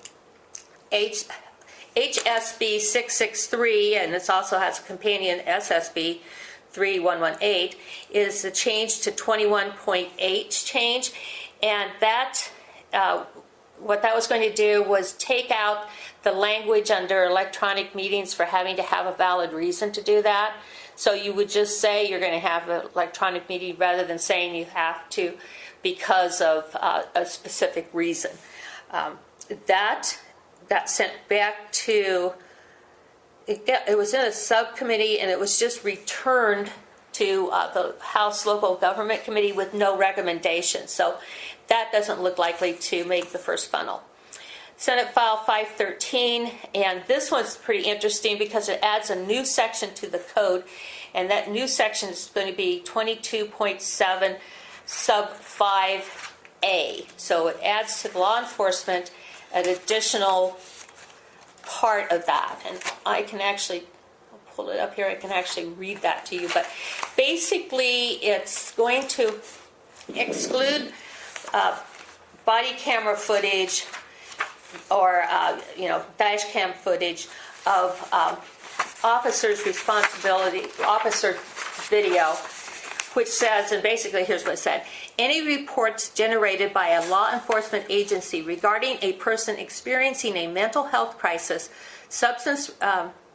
HSB 663, and this also has a companion SSB 3118, is the change to 21.8 change, and that what that was going to do was take out the language under electronic meetings for having to have a valid reason to do that. So you would just say you're going to have an electronic meeting rather than saying you have to because of a specific reason. That sent back to, it was in a subcommittee and it was just returned to the House Local Government Committee with no recommendation. So that doesn't look likely to make the first funnel. Senate File 513, and this one's pretty interesting because it adds a new section to the code, and that new section is going to be 22.7 sub 5A. So it adds to law enforcement an additional part of that, and I can actually pull it up here. I can actually read that to you, but basically it's going to exclude body camera footage or dash cam footage of officer video, which says, and basically here's what it said: any reports generated by a law enforcement agency regarding a person experiencing a mental health crisis, substance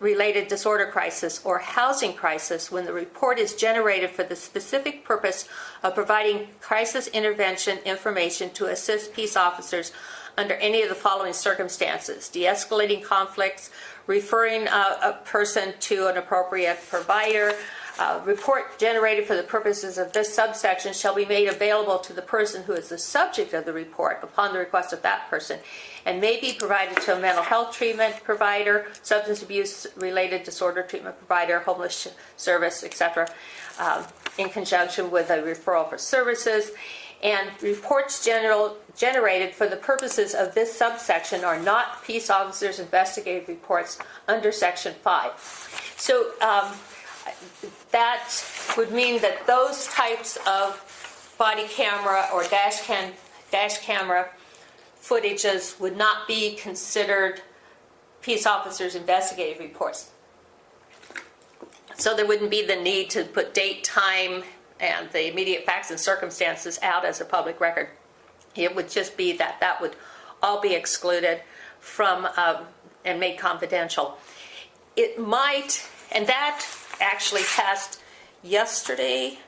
related disorder crisis, or housing crisis, when the report is generated for the specific purpose of providing crisis intervention information to assist peace officers under any of the following circumstances: de-escalating conflicts, referring a person to an appropriate provider. Report generated for the purposes of this subsection shall be made available to the person who is the subject of the report upon the request of that person, and may be provided to a mental health treatment provider, substance abuse related disorder treatment provider, homeless service, etc., in conjunction with a referral for services. And reports generated for the purposes of this subsection are not peace officers' investigative reports under Section 5. So that would mean that those types of body camera or dash camera footages would not be considered peace officers' investigative reports. So there wouldn't be the need to put date, time, and the immediate facts and circumstances out as a public record. It would just be that would all be excluded from and made confidential. It might, and that actually passed yesterday.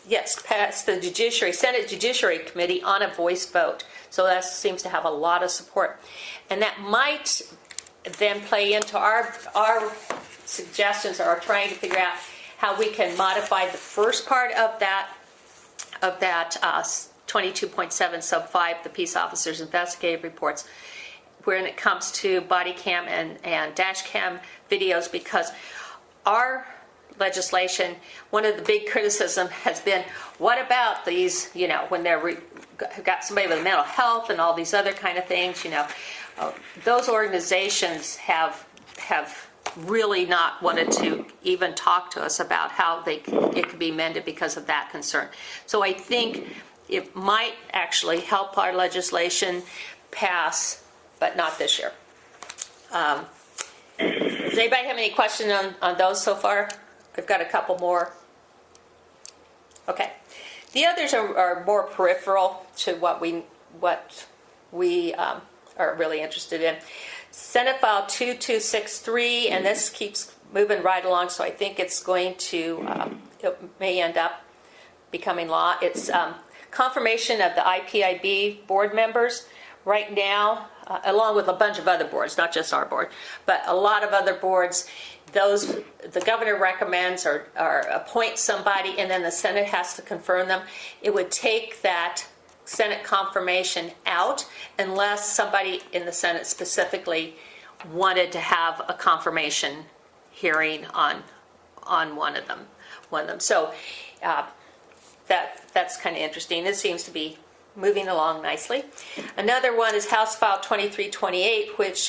Yes, passed the Senate Judiciary Committee on a voice vote. So that seems to have a lot of support. And that might then play into our suggestions, or trying to figure out how we can modify the first part of that 22.7 sub 5, the peace officers' investigative reports, when it comes to body cam and dash cam videos, because our legislation, one of the big criticism has been, what about these, when they're got somebody with mental health and all these other kind of things, those organizations have really not wanted to even talk to us about how it could be amended because of that concern. So I think it might actually help our legislation pass, but not this year. Does anybody have any question on those so far? I've got a couple more. Okay. The others are more peripheral to what we are really interested in. Senate File 2263, and this keeps moving right along, so I think it's going to, it may end up becoming law. It's confirmation of the IPIB board members. Right now, along with a bunch of other boards, not just our board, but a lot of other boards, the governor recommends or appoints somebody, and then the Senate has to confirm them. It would take that Senate confirmation out unless somebody in the Senate specifically wanted to have a confirmation hearing on one of them. So that's kind of interesting. It seems to be moving along nicely. Another one is House File 2328, which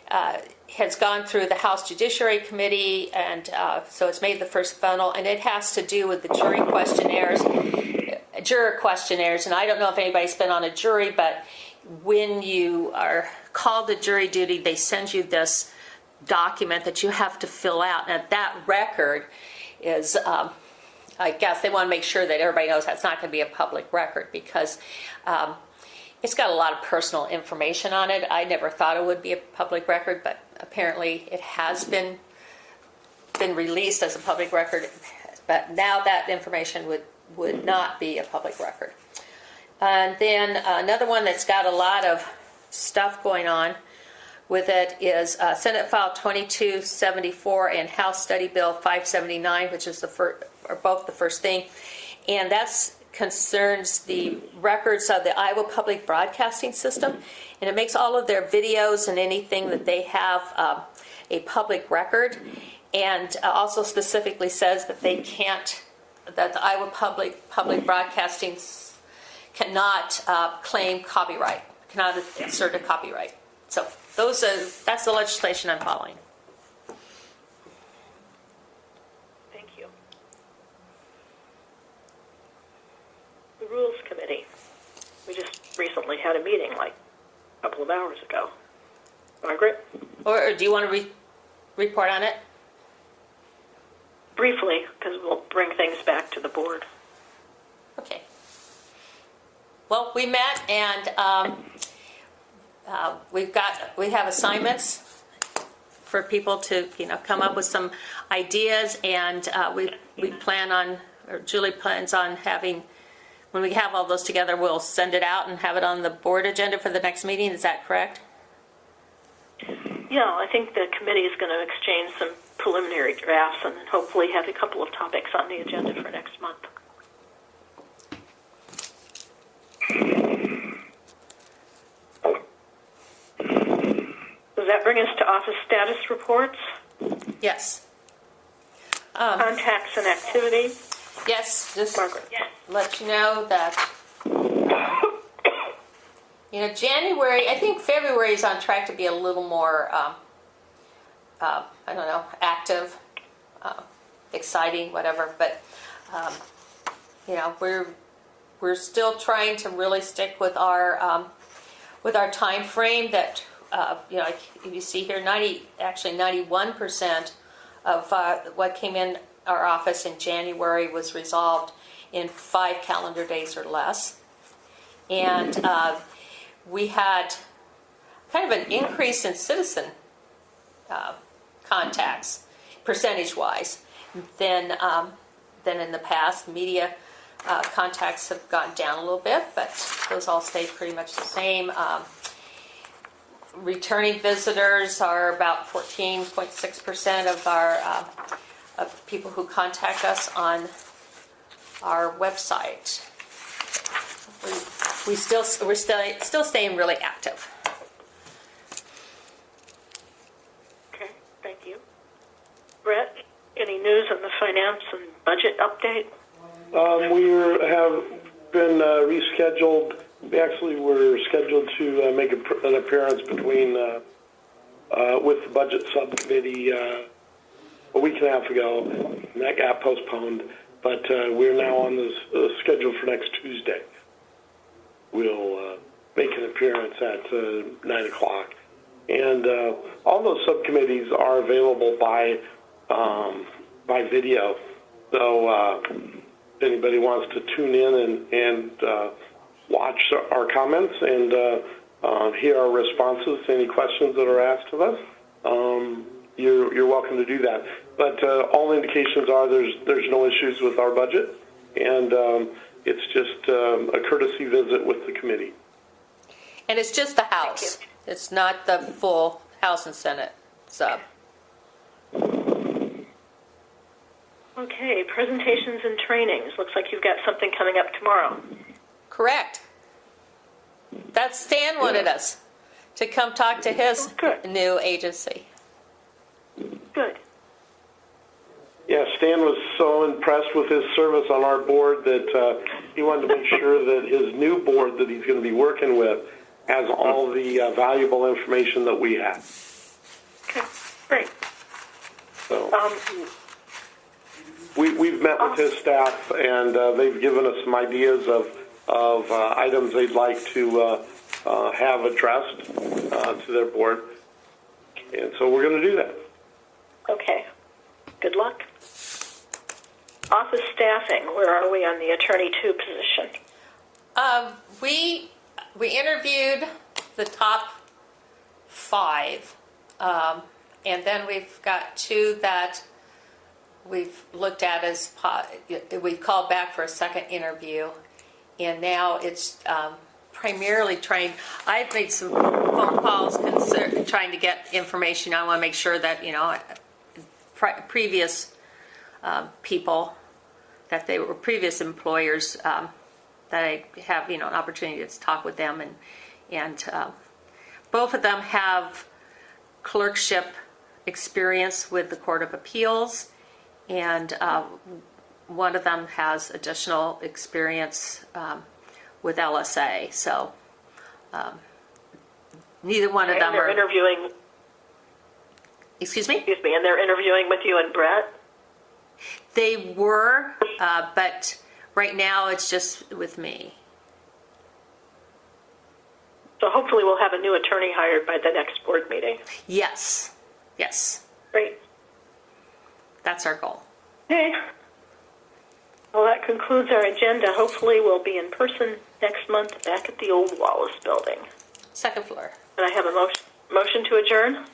has gone through the House Judiciary Committee, and so it's made the first funnel, and it has to do with the juror questionnaires. And I don't know if anybody's been on a jury, but when you are called to jury duty, they send you this document that you have to fill out. And that record is, I guess they want to make sure that everybody knows that's not going to be a public record, because It's got a lot of personal information on it. I never thought it would be a public record, but apparently it has been released as a public record. But now that information would not be a public record. And then another one that's got a lot of stuff going on with it is Senate File 2274 and House Study Bill 579, which is both the first thing, and that's concerns the records of the Iowa Public Broadcasting System, and it makes all of their videos and anything that they have a public record, and also specifically says that they can't, that the Iowa Public Broadcasting cannot claim copyright, cannot assert a copyright. So that's the legislation I'm following. Thank you. The Rules Committee. We just recently had a meeting like a couple of hours ago. Margaret? Or do you want to report on it? Briefly, because we'll bring things back to the board. Okay. Well, we met and we have assignments for people to come up with some ideas, and we plan on, or Julie plans on having, when we have all those together, we'll send it out and have it on the board agenda for the next meeting. Is that correct? Yeah, I think the committee is going to exchange some preliminary drafts and then hopefully have a couple of topics on the agenda for next month. Does that bring us to office status reports? Yes. Contacts and activity? Yes, just Margaret. Let you know that January, I think February is on track to be a little more I don't know, active, exciting, whatever, but we're still trying to really stick with our time frame that you see here, 91% of what came in our office in January was resolved in 5 calendar days or less. And we had kind of an increase in citizen contacts, percentage-wise, than in the past. Media contacts have gone down a little bit, but those all stayed pretty much the same. Returning visitors are about 14.6% of our of people who contact us on our website. We're still staying really active. Okay, thank you. Brett, any news on the finance and budget update? We have been rescheduled. We actually were scheduled to make an appearance with the budget subcommittee a week and a half ago, and that got postponed. But we're now on the schedule for next Tuesday. We'll make an appearance at 9 o'clock. And all those subcommittees are available by video. So if anybody wants to tune in and watch our comments and hear our responses to any questions that are asked of us, you're welcome to do that. But all indications are there's no issues with our budget, and it's just a courtesy visit with the committee. And it's just the House. It's not the full House and Senate sub. Okay, presentations and trainings. Looks like you've got something coming up tomorrow. Correct. That Stan wanted us to come talk to his new agency. Good. Yeah, Stan was so impressed with his service on our board that he wanted to make sure that his new board that he's going to be working with has all the valuable information that we have. Okay, great. So we've met with his staff, and they've given us some ideas of items they'd like to have addressed to their board. And so we're going to do that. Okay. Good luck. Office staffing, where are we on the Attorney 2 position? we interviewed the top 5, and then we've got 2 that we've looked at as we've called back for a second interview, and now it's primarily trying. I've made some phone calls trying to get information. I want to make sure that previous people, that they were previous employers, that I have an opportunity to talk with them, and both of them have clerkship experience with the Court of Appeals, and one of them has additional experience with LSA. So neither one of them are interviewing. Excuse me? Excuse me, and they're interviewing with you and Brett? They were, but right now it's just with me. So hopefully we'll have a new attorney hired by the next board meeting. Yes. Great. That's our goal. Okay. Well, that concludes our agenda. Hopefully we'll be in person next month back at the old Wallace building. 2nd floor. And I have a motion to adjourn.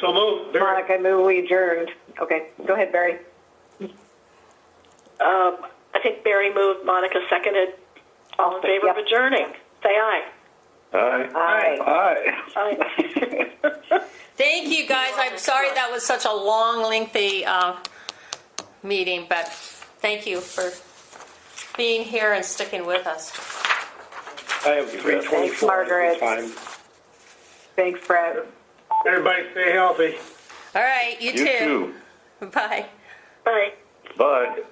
So moved. Monica, move we adjourned. Okay, go ahead, Barry. I think Barry moved, Monica seconded. All in favor of adjourning, say aye. Aye. Thank you, guys. I'm sorry that was such a long, lengthy meeting, but thank you for being here and sticking with us. I have 3:24 Thanks, Margaret. time. Thanks, Brett. Everybody stay healthy. All right, you too. too. Bye. Bye. Bye.